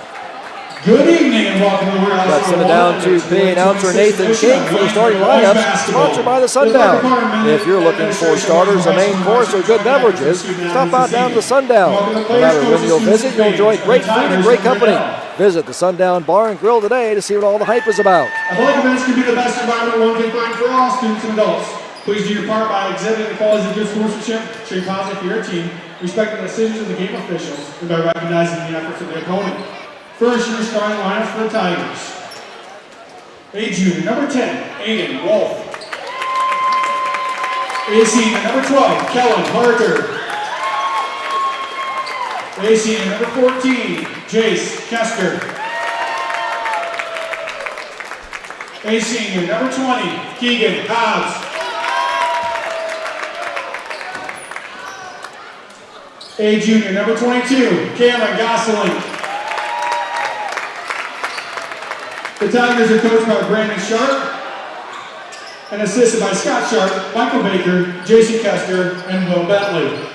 Good evening and welcome to Warehouse. Let's send it down to PA announcer Nathan King for the starting lineup, sponsored by the Sundown. If you're looking for starters, a main course, or good beverages, stop out down to the Sundown. No matter when you'll visit, you'll enjoy great food and great company. Visit the Sundown Bar and Grill today to see what all the hype is about. Athletic events can be the best environment one can find for all students and adults. Please do your part by exhibiting the qualities of good sportsmanship, showing positive for your team, respecting the decisions of the game officials, and by recognizing the efforts of the opponent. First, your starting lineups for the Tigers. A junior, number 10, Aiden Wolf. A senior, number 12, Kellen Harder. A senior, number 14, Jace Kester. A senior, number 20, Keegan Hobbs. A junior, number 22, Cameron Gosselin. The Tigers are coached by Brandon Sharp and assisted by Scott Sharp, Michael Baker, Jason Kester, and Will Bentley.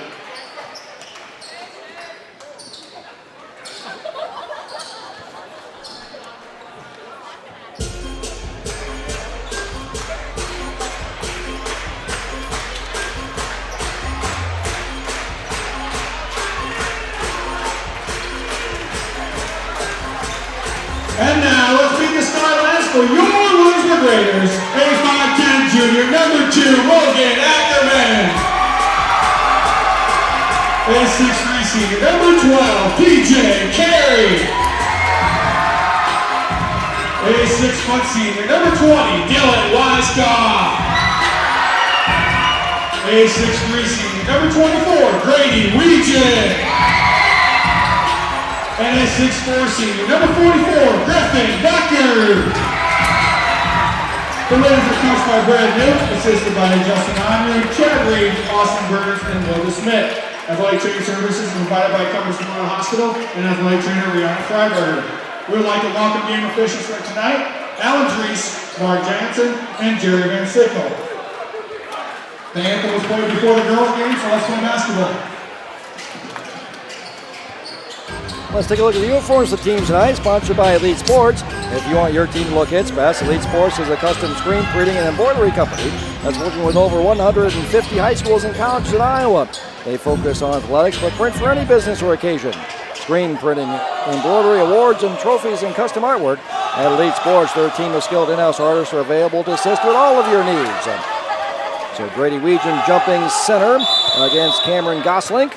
And now, let's meet the starlines for your Williamsburg Raiders, a 5'10" junior, number 2, Morgan Ackerman. A 6'3" senior, number 12, PJ Carey. A 6' senior, number 20, Dylan Weiskopf. A 6'3" senior, number 24, Grady Weejan. And a 6'4" senior, number 44, Griffin Becker. The Raiders are coached by Brad Newt, assisted by Justin Onry, Chad Reed, Austin Burns, and Wilda Smith. Athletic training services are provided by Cummins Memorial Hospital and athletic trainer Rihanna Freiberger. We would like to welcome game officials for tonight, Alan Drees, Mark Jansen, and Jerry Van Sickle. The anthem was played before the girls' game, so let's play basketball. Let's take a look at the uniforms of the team tonight, sponsored by Elite Sports. If you want your team to look its best, Elite Sports is a custom screen printing and embroidery company that's working with over 150 high schools and colleges in Iowa. They focus on athletics, but print for any business or occasion. Screen printing, embroidery, awards, and trophies and custom artwork. At Elite Sports, their team of skilled in-house artists are available to assist with all of your needs. So Grady Weejan jumping center against Cameron Gosling.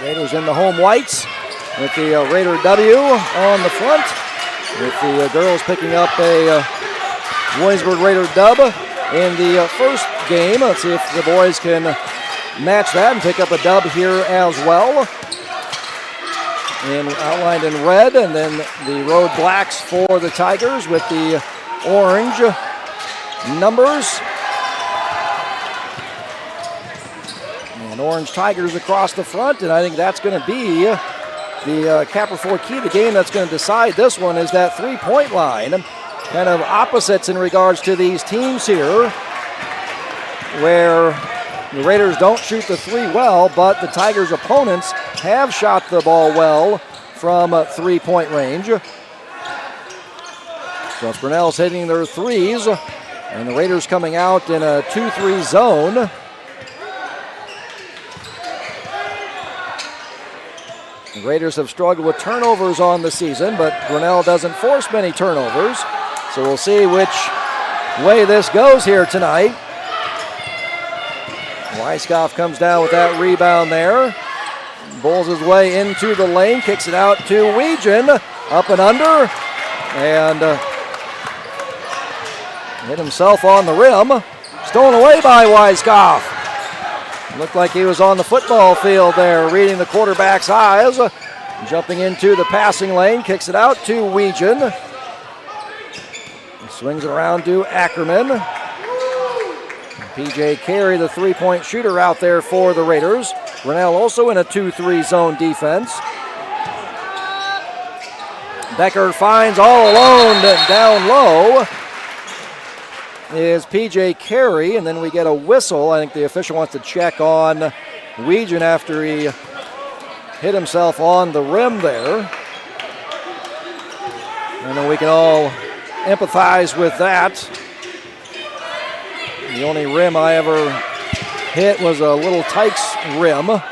Raiders in the home whites with the Raider W on the front, with the girls picking up a Williamsburg Raider dub in the first game. Let's see if the boys can match that and pick up a dub here as well. Outlined in red, and then the road blacks for the Tigers with the orange numbers. Orange Tigers across the front, and I think that's going to be the Capper 4 key of the game that's going to decide this one is that three-point line. Kind of opposites in regards to these teams here, where the Raiders don't shoot the three well, but the Tigers' opponents have shot the ball well from three-point range. So Grinnell's hitting their threes, and the Raiders coming out in a 2-3 zone. The Raiders have struggled with turnovers on the season, but Grinnell doesn't force many turnovers. So we'll see which way this goes here tonight. Weiskopf comes down with that rebound there. Bowls his way into the lane, kicks it out to Weejan. Up and under, and hit himself on the rim. Stolen away by Weiskopf. Looked like he was on the football field there, reading the quarterback's eyes. Jumping into the passing lane, kicks it out to Weejan. Swings it around to Ackerman. PJ Carey, the three-point shooter out there for the Raiders. Grinnell also in a 2-3 zone defense. Becker finds all alone down low is PJ Carey, and then we get a whistle. I think the official wants to check on Weejan after he hit himself on the rim there. I know we can all empathize with that. The only rim I ever hit was a little Tykes rim. A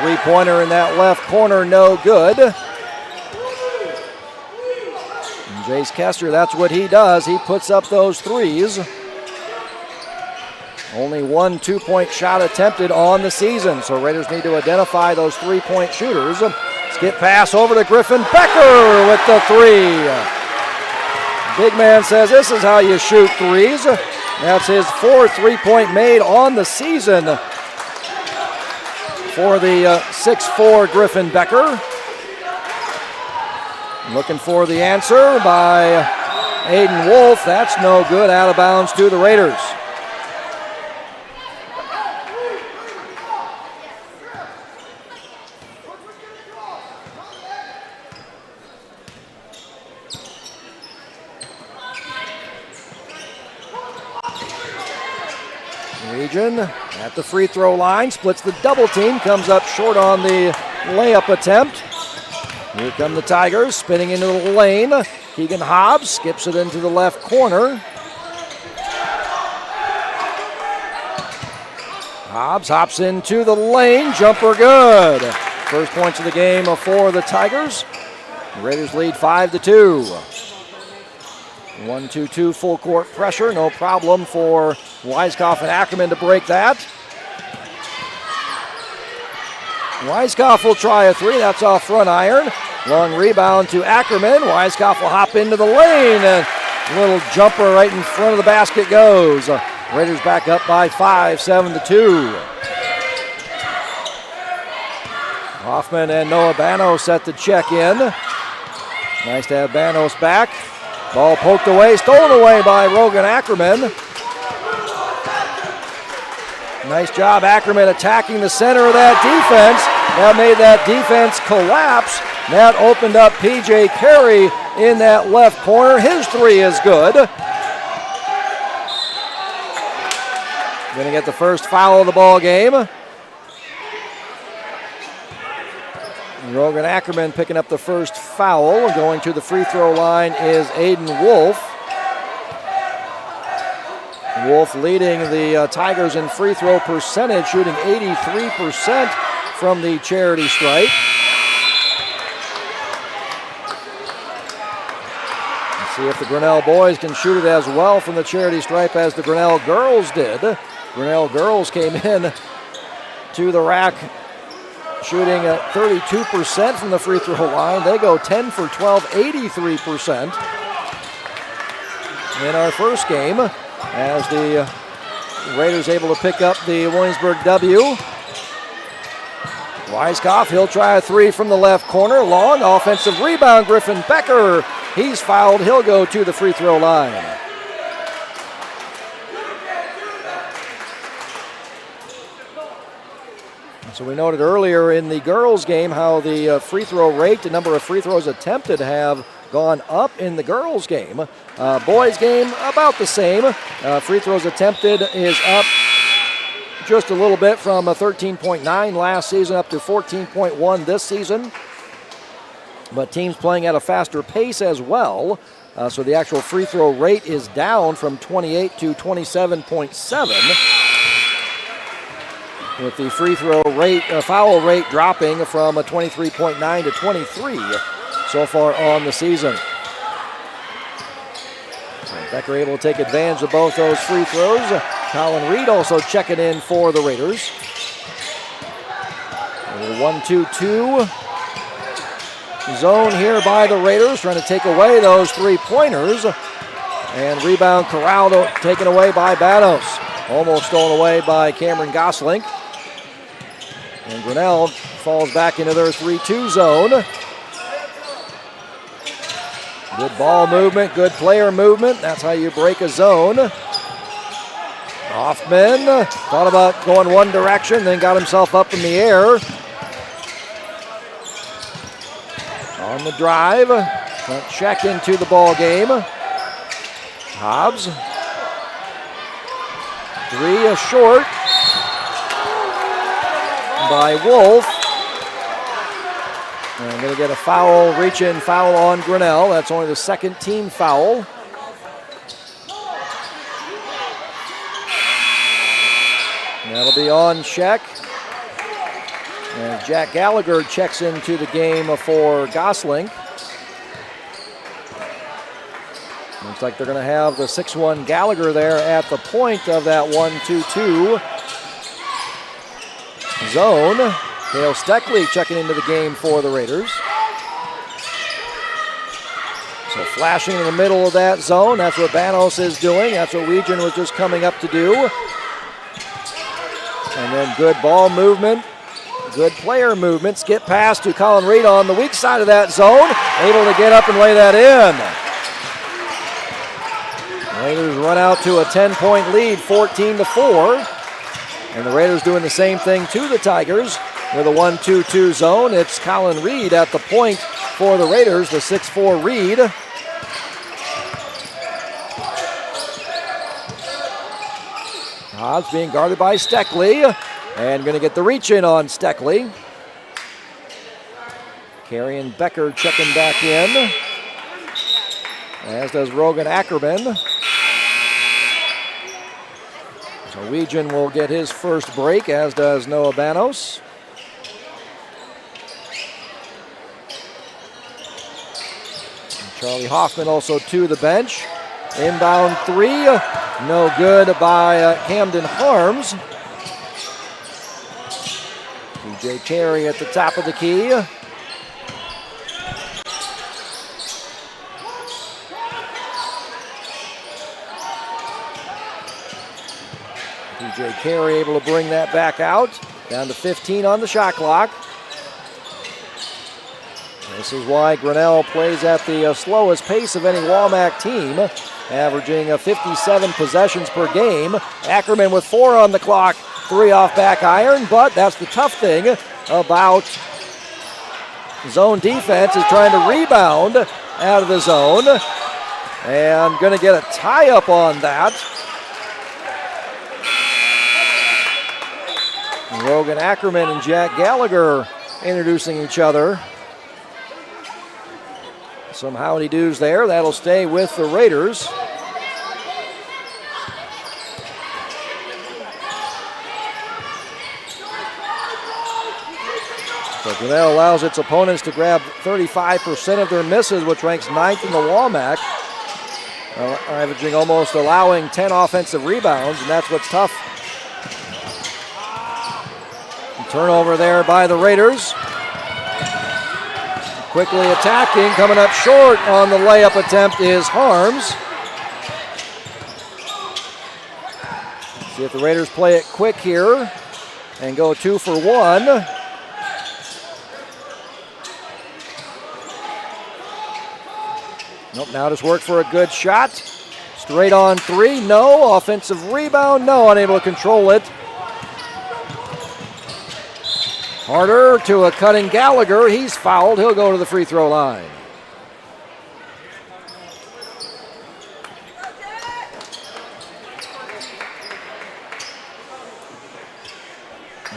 three-pointer in that left corner, no good. Jace Kester, that's what he does. He puts up those threes. Only one two-point shot attempted on the season, so Raiders need to identify those three-point shooters. Skip pass over to Griffin Becker with the three. Big man says this is how you shoot threes. That's his fourth three-point made on the season for the 6'4" Griffin Becker. Looking for the answer by Aiden Wolf. That's no good. Out of bounds to the Raiders. Region at the free throw line, splits the double team, comes up short on the layup attempt. Here come the Tigers, spinning into the lane. Keegan Hobbs skips it into the left corner. Hobbs hops into the lane, jumper good. First points of the game for the Tigers. The Raiders lead 5-2. 1-2-2 full court pressure, no problem for Weiskopf and Ackerman to break that. Weiskopf will try a three, that's off front iron. Long rebound to Ackerman. Weiskopf will hop into the lane, and a little jumper right in front of the basket goes. Raiders back up by 5, 7-2. Hoffman and Noah Banos set to check in. Nice to have Banos back. Ball poked away, stolen away by Rogan Ackerman. Nice job, Ackerman attacking the center of that defense. That made that defense collapse. That opened up P.J. Carey in that left corner. His three is good. Going to get the first foul of the ball game. Rogan Ackerman picking up the first foul. Going to the free throw line is Aiden Wolf. Wolf leading the Tigers in free throw percentage, shooting 83% from the charity stripe. Let's see if the Grinnell boys can shoot it as well from the charity stripe as the Grinnell girls did. Grinnell girls came in to the rack shooting at 32% from the free throw line. They go 10 for 12, 83% in our first game as the Raiders able to pick up the Williamsburg W. Weiskopf, he'll try a three from the left corner. Long offensive rebound, Griffin Becker. He's fouled, he'll go to the free throw line. So we noted earlier in the girls' game how the free throw rate, the number of free throws attempted have gone up in the girls' game. Boys' game, about the same. Free throws attempted is up just a little bit from 13.9 last season up to 14.1 this season. But teams playing at a faster pace as well. So the actual free throw rate is down from 28 to 27.7. With the free throw rate, foul rate dropping from 23.9 to 23 so far on the season. So Becker able to take advantage of both those free throws. Colin Reed also checking in for the Raiders. 1-2-2 zone here by the Raiders, trying to take away those three-pointers. And rebound corralled, taken away by Banos. Almost stolen away by Cameron Gosling. And Grinnell falls back into their 3-2 zone. Good ball movement, good player movement. That's how you break a zone. Hoffman thought about going one direction, then got himself up in the air. On the drive, check into the ball game. Hobbs. Three is short by Wolf. And I'm going to get a foul, reach-in foul on Grinnell. That's only the second team foul. That'll be on check. And Jack Gallagher checks into the game for Gosling. Looks like they're going to have the 6'1 Gallagher there at the point of that 1-2-2 zone. Dale Steckley checking into the game for the Raiders. So flashing in the middle of that zone. That's what Banos is doing. That's what Region was just coming up to do. And then good ball movement. Good player movement. Skip pass to Colin Reed on the weak side of that zone. Able to get up and lay that in. Raiders run out to a 10-point lead, 14-4. And the Raiders doing the same thing to the Tigers with a 1-2-2 zone. It's Colin Reed at the point for the Raiders, the 6'4 Reed. Hobbs being guarded by Steckley, and going to get the reach in on Steckley. Carey and Becker checking back in, as does Rogan Ackerman. Norwegian will get his first break, as does Noah Banos. And Charlie Hoffman also to the bench. Inbound three, no good by Camden Harms. DJ Carey at the top of the key. DJ Carey able to bring that back out. Down to 15 on the shot clock. This is why Grinnell plays at the slowest pace of any Walmack team, averaging 57 possessions per game. Ackerman with 4 on the clock, 3 off back iron, but that's the tough thing about zone defense, is trying to rebound out of the zone, and going to get a tie-up on that. Rogan Ackerman and Jack Gallagher introducing each other. Some howdy-doos there. That'll stay with the Raiders. So Grinnell allows its opponents to grab 35% of their misses, which ranks 9th in the WAMAC, averaging almost allowing 10 offensive rebounds, and that's what's tough. Turnover there by the Raiders. Quickly attacking, coming up short on the layup attempt is Harms. See if the Raiders play it quick here and go 2 for 1. Nope, now just work for a good shot. Straight on 3, no. Offensive rebound, no. Unable to control it. Harder to a cutting Gallagher. He's fouled. He'll go to the free throw line.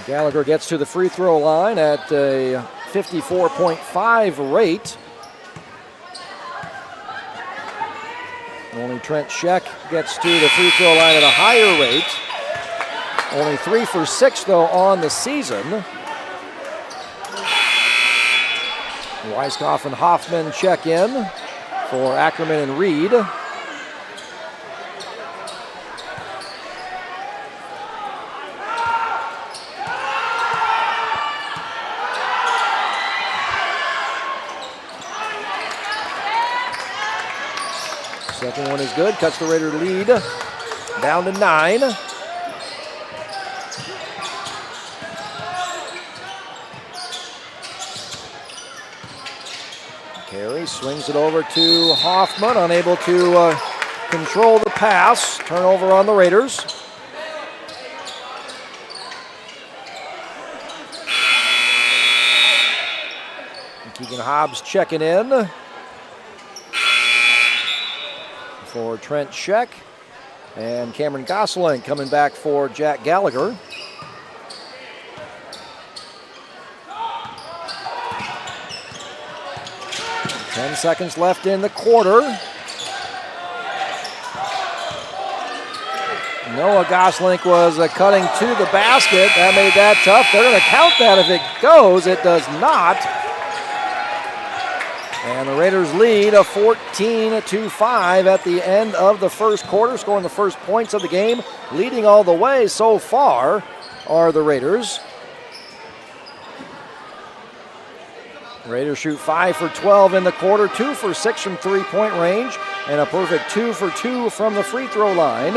Gallagher gets to the free throw line at a 54.5 rate. Only Trent Scheck gets to the free throw line at a higher rate. Only 3 for 6 though on the season. Weiskopf and Hoffman check in for Ackerman and Reed. Second one is good, cuts the Raider lead down to 9. Carey swings it over to Hoffman, unable to control the pass. Turnover on the Raiders. Keegan Hobbs checking in for Trent Scheck. And Cameron Gosselin coming back for Jack Gallagher. Ten seconds left in the quarter. Noah Goslink was cutting to the basket. That made that tough. They're going to count that if it goes. It does not. And the Raiders lead a 14-5 at the end of the first quarter, scoring the first points of the game. Leading all the way so far are the Raiders. Raiders shoot 5 for 12 in the quarter, 2 for 6 from three-point range, and a perfect 2 for 2 from the free throw line.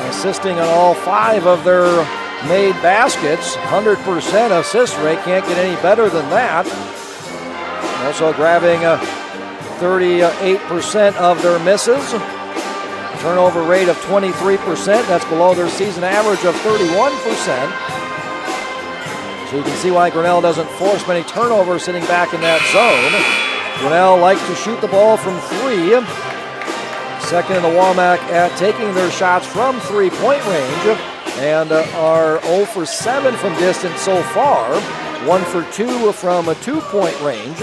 Assisting on all 5 of their made baskets, 100% assist rate, can't get any better than that. Also grabbing 38% of their misses. Turnover rate of 23%, that's below their season average of 31%. So you can see why Grinnell doesn't force many turnovers sitting back in that zone. Grinnell likes to shoot the ball from 3. Second in the WAMAC at taking their shots from three-point range, and are 0 for 7 from distance so far. 1 for 2 from a 2-point range.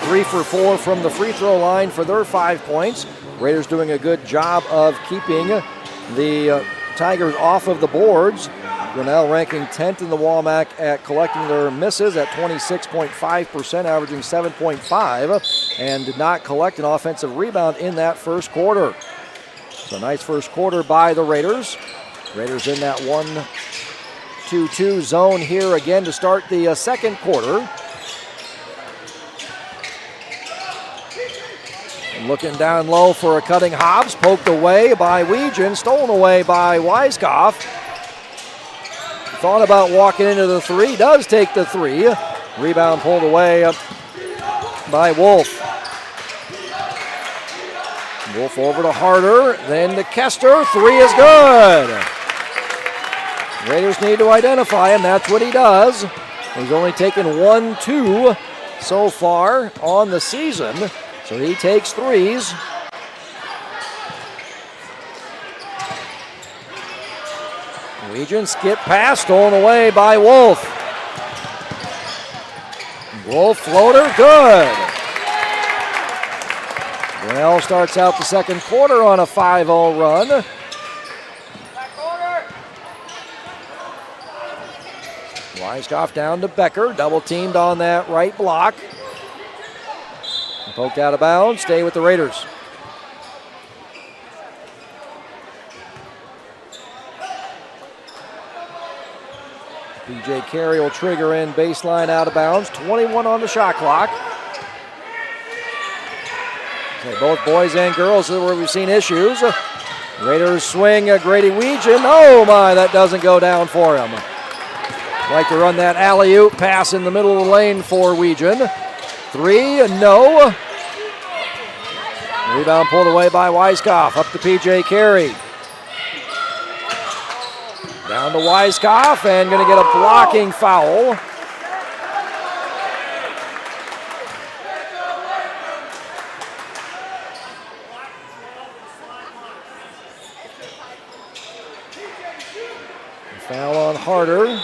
3 for 4 from the free throw line for their 5 points. Raiders doing a good job of keeping the Tigers off of the boards. Grinnell ranking 10th in the WAMAC at collecting their misses at 26.5%, averaging 7.5, and did not collect an offensive rebound in that first quarter. So nice first quarter by the Raiders. Raiders in that 1-2-2 zone here again to start the second quarter. Looking down low for a cutting Hobbs, poked away by Weegan, stolen away by Weiskopf. Thought about walking into the 3, does take the 3. Rebound pulled away by Wolf. Wolf over to Harder, then to Kester, 3 is good. Raiders need to identify him, that's what he does. He's only taken 1-2 so far on the season, so he takes 3s. Weegan skip pass, stolen away by Wolf. Wolf floater, good. Grinnell starts out the second quarter on a 5-0 run. Weiskopf down to Becker, double teamed on that right block. Poked out of bounds, stay with the Raiders. PJ Carey will trigger in baseline out of bounds. 21 on the shot clock. Okay, both boys and girls are where we've seen issues. Raiders swing Grady Weegan. Oh my, that doesn't go down for him. Like to run that alley-oop pass in the middle of the lane for Weegan. 3, no. Rebound pulled away by Weiskopf. Up to PJ Carey. Down to Weiskopf and going to get a blocking foul. Foul on Harder.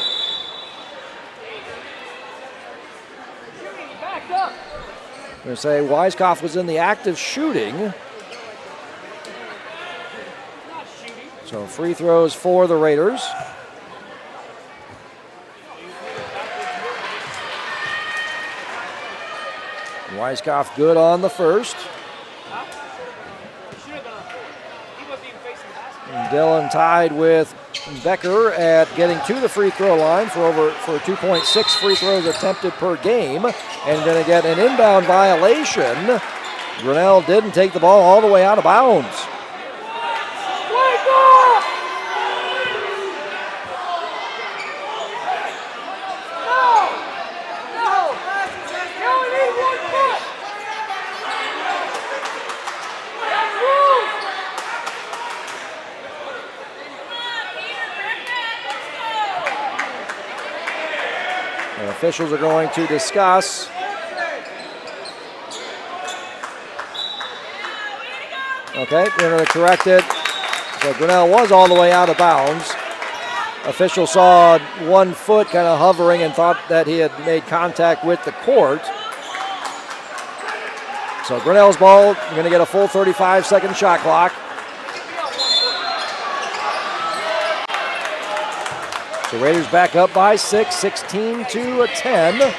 I'm going to say Weiskopf was in the act of shooting. So free throws for the Raiders. Weiskopf good on the first. And Dillon tied with Becker at getting to the free throw line for 2.6 free throws attempted per game, and going to get an inbound violation. Grinnell didn't take the ball all the way out of bounds. Officials are going to discuss. Okay, they're going to correct it. So Grinnell was all the way out of bounds. Official saw 1 foot kind of hovering and thought that he had made contact with the court. So Grinnell's ball, you're going to get a full 35-second shot clock. The Raiders back up by 6, 16-10.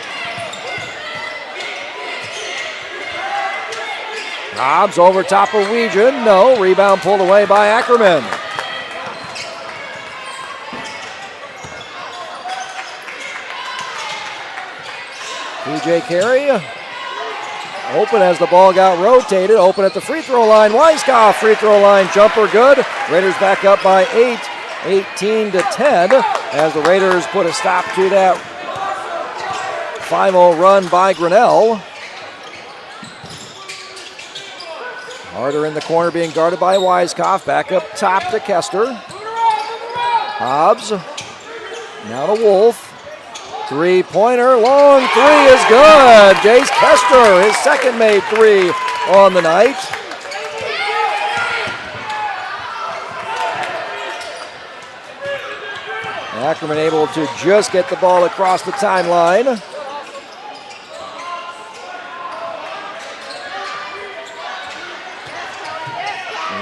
Hobbs over top of Weegan. No, rebound pulled away by Ackerman. PJ Carey open as the ball got rotated. Open at the free throw line. Weiskopf free throw line jumper good. Raiders back up by 8, 18-10. As the Raiders put a stop to that 5-0 run by Grinnell. Harder in the corner being guarded by Weiskopf. Back up top to Kester. Hobbs. Now to Wolf. Three-pointer, long three is good. Jace Kester, his second made three on the night. Ackerman able to just get the ball across the timeline.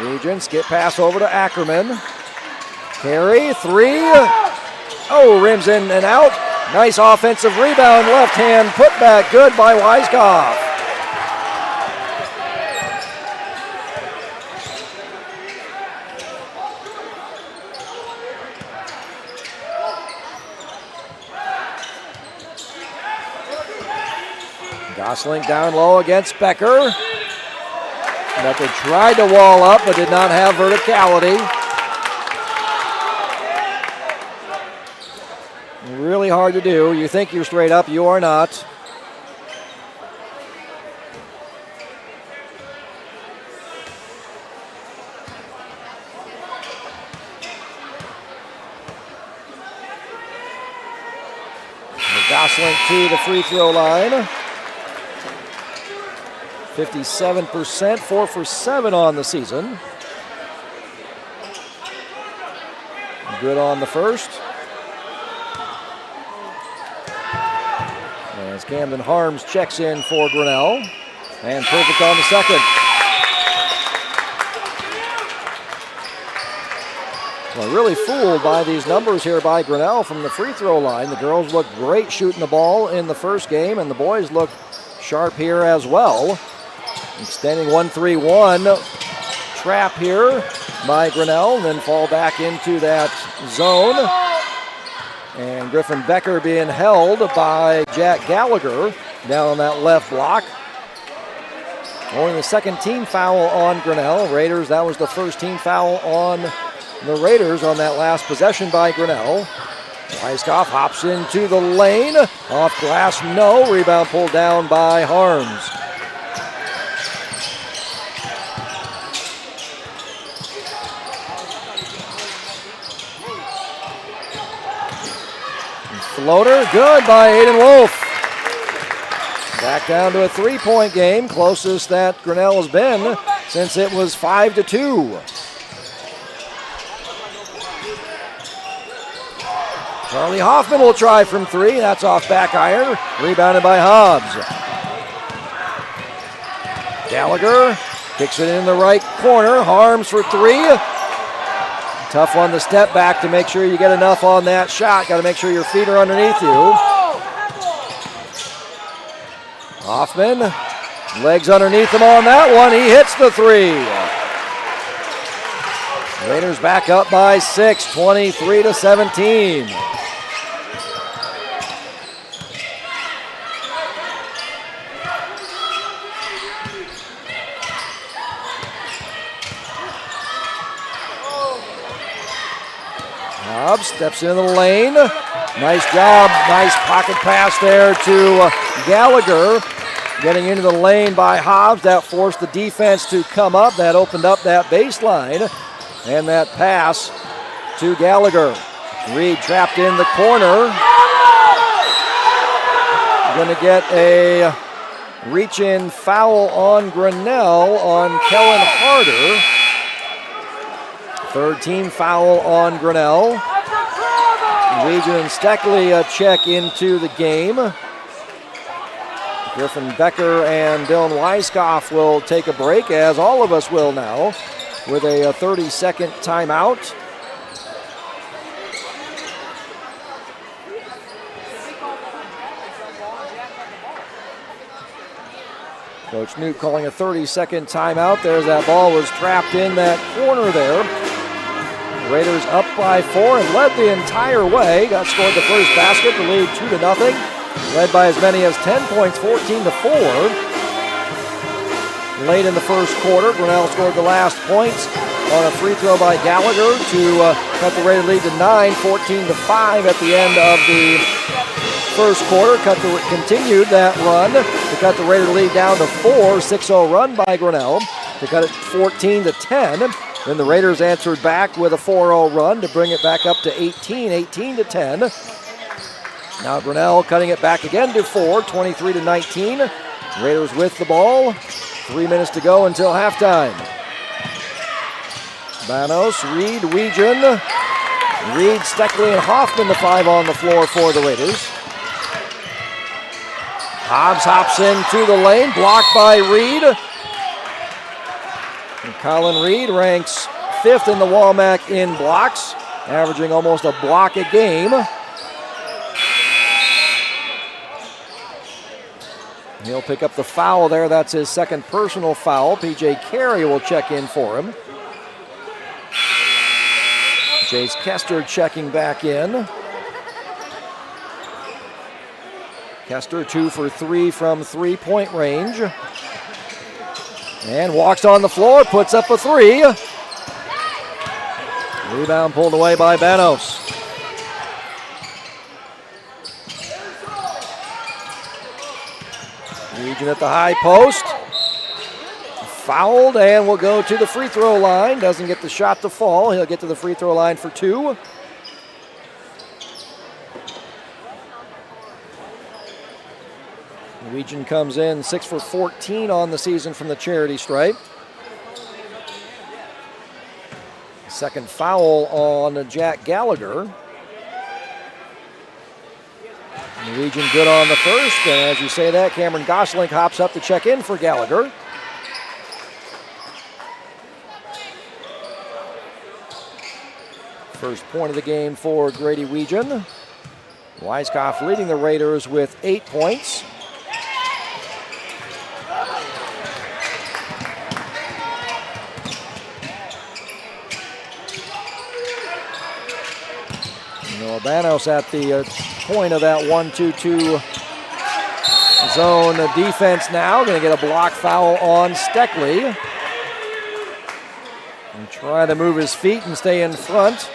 Regent skip pass over to Ackerman. Carey, three. Oh, rims in and out. Nice offensive rebound, left hand put back, good by Weiskopf. Gosling down low against Becker. Becker tried to wall up but did not have verticality. Really hard to do. You think you're straight up, you are not. Gosling to the free throw line. 57%, 4 for 7 on the season. Good on the first. As Camden Harms checks in for Grinnell. And perfect on the second. Well, really fooled by these numbers here by Grinnell from the free throw line. The girls looked great shooting the ball in the first game, and the boys look sharp here as well. Extending 1-3-1 trap here by Grinnell, and then fall back into that zone. And Griffin Becker being held by Jack Gallagher down on that left block. Only the second team foul on Grinnell. Raiders, that was the first team foul on the Raiders on that last possession by Grinnell. Weiskopf hops into the lane. Off glass, no. Rebound pulled down by Harms. Floater, good by Aiden Wolf. Back down to a three-point game, closest that Grinnell has been since it was 5-2. Charlie Hoffman will try from three. That's off back iron. Rebounded by Hobbs. Gallagher kicks it in the right corner. Harms for three. Tough one to step back to make sure you get enough on that shot. Got to make sure your feet are underneath you. Hoffman, legs underneath him on that one. He hits the three. Raiders back up by 6, 23-17. Hobbs steps into the lane. Nice job, nice pocket pass there to Gallagher. Getting into the lane by Hobbs. That forced the defense to come up. That opened up that baseline. And that pass to Gallagher. Reed trapped in the corner. Going to get a reach-in foul on Grinnell on Kellen Harder. Third team foul on Grinnell. Regent and Steckley check into the game. Griffin Becker and Dylan Weiskopf will take a break, as all of us will now, with a 30-second timeout. Coach Newt calling a 30-second timeout. There's that ball was trapped in that corner there. Raiders up by 4 and led the entire way. Got scored the first basket to lead 2-0. Led by as many as 10 points, 14-4. Late in the first quarter, Grinnell scored the last points on a free throw by Gallagher to cut the Raider lead to 9, 14-5 at the end of the first quarter. Continued that run to cut the Raider lead down to 4, 6-0 run by Grinnell to cut it 14-10. Then the Raiders answered back with a 4-0 run to bring it back up to 18, 18-10. Now Grinnell cutting it back again to 4, 23-19. Raiders with the ball. 3 minutes to go until halftime. Banos, Reed, Weegan. Reed, Steckley, and Hoffman, the 5 on the floor for the Raiders. Hobbs hops into the lane, blocked by Reed. And Colin Reed ranks 5th in the WAMAC in blocks, averaging almost a block a game. He'll pick up the foul there. That's his second personal foul. P.J. Carey will check in for him. Jace Kester checking back in. Kester 2 for 3 from 3-point range. And walks on the floor, puts up a 3. Rebound pulled away by Banos. Region at the high post. Fouled and will go to the free throw line. Doesn't get the shot to fall. He'll get to the free throw line for 2. Region comes in 6 for 14 on the season from the charity stripe. Second foul on Jack Gallagher. Region good on the first, and as you say that, Cameron Gosling hops up to check in for Gallagher. First point of the game for Grady Weegan. Weiskopf leading the Raiders with 8 points. Banos at the point of that 1-2-2 zone defense now. Going to get a block foul on Steckley. And try to move his feet and stay in front.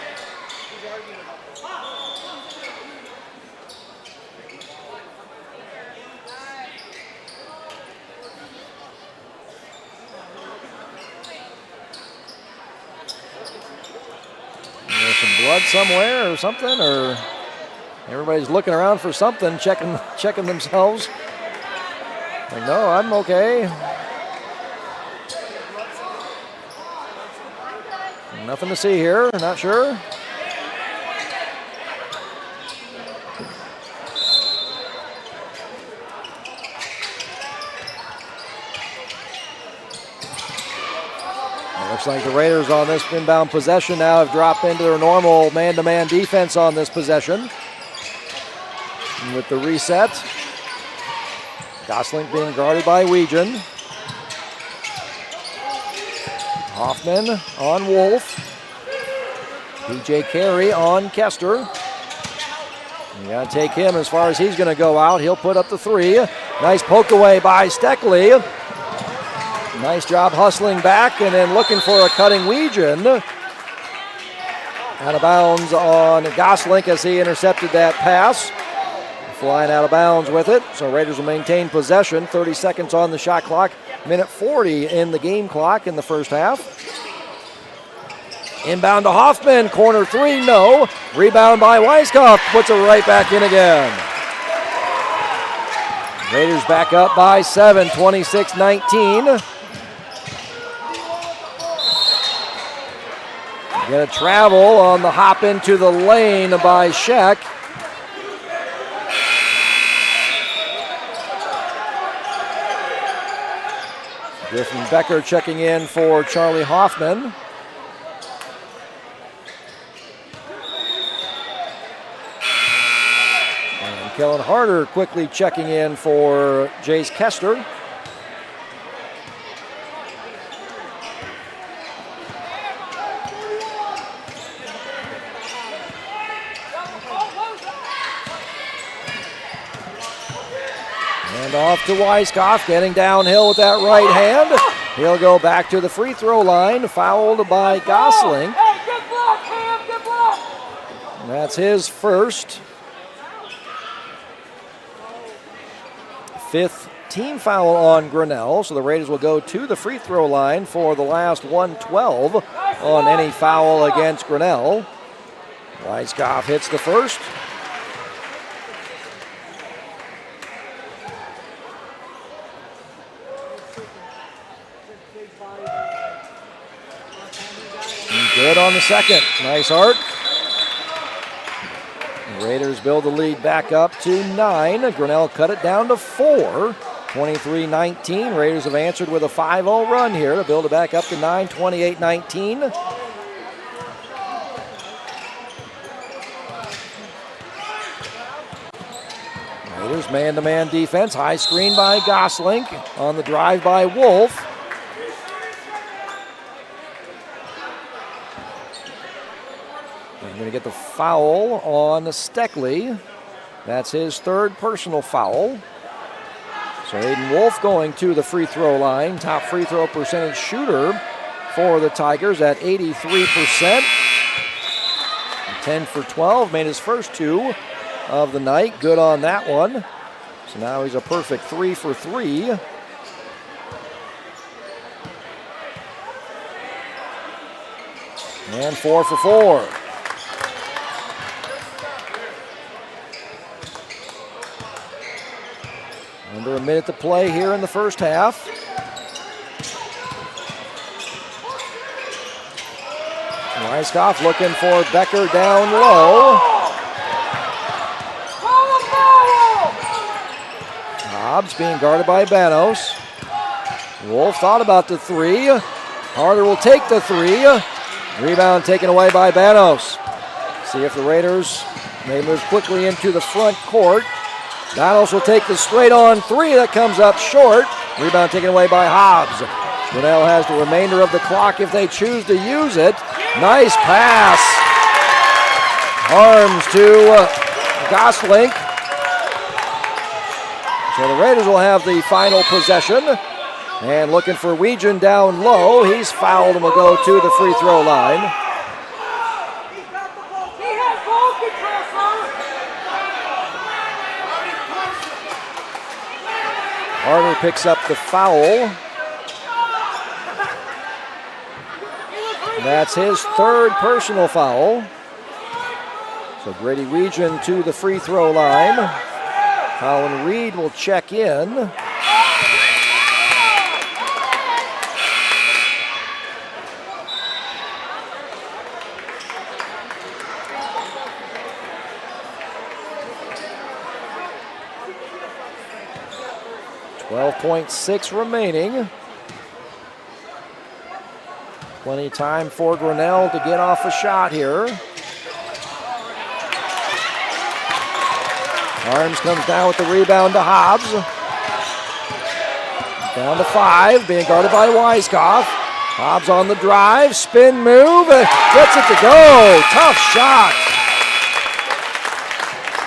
Blood somewhere or something, or everybody's looking around for something, checking themselves. Like, no, I'm okay. Nothing to see here, not sure. Looks like the Raiders on this inbound possession now have dropped into their normal man-to-man defense on this possession. And with the reset, Gosling being guarded by Weegan. Hoffman on Wolf. P.J. Carey on Kester. You got to take him as far as he's going to go out. He'll put up the 3. Nice poke away by Steckley. Nice job hustling back and then looking for a cutting Weegan. Out of bounds on Gosling as he intercepted that pass. Flying out of bounds with it. So Raiders will maintain possession. 30 seconds on the shot clock. Minute 40 in the game clock in the first half. Inbound to Hoffman. Corner 3, no. Rebound by Weiskopf. Puts it right back in again. Raiders back up by 7, 26-19. Going to travel on the hop into the lane by Scheck. Griffin Becker checking in for Charlie Hoffman. And Kellen Harder quickly checking in for Jace Kester. Off to Weiskopf, getting downhill with that right hand. He'll go back to the free throw line, fouled by Gosling. And that's his first. 5th team foul on Grinnell, so the Raiders will go to the free throw line for the last 112 on any foul against Grinnell. Weiskopf hits the first. Good on the second. Nice arc. The Raiders build the lead back up to 9. Grinnell cut it down to 4. 23-19. Raiders have answered with a 5-0 run here to build it back up to 9, 28-19. Raiders man-to-man defense. High screen by Gosling. On the drive by Wolf. They're going to get the foul on Steckley. That's his third personal foul. So Aiden Wolf going to the free throw line. Top free throw percentage shooter for the Tigers at 83%. 10 for 12, made his first 2 of the night. Good on that one. So now he's a perfect 3 for 3. And 4 for 4. Under a minute to play here in the first half. Weiskopf looking for Becker down low. Hobbs being guarded by Banos. Wolf thought about the 3. Harder will take the 3. Rebound taken away by Banos. See if the Raiders may move quickly into the front court. Banos will take the straight-on 3 that comes up short. Rebound taken away by Hobbs. Grinnell has the remainder of the clock if they choose to use it. Nice pass. Arms to Gosling. So the Raiders will have the final possession. And looking for Weegan down low. He's fouled and will go to the free throw line. Harder picks up the foul. That's his third personal foul. So Grady Weegan to the free throw line. Colin Reed will check in. .6 remaining. Plenty of time for Grinnell to get off a shot here. Arms comes down with the rebound to Hobbs. Down to 5, being guarded by Weiskopf. Hobbs on the drive, spin move, gets it to go. Tough shot.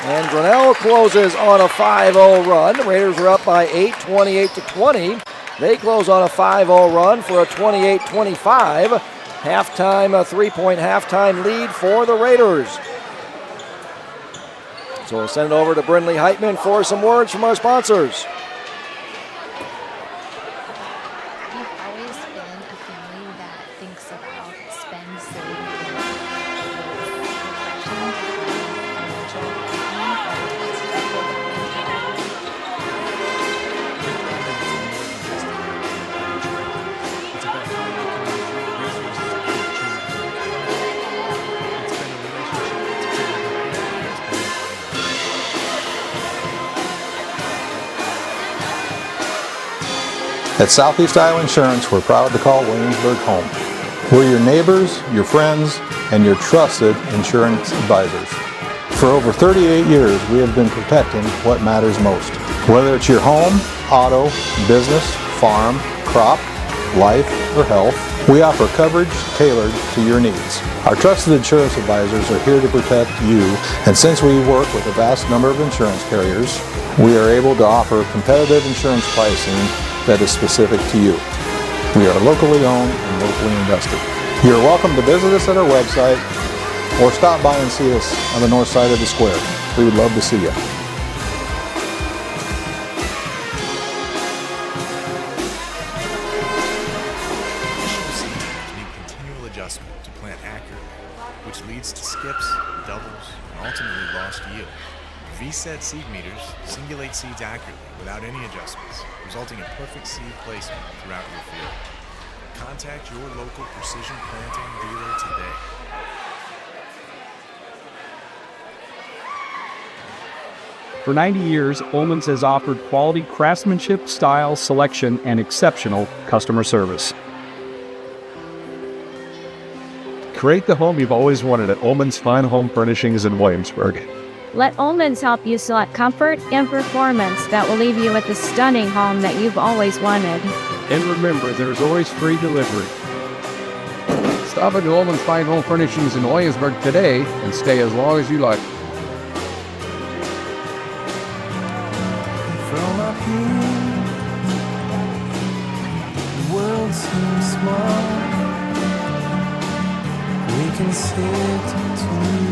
And Grinnell closes on a 5-0 run. The Raiders are up by 8, 28-20. They close on a 5-0 run for a 28-25 halftime, a 3-point halftime lead for the Raiders. So we'll send it over to Brindley Heitman for some words from our sponsors. We've always been a family that thinks about spend, save, At Southeast Iowa Insurance, we're proud to call Williamsburg home. We're your neighbors, your friends, and your trusted insurance advisors. For over 38 years, we have been protecting what matters most. Whether it's your home, auto, business, farm, crop, life, or health, we offer coverage tailored to your needs. Our trusted insurance advisors are here to protect you, and since we work with a vast number of insurance carriers, we are able to offer competitive insurance pricing that is specific to you. We are locally owned and locally invested. You're welcome to visit us at our website or stop by and see us on the north side of the square. We would love to see you. Need continual adjustment to plant accurately, which leads to skips, doubles, and ultimately lost yield. V-set seed meters singulate seeds accurately without any adjustments, resulting in perfect seed placement throughout your field. Contact your local Precision Planting dealer today. For 90 years, Ullman's has offered quality craftsmanship, style, selection, and exceptional customer service. Create the home you've always wanted at Ullman's Fine Home Furnishings in Williamsburg. Let Ullman's help you select comfort and performance that will leave you with the stunning home that you've always wanted. And remember, there's always free delivery. Stop at Ullman's Fine Home Furnishings in Williamsburg today and stay as long as you like. From up here, the world seems small. We can sit together.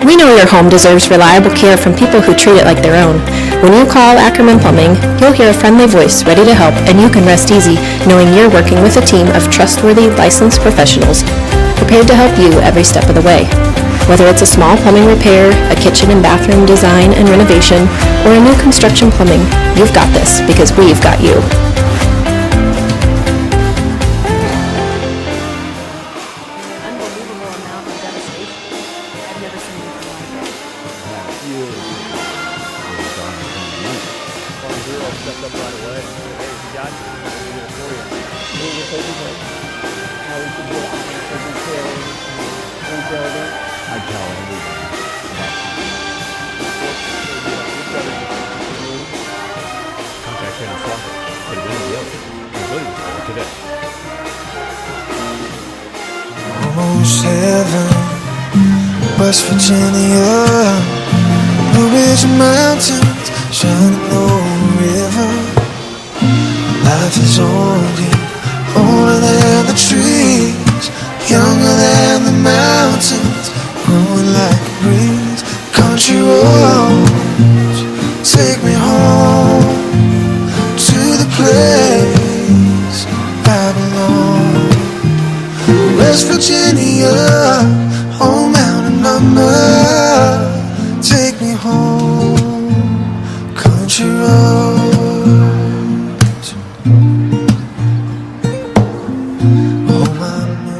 We know your home deserves reliable care from people who treat it like their own. When you call Ackerman Plumbing, you'll hear a friendly voice ready to help, and you can rest easy knowing you're working with a team of trustworthy, licensed professionals prepared to help you every step of the way. Whether it's a small plumbing repair, a kitchen and bathroom design and renovation, or a new construction plumbing, you've got this because we've got you. Unbelievable amount of devastation. I've never seen anything like it. Farm Bureau stepped up right away and said, hey, we got you. We'll be there for you. We were thinking about how we could get on to repairing and rebuilding. I tell everybody. Contact Shannon Slockett at Winnie Yellow in Williamsburg today. Almost heaven, West Virginia, Blue Ridge Mountains, shining over the river. Life is older than the trees, younger than the mountains, growing like a breeze. Country roads, take me home to the place I belong. West Virginia, home mountain mama, take me home, country roads. Oh mama.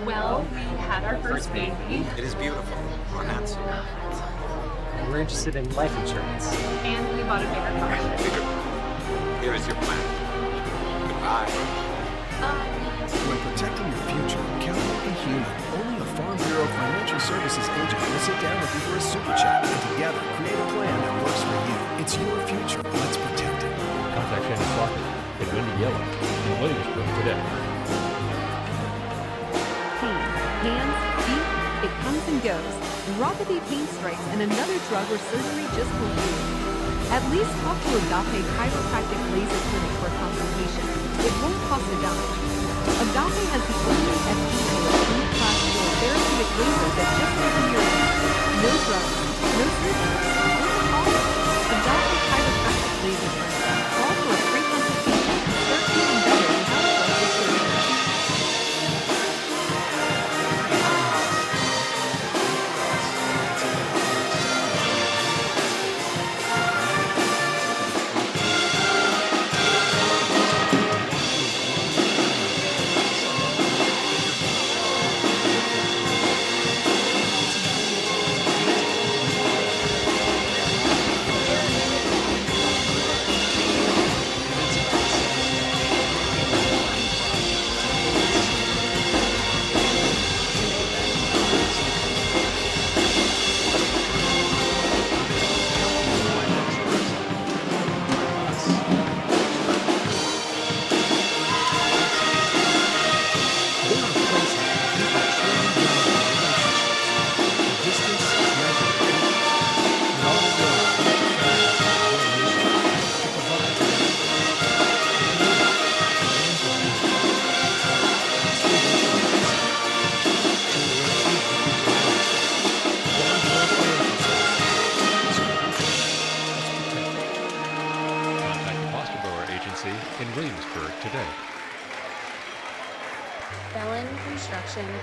Well, we had our first baby. It is beautiful. We're handsome. And we're interested in life insurance. And we bought a bigger car. Bigger. Here is your plan. Goodbye. When protecting your future, count on a human. Only a Farm Bureau Financial Services agent will sit down with you for a super chat and together create a plan that works for you. It's your future. Let's protect it. Contact Shannon Slockett at Winnie Yellow in Williamsburg today. Pain, hands, feet, it comes and goes. Neuropathy, pain strikes, and another drug or surgery just won't do. At least talk to Agape Chiropractic Laser Clinic for a consultation. It won't cost a dime. Agape has the only FDA class 4 therapeutic laser that just has in your hand. No drugs, no surgery, no cost. Agape Chiropractic Laser Clinic. Call for a free consultation and start feeling better without drugs or surgery.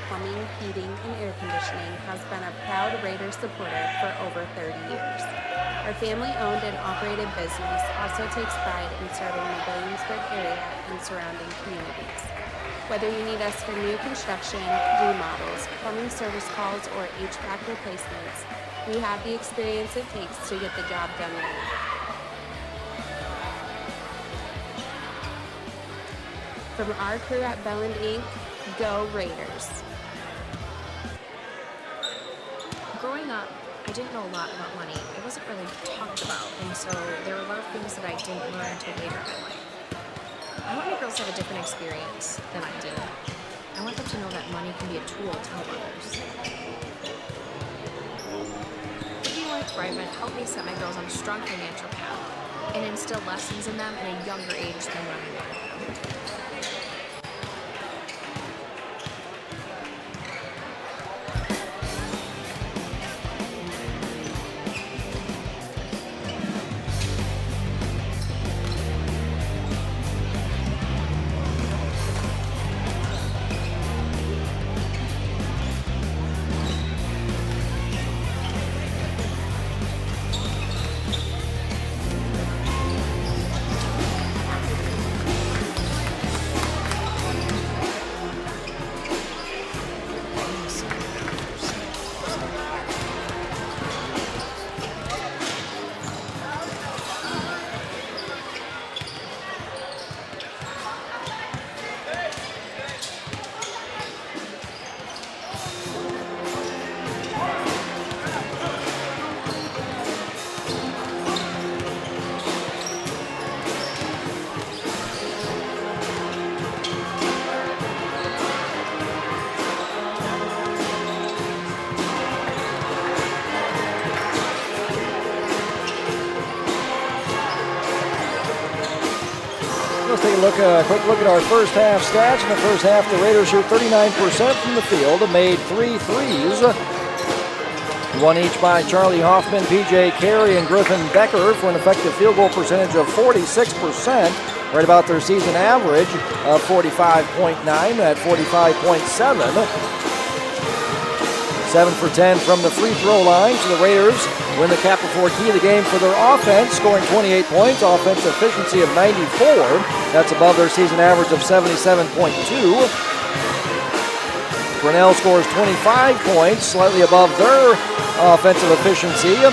Plumbing, Heating, and Air Conditioning has been a proud Raiders supporter for over 30 years. Our family-owned and operated business also takes pride in serving the Williamsburg area and surrounding communities. Whether you need us for new construction, remodels, plumbing service calls, or HVAC replacements, we have the experience it takes to get the job done right. From our crew at Belland Inc., go Raiders. Growing up, I didn't know a lot about money. It wasn't really talked about, and so there were a lot of things that I didn't learn until later in my life. I want my girls to have a different experience than I did. I want them to know that money can be a tool to help others. Being like Thriveman helped me set my girls on a strong financial path and instill lessons in them at a younger age than when I wanted them. Let's take a quick look at our first half stats. In the first half, the Raiders shoot 39% from the field, made 3 threes. One each by Charlie Hoffman, PJ Carey, and Griffin Becker for an effective field goal percentage of 46%, right about their season average of 45.9 at 45.7. 7 for 10 from the free throw line. So the Raiders win the Capital 4 key of the game for their offense, scoring 28 points, offense efficiency of 94. That's above their season average of 77.2. Grinnell scores 25 points, slightly above their offensive efficiency of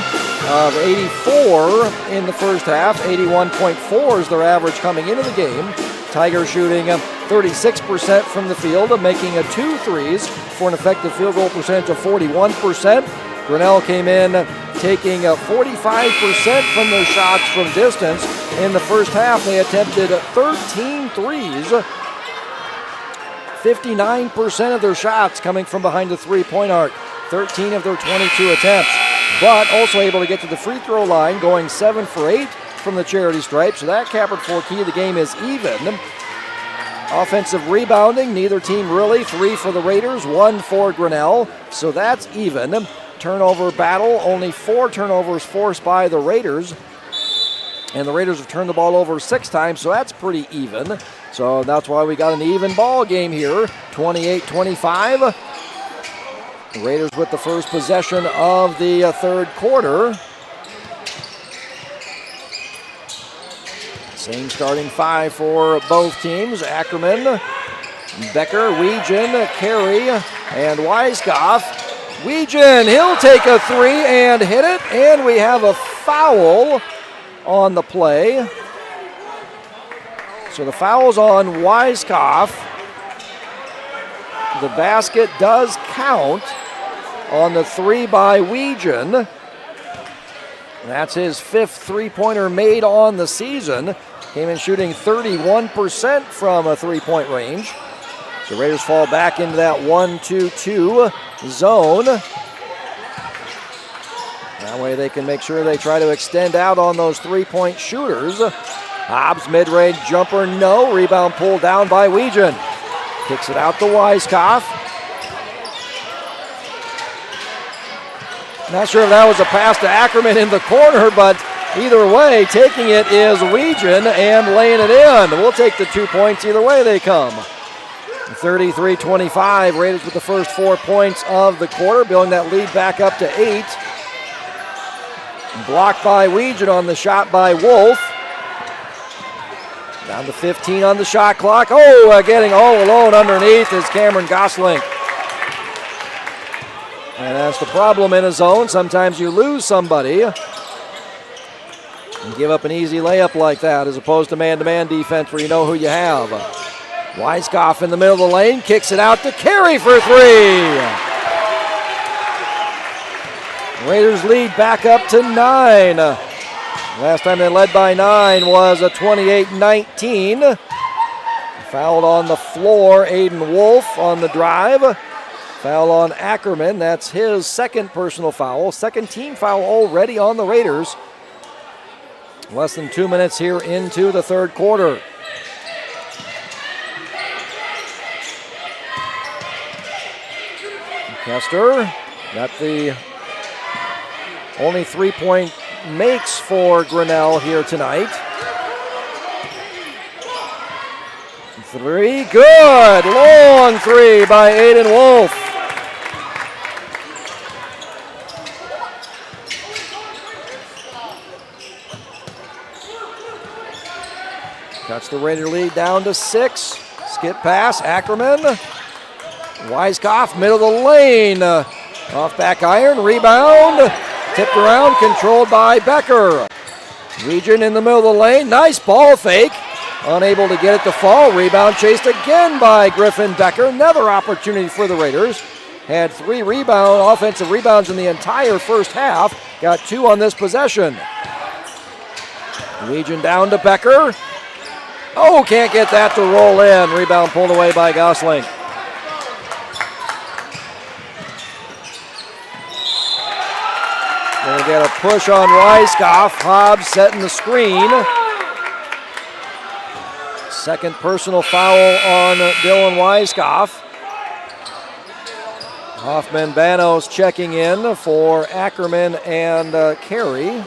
84 in the first half. 81.4 is their average coming into the game. Tigers shooting 36% from the field, making 2 threes for an effective field goal percentage of 41%. Grinnell came in taking 45% from their shots from distance. In the first half, they attempted 13 threes. 59% of their shots coming from behind the three-point arc. 13 of their 22 attempts. But also able to get to the free throw line, going 7 for 8 from the charity stripe. So that Capital 4 key of the game is even. Offensive rebounding, neither team really. 3 for the Raiders, 1 for Grinnell. So that's even. Turnover battle, only 4 turnovers forced by the Raiders. And the Raiders have turned the ball over 6 times, so that's pretty even. So that's why we got an even ball game here, 28-25. The Raiders with the first possession of the third quarter. Same starting 5 for both teams. Ackerman, Becker, Weegen, Carey, and Weiskopf. Weegen, he'll take a 3 and hit it, and we have a foul on the play. So the foul's on Weiskopf. The basket does count on the 3 by Weegen. That's his 5th three-pointer made on the season. Came in shooting 31% from a three-point range. So Raiders fall back into that 1-2-2 zone. That way they can make sure they try to extend out on those three-point shooters. Hobbs mid-range jumper, no. Rebound pulled down by Weegen. Kicks it out to Weiskopf. Not sure if that was a pass to Ackerman in the corner, but either way, taking it is Weegen and laying it in. We'll take the 2 points either way they come. 33-25. Raiders with the first 4 points of the quarter, building that lead back up to 8. Blocked by Weegan on the shot by Wolf. Down to 15 on the shot clock. Oh, getting all alone underneath is Cameron Gosling. And that's the problem in a zone. Sometimes you lose somebody and give up an easy layup like that as opposed to man-to-man defense where you know who you have. Weiskopf in the middle of the lane, kicks it out to Carey for 3. Raiders lead back up to 9. Last time they led by 9 was a 28-19. Fouled on the floor, Aiden Wolf on the drive. Foul on Ackerman. That's his second personal foul. Second team foul already on the Raiders. Less than 2 minutes here into the third quarter. Kester got the only 3-point makes for Grinnell here tonight. 3, good! Long 3 by Aiden Wolf. Cuts the Raider lead down to 6. Skip pass, Ackerman. Weiskopf, middle of the lane. Off back iron, rebound. Tipped around, controlled by Becker. Weegan in the middle of the lane. Nice ball fake. Unable to get it to fall. Rebound chased again by Griffin Becker. Another opportunity for the Raiders. Had 3 offensive rebounds in the entire first half. Got 2 on this possession. Weegan down to Becker. Oh, can't get that to roll in. Rebound pulled away by Gosling. Gonna get a push on Weiskopf. Hobbs setting the screen. Second personal foul on Dylan Weiskopf. Hoffman-Banos checking in for Ackerman and Carey.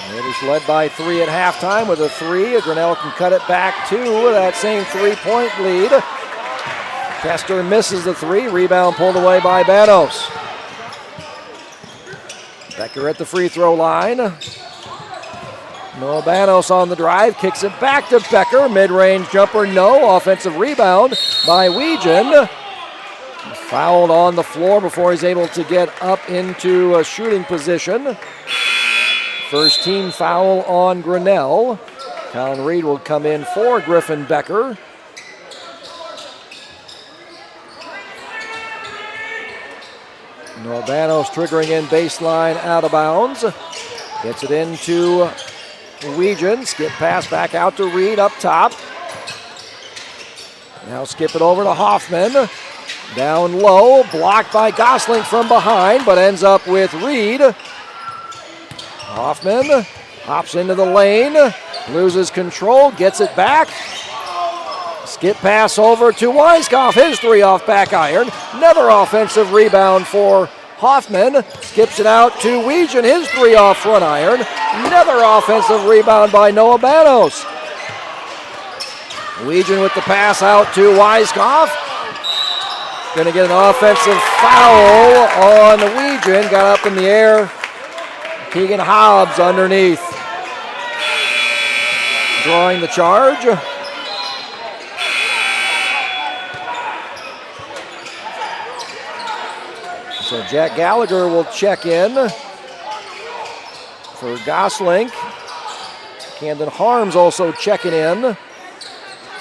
Raiders led by 3 at halftime with a 3. Grinnell can cut it back to that same 3-point lead. Kester misses the 3. Rebound pulled away by Banos. Becker at the free throw line. Noah Banos on the drive. Kicks it back to Becker. Mid-range jumper, no. Offensive rebound by Weegan. Fouled on the floor before he's able to get up into a shooting position. First team foul on Grinnell. Colin Reed will come in for Griffin Becker. Noah Banos triggering in baseline out of bounds. Gets it into Weegan. Skip pass back out to Reed up top. Now skip it over to Hoffman. Down low, blocked by Gosling from behind, but ends up with Reed. Hoffman hops into the lane, loses control, gets it back. Skip pass over to Weiskopf, his 3 off back iron. Another offensive rebound for Hoffman. Skips it out to Weegan, his 3 off front iron. Another offensive rebound by Noah Banos. Weegan with the pass out to Weiskopf. Gonna get an offensive foul on Weegan. Got up in the air. Keegan Hobbs underneath. Drawing the charge. So Jack Gallagher will check in for Gosling. Camden Harms also checking in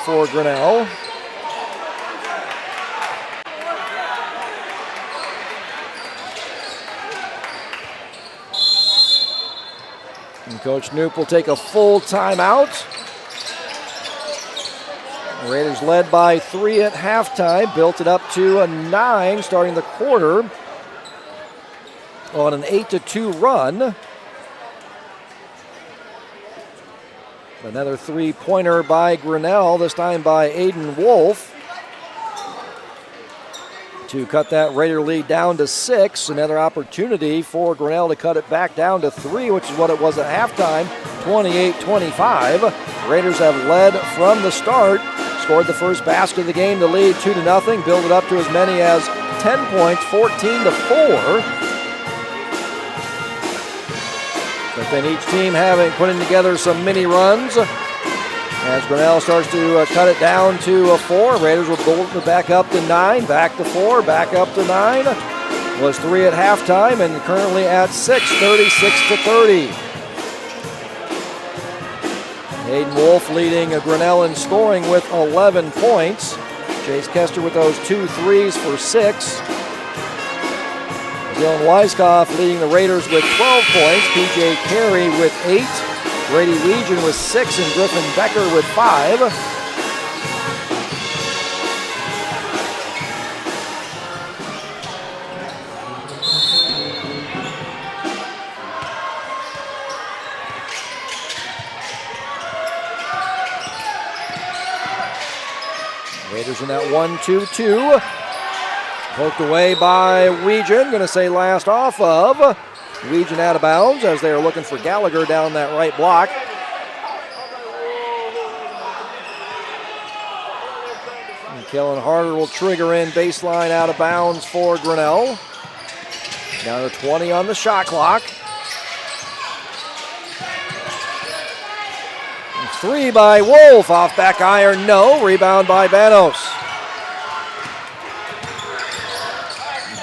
for Grinnell. And Coach Knoop will take a full timeout. The Raiders led by 3 at halftime, built it up to a 9 starting the quarter on an 8-2 run. Another 3-pointer by Grinnell, this time by Aiden Wolf. to cut that Raider lead down to 6. Another opportunity for Grinnell to cut it back down to 3, which is what it was at halftime, 28-25. Raiders have led from the start, scored the first basket of the game to lead 2-0, build it up to as many as 10 points, 14-4. But then each team putting together some mini runs. As Grinnell starts to cut it down to 4, Raiders will build it back up to 9, back to 4, back up to 9. Was 3 at halftime and currently at 6, 36-30. Hayden Wolf leading Grinnell in scoring with 11 points. Chase Kester with those 2 threes for 6. Dylan Weiskopf leading the Raiders with 12 points. PJ Carey with 8. Brady Legion with 6 and Griffin Becker with 5. Raiders in that 1-2-2. Poked away by Weegan. Going to say last off of. Weegan out of bounds as they are looking for Gallagher down that right block. And Kellen Harder will trigger in baseline out of bounds for Grinnell. Down to 20 on the shot clock. 3 by Wolf, off back iron, no. Rebound by Banos.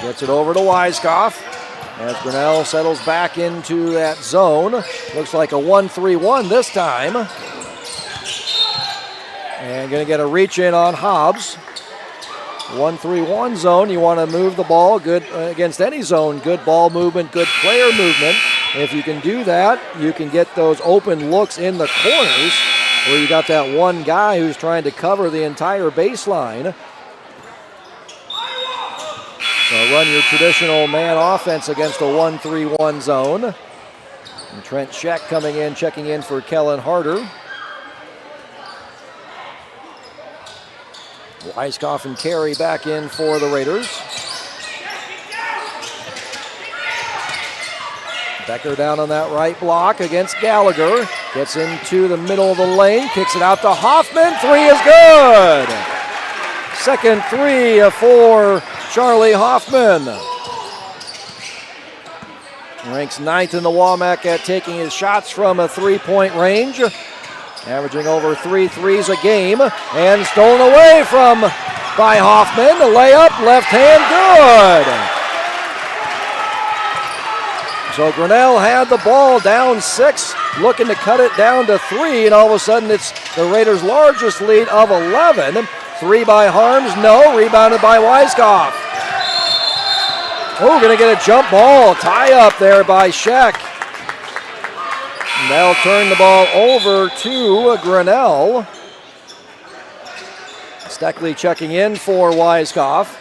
Gets it over to Weiskopf as Grinnell settles back into that zone. Looks like a 1-3-1 this time. And going to get a reach in on Hobbs. 1-3-1 zone, you want to move the ball good against any zone. Good ball movement, good player movement. If you can do that, you can get those open looks in the corners where you got that one guy who's trying to cover the entire baseline. So run your traditional man offense against a 1-3-1 zone. And Trent Scheck coming in, checking in for Kellen Harder. Weiskopf and Carey back in for the Raiders. Becker down on that right block against Gallagher. Gets into the middle of the lane, kicks it out to Hoffman. 3 is good. Second 3 for Charlie Hoffman. Ranks 9th in the WAMAC at taking his shots from a 3-point range. Averaging over 3 threes a game. And stolen away by Hoffman. The layup, left hand, good. So Grinnell had the ball down 6, looking to cut it down to 3, and all of a sudden it's the Raiders' largest lead of 11. 3 by Harms, no. Rebounded by Weiskopf. Oh, going to get a jump ball. Tie up there by Scheck. And they'll turn the ball over to Grinnell. Steckley checking in for Weiskopf.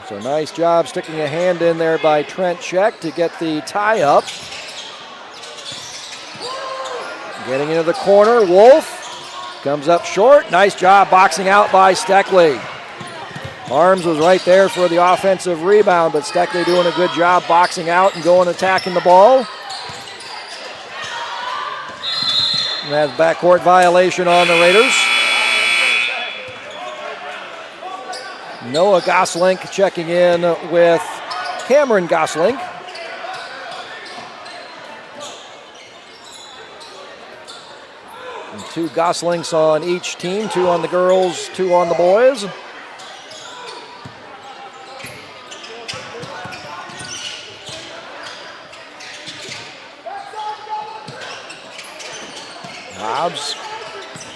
So nice job sticking a hand in there by Trent Scheck to get the tie up. Getting into the corner, Wolf comes up short. Nice job boxing out by Steckley. Arms was right there for the offensive rebound, but Steckley doing a good job boxing out and going attacking the ball. And that's backcourt violation on the Raiders. Noah Goslink checking in with Cameron Goslink. And 2 Goslinks on each team, 2 on the girls, 2 on the boys. Hobbs,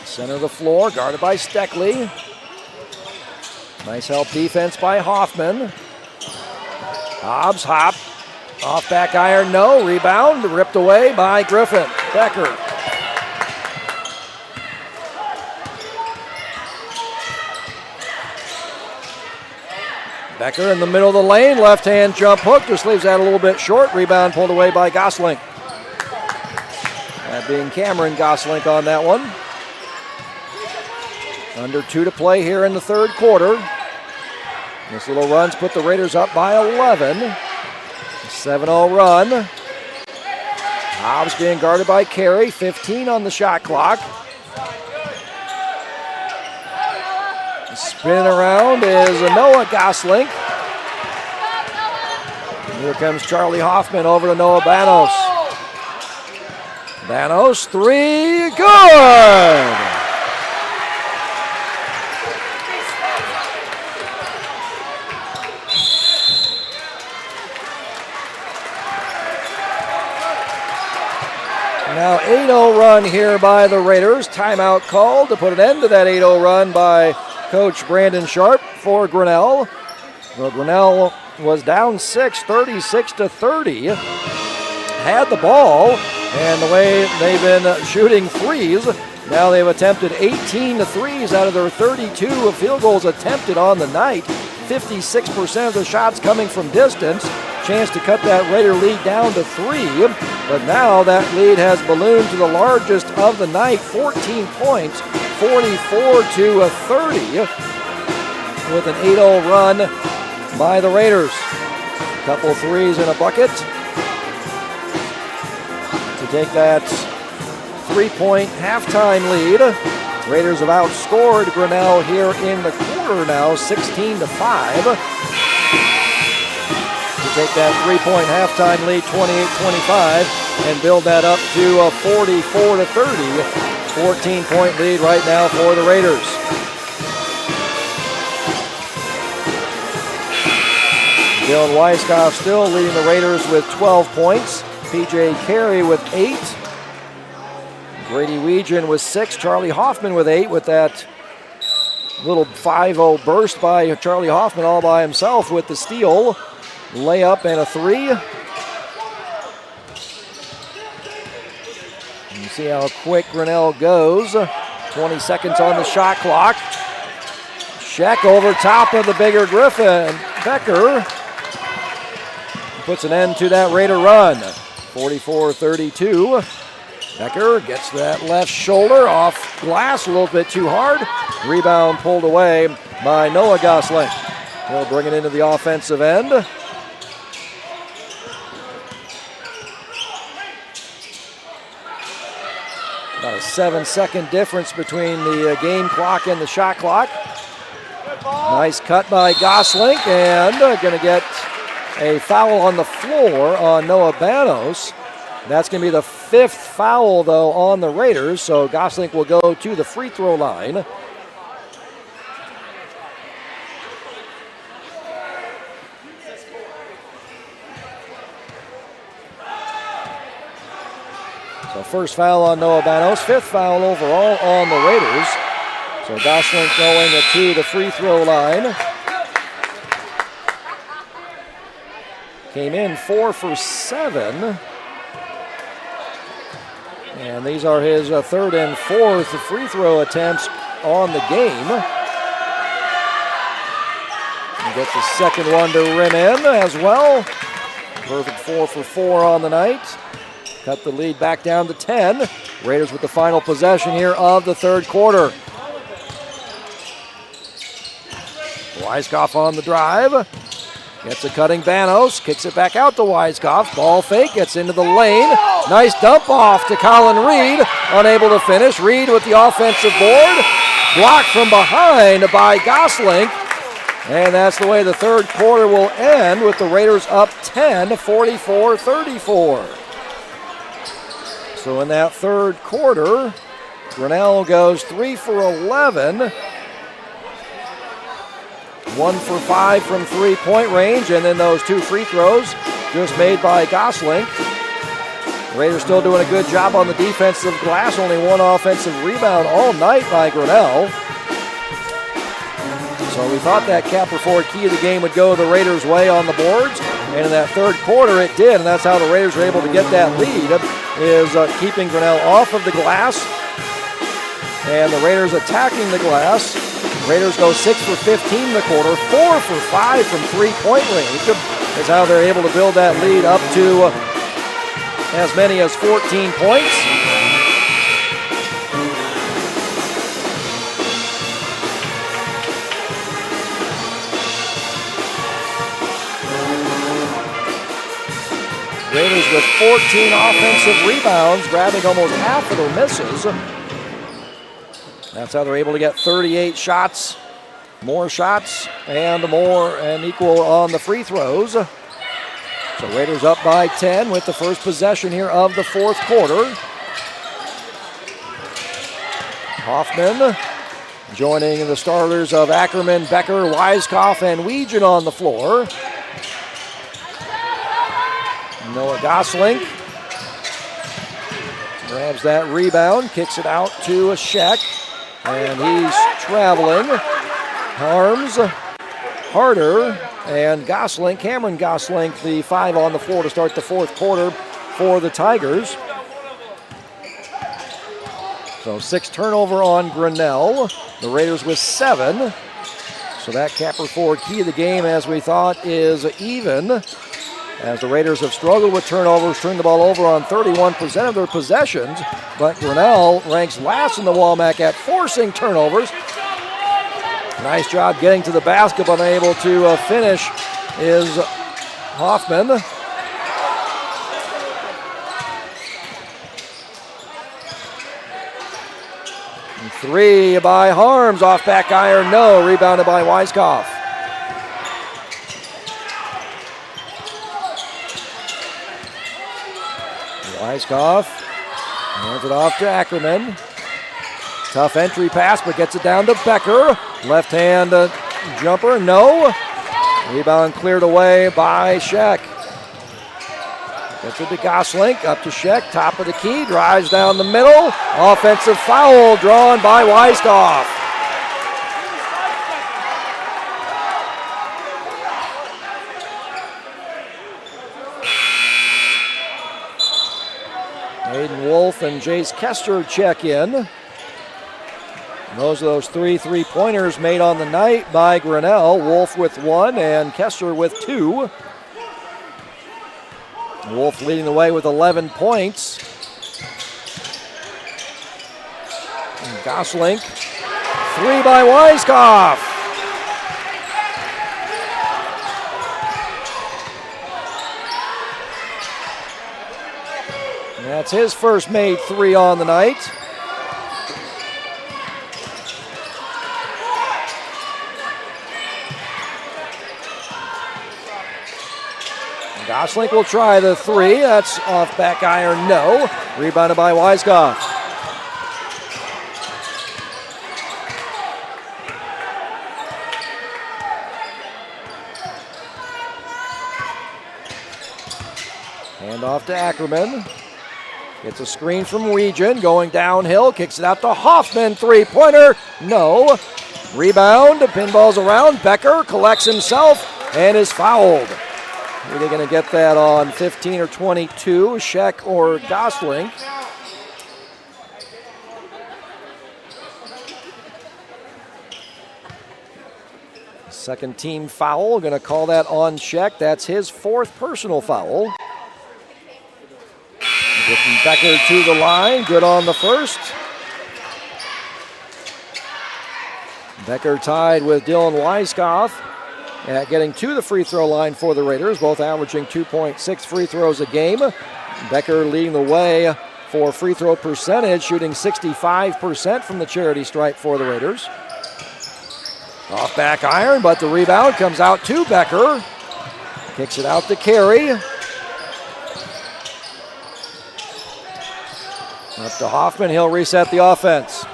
center of the floor, guarded by Steckley. Nice help defense by Hoffman. Hobbs, hop, off back iron, no. Rebound, ripped away by Griffin. Becker. Becker in the middle of the lane, left hand jump hook, just leaves that a little bit short. Rebound pulled away by Goslink. That being Cameron Goslink on that one. Under 2 to play here in the third quarter. This little run's put the Raiders up by 11. 7-0 run. Hobbs being guarded by Carey. 15 on the shot clock. Spinning around is Noah Gosling. Here comes Charlie Hoffman over to Noah Banos. Banos, 3, good! Now 8-0 run here by the Raiders. Timeout called to put an end to that 8-0 run by Coach Brandon Sharp for Grinnell. Well, Grinnell was down 6, 36-30. Had the ball, and the way they've been shooting threes, now they've attempted 18 threes out of their 32 field goals attempted on the night. 56% of the shots coming from distance. Chance to cut that Raider lead down to 3, but now that lead has ballooned to the largest of the night, 14 points, 44-30, with an 8-0 run by the Raiders. Couple threes in a bucket to take that 3-point halftime lead. Raiders have outscored Grinnell here in the quarter now, 16-5. Take that 3-point halftime lead, 28-25, and build that up to a 44-30. 14-point lead right now for the Raiders. Dylan Weiskopf still leading the Raiders with 12 points. PJ Carey with 8. Grady Weegan with 6. Charlie Hoffman with 8 with that little 5-0 burst by Charlie Hoffman all by himself with the steal. Layup and a 3. You see how quick Grinnell goes. 20 seconds on the shot clock. Sheck over top of the bigger Griffin. Becker puts an end to that Raider run. 44-32. Becker gets that left shoulder off glass a little bit too hard. Rebound pulled away by Noah Gosling. He'll bring it into the offensive end. About a 7-second difference between the game clock and the shot clock. Nice cut by Gosling, and going to get a foul on the floor on Noah Banos. That's going to be the 5th foul, though, on the Raiders, so Gosling will go to the free throw line. So first foul on Noah Banos, 5th foul overall on the Raiders. So Gosling going to the free throw line. Came in 4 for 7. And these are his 3rd and 4th free throw attempts on the game. He gets the second one to rim in as well. Perfect 4 for 4 on the night. Cut the lead back down to 10. Raiders with the final possession here of the third quarter. Weiskopf on the drive. Gets a cutting Banos. Kicks it back out to Weiskopf. Ball fake. Gets into the lane. Nice dump off to Colin Reed. Unable to finish. Reed with the offensive board. Blocked from behind by Gosling. And that's the way the third quarter will end, with the Raiders up 10, 44-34. So in that third quarter, Grinnell goes 3 for 11. 1 for 5 from 3-point range, and then those 2 free throws just made by Gosling. The Raiders still doing a good job on the defensive glass. Only 1 offensive rebound all night by Grinnell. So we thought that Capper Ford key of the game would go the Raiders' way on the boards, and in that third quarter it did, and that's how the Raiders were able to get that lead, is keeping Grinnell off of the glass, and the Raiders attacking the glass. Raiders go 6 for 15 in the quarter, 4 for 5 from 3-point range, is how they're able to build that lead up to as many as 14 points. Raiders with 14 offensive rebounds, grabbing almost half of their misses. That's how they're able to get 38 shots, more shots, and equal on the free throws. So Raiders up by 10 with the first possession here of the fourth quarter. Hoffman joining the starters of Ackerman, Becker, Weiskopf, and Weegan on the floor. Noah Gosling grabs that rebound, kicks it out to Sheck, and he's traveling. Harms, Harder, and Gosling, Cameron Gosling, the 5 on the floor to start the fourth quarter for the Tigers. So 6 turnover on Grinnell. The Raiders with 7. So that capper forward key of the game, as we thought, is even. As the Raiders have struggled with turnovers, turned the ball over on 31% of their possessions. But Grinnell ranks last in the WAMAC at forcing turnovers. Nice job getting to the basket, but unable to finish is Hoffman. And 3 by Harms, off back iron, no. Rebounded by Weiskopf. Weiskopf hands it off to Ackerman. Tough entry pass, but gets it down to Becker. Left hand jumper, no. Rebound cleared away by Sheck. Gets it to Gosling, up to Sheck, top of the key, drives down the middle. Offensive foul drawn by Weiskopf. Aiden Wolf and Jace Kester check in. And those are those 3 3-pointers made on the night by Grinnell. Wolf with 1 and Kester with 2. Wolf leading the way with 11 points. And Gosling, 3 by Weiskopf. That's his first made 3 on the night. Gosling will try the 3. That's off back iron, no. Rebounded by Weiskopf. Hand off to Ackerman. Gets a screen from Weegan, going downhill, kicks it out to Hoffman, 3-pointer, no. Rebound, pinballs around, Becker collects himself and is fouled. Are they going to get that on 15 or 22, Sheck or Gosling? Second team foul, going to call that on Sheck. That's his 4th personal foul. Getting Becker to the line, good on the first. Becker tied with Dylan Weiskopf at getting to the free throw line for the Raiders, both averaging 2.6 free throws a game. Becker leading the way for free throw percentage, shooting 65% from the charity stripe for the Raiders. Off back iron, but the rebound comes out to Becker. Kicks it out to Carey. Up to Hoffman, he'll reset the offense.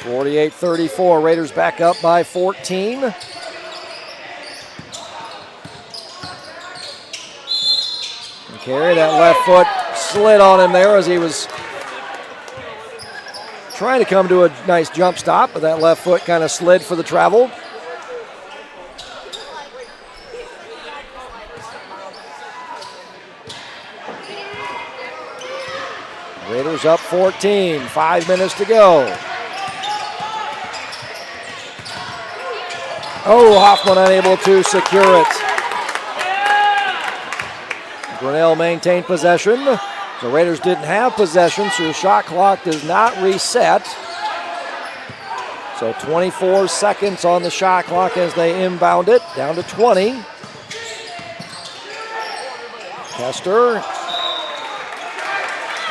48-34, Raiders back up by 14. Carey, that left foot slid on him there as he was trying to come to a nice jump stop, but that left foot kind of slid for the travel. Raiders up 14, 5 minutes to go. Oh, Hoffman unable to secure it. Grinnell maintained possession. The Raiders didn't have possession, so the shot clock does not reset. So 24 seconds on the shot clock as they inbound it, down to 20. Kester.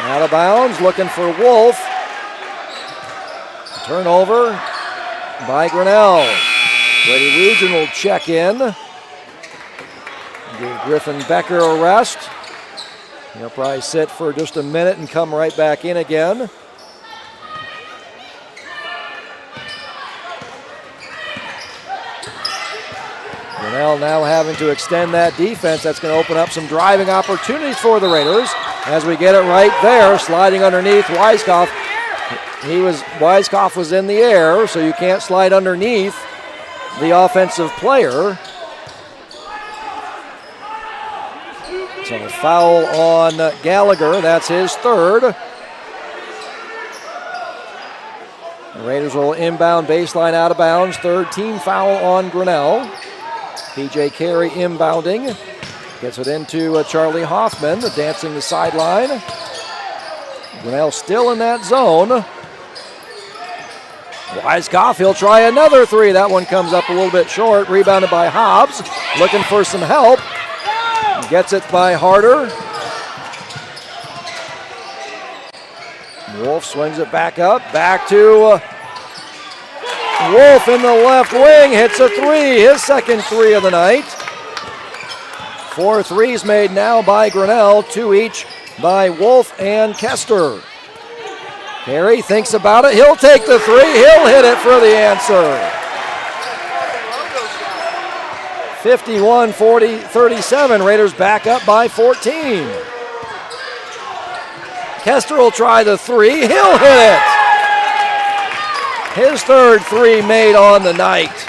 Out of bounds, looking for Wolf. Turnover by Grinnell. Brady Region will check in. Give Griffin Becker a rest. He'll probably sit for just a minute and come right back in again. Grinnell now having to extend that defense. That's going to open up some driving opportunities for the Raiders. As we get it right there, sliding underneath Weiskopf. Weiskopf was in the air, so you can't slide underneath the offensive player. So foul on Gallagher. That's his third. The Raiders will inbound baseline out of bounds. Third team foul on Grinnell. PJ Carey inbounding. Gets it into Charlie Hoffman, dancing the sideline. Grinnell still in that zone. Weiskopf, he'll try another three. That one comes up a little bit short. Rebounded by Hobbs. Looking for some help. Gets it by Harder. Wolf swings it back up. Back to Wolf in the left wing. Hits a three. His second three of the night. 4 threes made now by Grinnell. 2 each by Wolf and Kester. Carey thinks about it. He'll take the three. He'll hit it for the answer. 51-37. Raiders back up by 14. Kester will try the three. He'll hit it. His third three made on the night.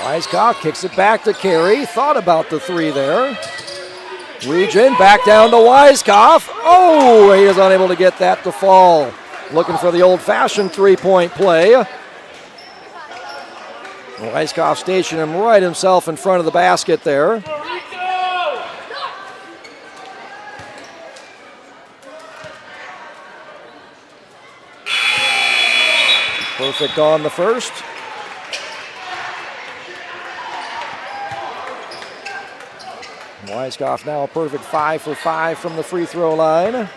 Weiskopf kicks it back to Carey. Thought about the three there. Region back down to Weiskopf. Oh, he is unable to get that to fall. Looking for the old-fashioned three-point play. Weiskopf stationed him right himself in front of the basket there. Perfect on the first. Weiskopf now a perfect 5 for 5 from the free throw line.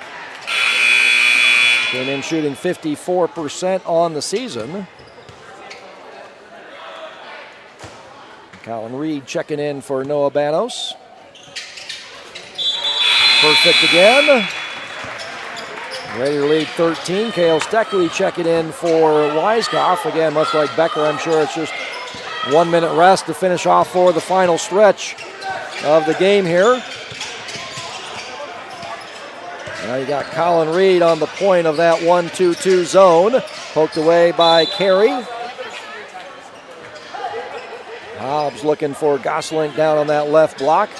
Came in shooting 54% on the season. Colin Reed checking in for Noah Banos. Perfect again. Raider lead 13. Cale Steckley checking in for Weiskopf. Again, much like Becker, I'm sure it's just 1 minute rest to finish off for the final stretch of the game here. Now you got Colin Reed on the point of that 1-2-2 zone. Poked away by Carey. Hobbs looking for Gosselink down on that left block.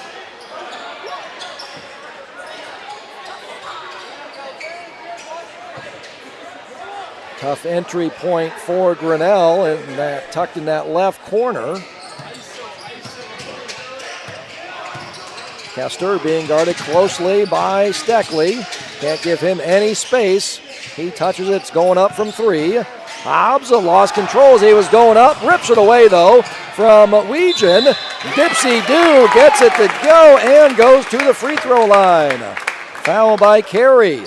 Tough entry point for Grinnell, and that tucked in that left corner. Kester being guarded closely by Steckley. Can't give him any space. He touches it, it's going up from three. Hobbs lost control as he was going up. Rips it away though from Weegan. Dipsy Doo gets it to go and goes to the free throw line. Foul by Carey.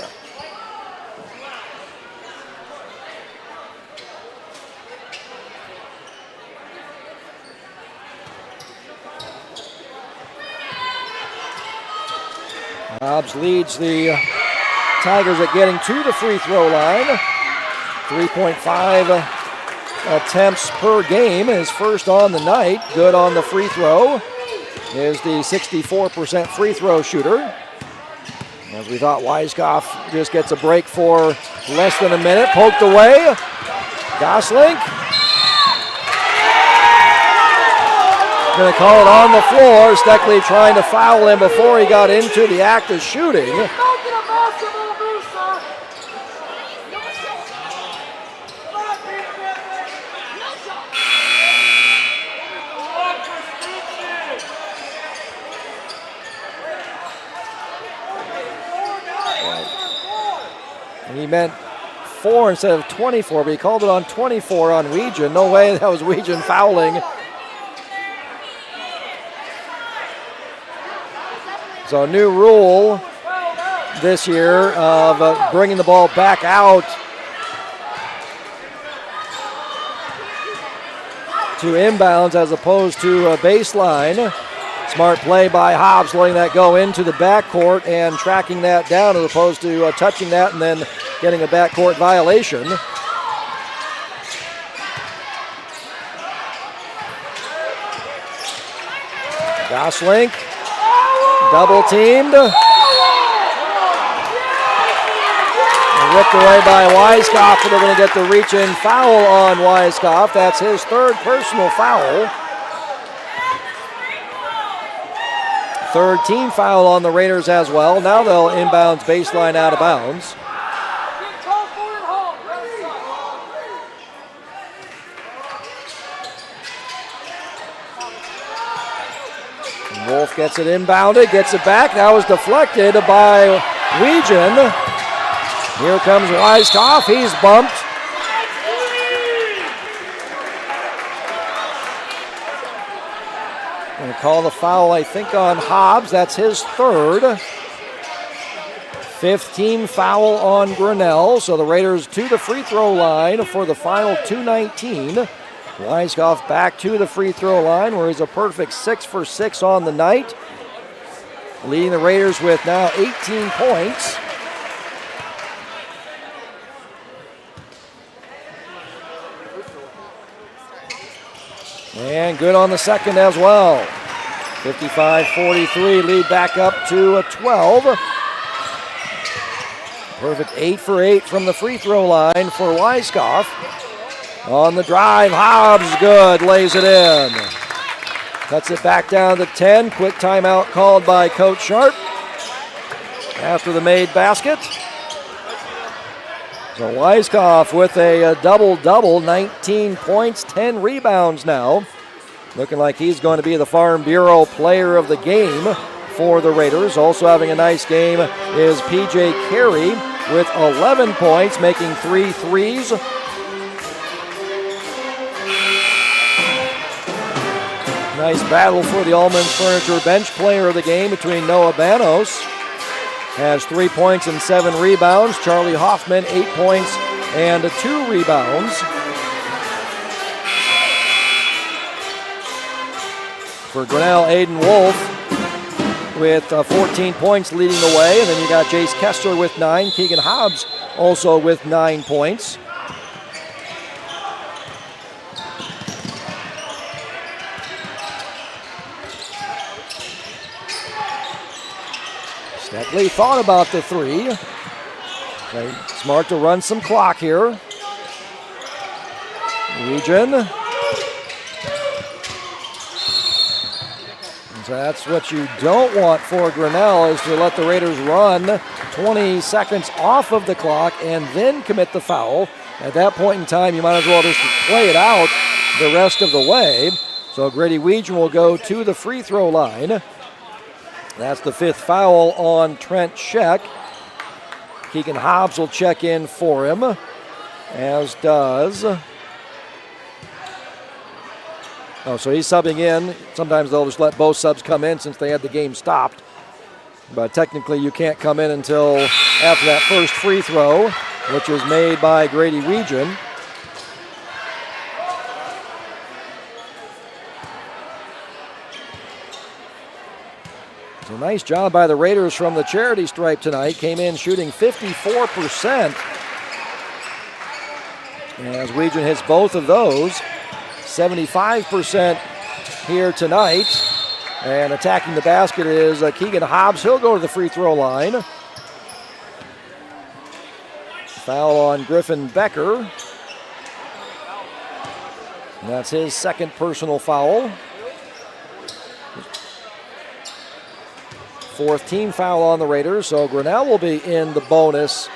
Hobbs leads the Tigers at getting to the free throw line. 3.5 attempts per game. His first on the night. Good on the free throw. Is the 64% free throw shooter. As we thought, Weiskopf just gets a break for less than a minute. Poked away. Gosselink. Going to call it on the floor. Steckley trying to foul him before he got into the act of shooting. He meant 24 instead of 24, but he called it on 24 on Weegan. No way, that was Weegan fouling. So new rule this year of bringing the ball back out to inbounds as opposed to a baseline. Smart play by Hobbs, letting that go into the backcourt and tracking that down as opposed to touching that and then getting a backcourt violation. Goslink, double teamed. Ripped away by Weiskopf, and they're going to get the reach-in foul on Weiskopf. That's his third personal foul. Third team foul on the Raiders as well. Now they'll inbounds baseline out of bounds. Wolf gets it inbounded, gets it back. That was deflected by Weegan. Here comes Weiskopf. He's bumped. Going to call the foul, I think, on Hobbs. That's his third. Fifth team foul on Grinnell. So the Raiders to the free throw line for the final 2:19. Weiskopf back to the free throw line where he's a perfect 6 for 6 on the night. Leading the Raiders with now 18 points. And good on the second as well. 55-43, lead back up to 12. Perfect 8 for 8 from the free throw line for Weiskopf. On the drive, Hobbs, good, lays it in. Cuts it back down to 10. Quick timeout called by Coach Sharp after the made basket. So Weiskopf with a double-double, 19 points, 10 rebounds now. Looking like he's going to be the Farm Bureau player of the game for the Raiders. Also having a nice game is P.J. Carey with 11 points, making 3 threes. Nice battle for the Allman's Furniture bench player of the game between Noah Banos. Has 3 points and 7 rebounds. Charlie Hoffman, 8 points and 2 rebounds. For Grinnell, Aiden Wolf with 14 points leading the way. And then you got Jace Kessler with 9. Keegan Hobbs also with 9 points. Steckley thought about the three. Okay, smart to run some clock here. Weegan. So that's what you don't want for Grinnell, is to let the Raiders run 20 seconds off of the clock and then commit the foul. At that point in time, you might as well just play it out the rest of the way. So Grady Weegan will go to the free throw line. That's the 5th foul on Trent Scheck. Keegan Hobbs will check in for him, as does... Oh, so he's subbing in. Sometimes they'll just let both subs come in since they had the game stopped. But technically you can't come in until after that first free throw, which is made by Grady Weegan. So nice job by the Raiders from the charity stripe tonight. Came in shooting 54%. As Weegan hits both of those. 75% here tonight. And attacking the basket is Keegan Hobbs. He'll go to the free throw line. Foul on Griffin Becker. And that's his second personal foul. 4th team foul on the Raiders. So Grinnell will be in the bonus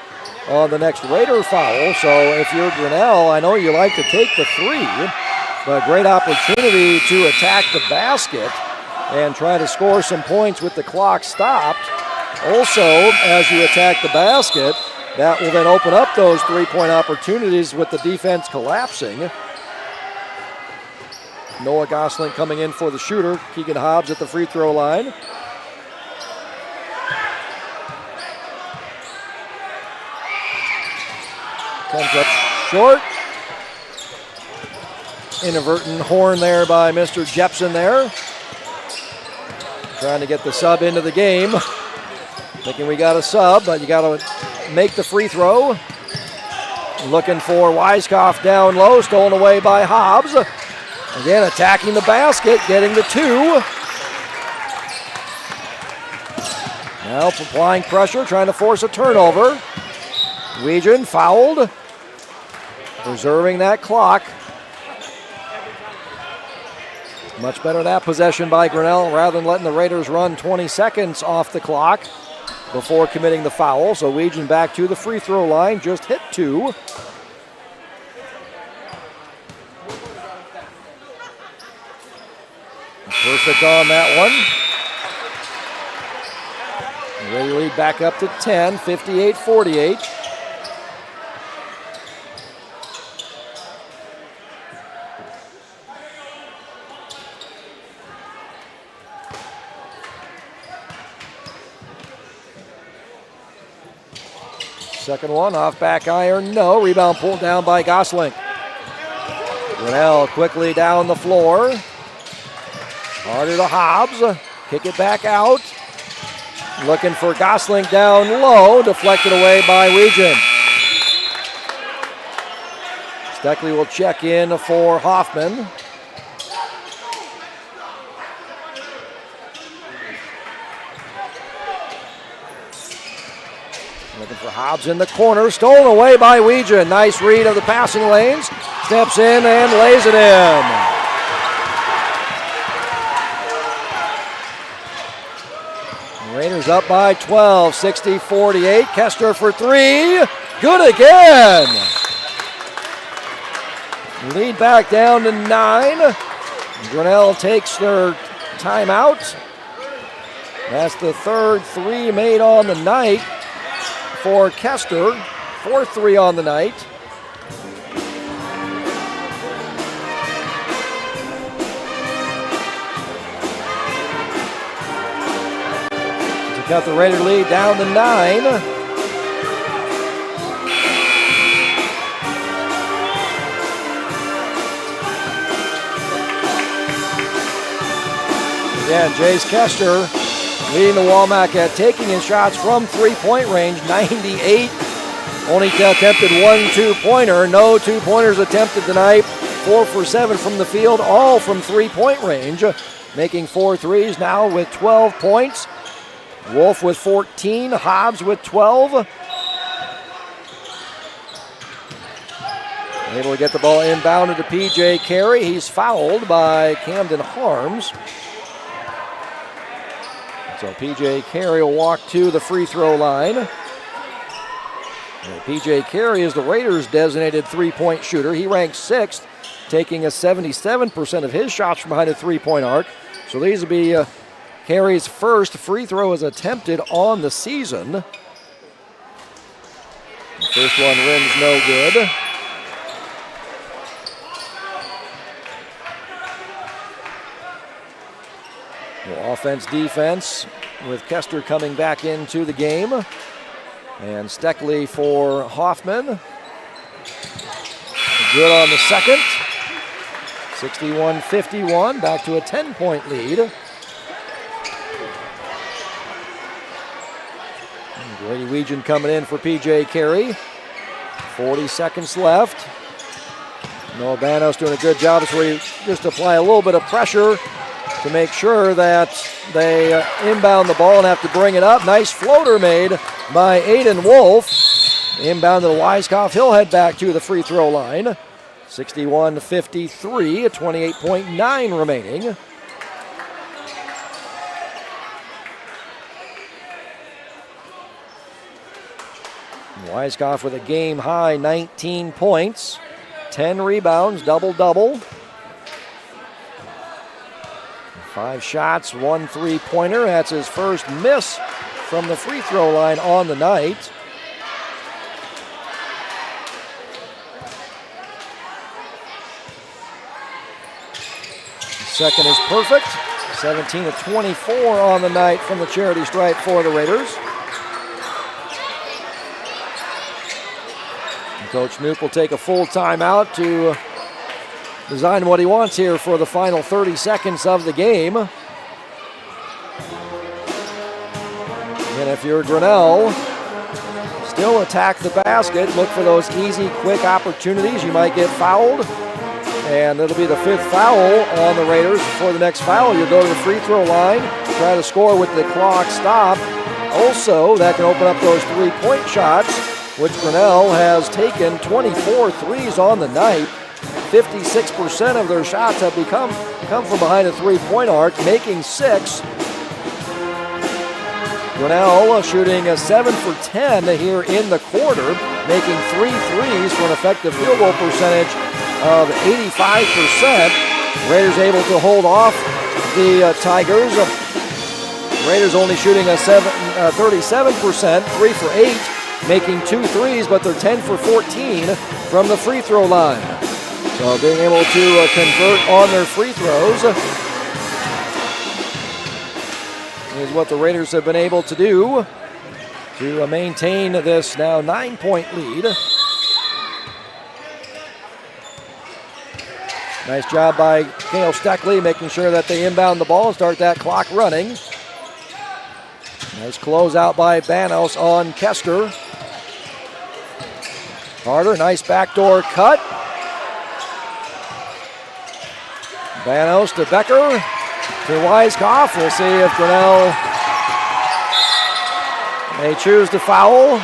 on the next Raider foul. So if you're Grinnell, I know you like to take the three. But a great opportunity to attack the basket and try to score some points with the clock stopped. Also, as you attack the basket, That will then open up those three-point opportunities with the defense collapsing. Noah Gosling coming in for the shooter. Keegan Hobbs at the free throw line. Comes up short. Inadvertent horn there by Mr. Jepson there. Trying to get the sub into the game. Thinking we got a sub, but you got to make the free throw. Looking for Weiskopf down low, stolen away by Hobbs. Again, attacking the basket, getting the two. Now applying pressure, trying to force a turnover. Weegan fouled, preserving that clock. Much better that possession by Grinnell rather than letting the Raiders run 20 seconds off the clock before committing the foul. So Weegan back to the free throw line, just hit two. Perfect on that one. Ready to lead back up to 10, 58-48. Second one, off back iron, no. Rebound pulled down by Gosling. Grinnell quickly down the floor. Harder to Hobbs. Kick it back out. Looking for Gosling down low. Deflected away by Weegan. Steckley will check in for Hoffman. Looking for Hobbs in the corner. Stolen away by Weegan. Nice read of the passing lanes. Steps in and lays it in. Raiders up by 12, 60-48. Kester for three. Good again. Lead back down to 9. Grinnell takes their timeout. That's the third three made on the night for Kester. 4-3 on the night. Got the Raider lead down to 9. Again, Jace Kester leading the Walmack at taking his shots from three-point range, 98. Only attempted one two-pointer. No two-pointers attempted tonight. 4 for 7 from the field, all from three-point range. Making 4 threes now with 12 points. Wolf with 14, Hobbs with 12. Able to get the ball inbounded to P.J. Carey. He's fouled by Camden Harms. So P.J. Carey will walk to the free throw line. P.J. Carey is the Raiders' designated three-point shooter. He ranks 6th, taking a 77% of his shots from behind the three-point arc. So these will be Carey's first free throw is attempted on the season. The first one rims no good. Well, offense, defense, with Kester coming back into the game. And Steckley for Hoffman. Good on the second. 61-51, back to a 10-point lead. Grady Weegan coming in for P.J. Carey. 40 seconds left. Noah Banos doing a good job. It's where you just apply a little bit of pressure to make sure that they inbound the ball and have to bring it up. Nice floater made by Aiden Wolf. Inbound to the Weiskopf. He'll head back to the free throw line. 61-53, 28.9 remaining. Weiskopf with a game-high 19 points, 10 rebounds, double-double. 5 shots, 1 three-pointer. That's his first miss from the free throw line on the night. Second is perfect. 17 of 24 on the night from the charity stripe for the Raiders. And Coach Knoop will take a full timeout to design what he wants here for the final 30 seconds of the game. And if you're Grinnell, still attack the basket. Look for those easy, quick opportunities. You might get fouled. And it'll be the 5th foul on the Raiders. For the next foul, you'll go to the free throw line, try to score with the clock stop. Also, that can open up those 3-point shots, which Grinnell has taken 24 threes on the night. 56% of their shots have come from behind the 3-point arc, making 6. Grinnell shooting a 7 for 10 here in the quarter, making 3 threes for an effective field goal percentage of 85%. Raiders able to hold off the Tigers. Raiders only shooting a 37%, 3 for 8, making 2 threes, but they're 10 for 14 from the free throw line. So being able to convert on their free throws is what the Raiders have been able to do to maintain this now 9-point lead. Nice job by Cale Steckley, making sure that they inbound the ball and start that clock running. Nice closeout by Banos on Kester. Carter, nice backdoor cut. Banos to Becker, to Weiskopf. We'll see if Grinnell may choose to foul.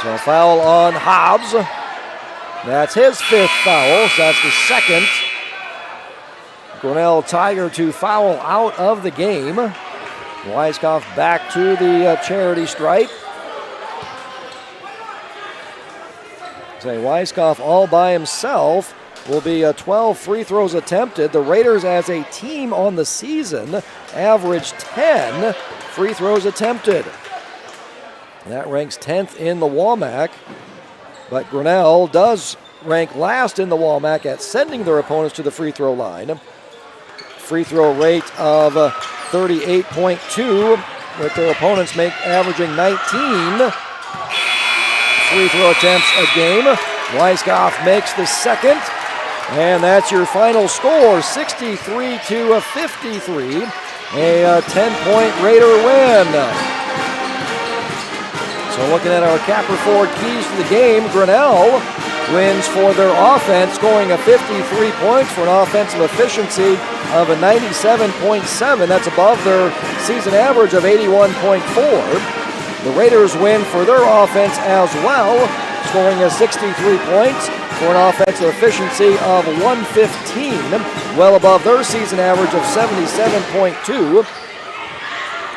So a foul on Hobbs. That's his 5th foul, so that's the 2nd Grinnell Tiger to foul out of the game. Weiskopf back to the charity stripe. Weiskopf all by himself will be 12 free throws attempted. The Raiders as a team on the season average 10 free throws attempted. That ranks 10th in the WAMAC. But Grinnell does rank last in the WAMAC at sending their opponents to the free throw line. Free throw rate of 38.2, with their opponents averaging 19 free throw attempts a game. Weiskopf makes the 2nd, and that's your final score, 63-53, a 10-point Raider win. So looking at our Capper Ford keys to the game, Grinnell wins for their offense, scoring a 53 points for an offensive efficiency of a 97.7. That's above their season average of 81.4. The Raiders win for their offense as well, scoring a 63 points for an offensive efficiency of 115, well above their season average of 77.2.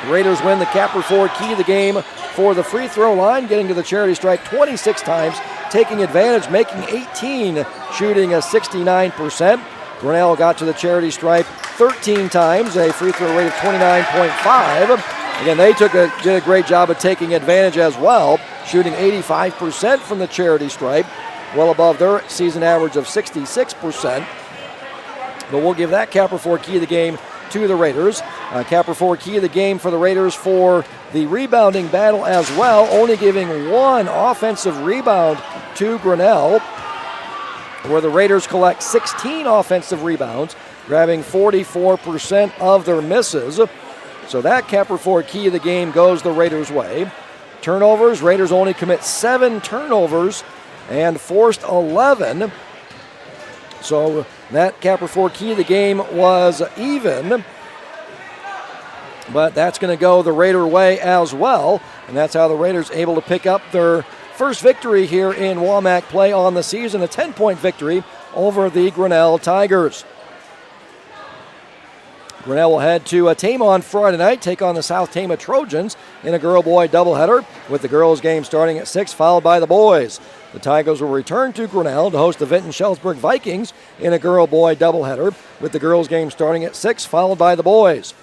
The Raiders win the Capper Ford key of the game for the free throw line, getting to the charity stripe 26 times, taking advantage, making 18, shooting a 69%. Grinnell got to the charity stripe 13 times, a free throw rate of 29.5. Again, they did a great job of taking advantage as well, shooting 85% from the charity stripe, well above their season average of 66%. But we'll give that Capper Ford key of the game to the Raiders. Capper Ford key of the game for the Raiders for the rebounding battle as well, only giving 1 offensive rebound to Grinnell, where the Raiders collect 16 offensive rebounds, grabbing 44% of their misses. So that Capper Ford key of the game goes the Raiders' way. Turnovers, Raiders only commit 7 turnovers and forced 11. So that Capper Ford key of the game was even, but that's going to go the Raider way as well, and that's how the Raiders able to pick up their first victory here in WAMAC play on the season, a 10-point victory over the Grinnell Tigers. Grinnell will head to Tama on Friday night, take on the South Tama Trojans in a girl-boy doubleheader, with the girls' game starting at 6, followed by the boys. The Tigers will return to Grinnell to host the Vinton-Shellsburg Vikings in a girl-boy doubleheader, with the girls' game starting at 6, followed by the boys.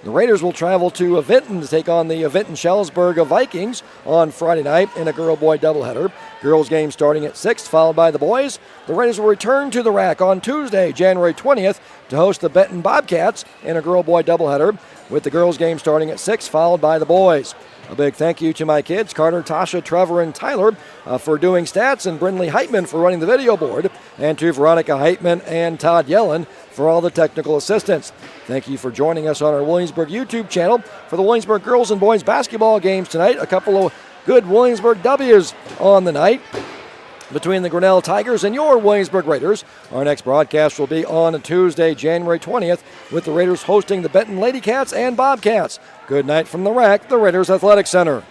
The Raiders will travel to Vinton to take on the Vinton-Schellsburg Vikings on Friday night in a girl-boy doubleheader. Girls game starting at 6, followed by the boys. The Raiders will return to the rack on Tuesday, January 20th, to host the Benton Bobcats in a girl-boy doubleheader, with the girls game starting at 6, followed by the boys. A big thank you to my kids, Carter, Tasha, Trevor, and Tyler, for doing stats, and Brindley Heitman for running the video board, and to Veronica Heitman and Todd Yellen for all the technical assistance. Thank you for joining us on our Williamsburg YouTube channel for the Williamsburg girls and boys basketball games tonight. A couple of good Williamsburg W's on the night between the Grinnell Tigers and your Williamsburg Raiders. Our next broadcast will be on Tuesday, January 20th, with the Raiders hosting the Benton Lady Cats and Bobcats. Good night from the rack, the Raiders Athletic Center.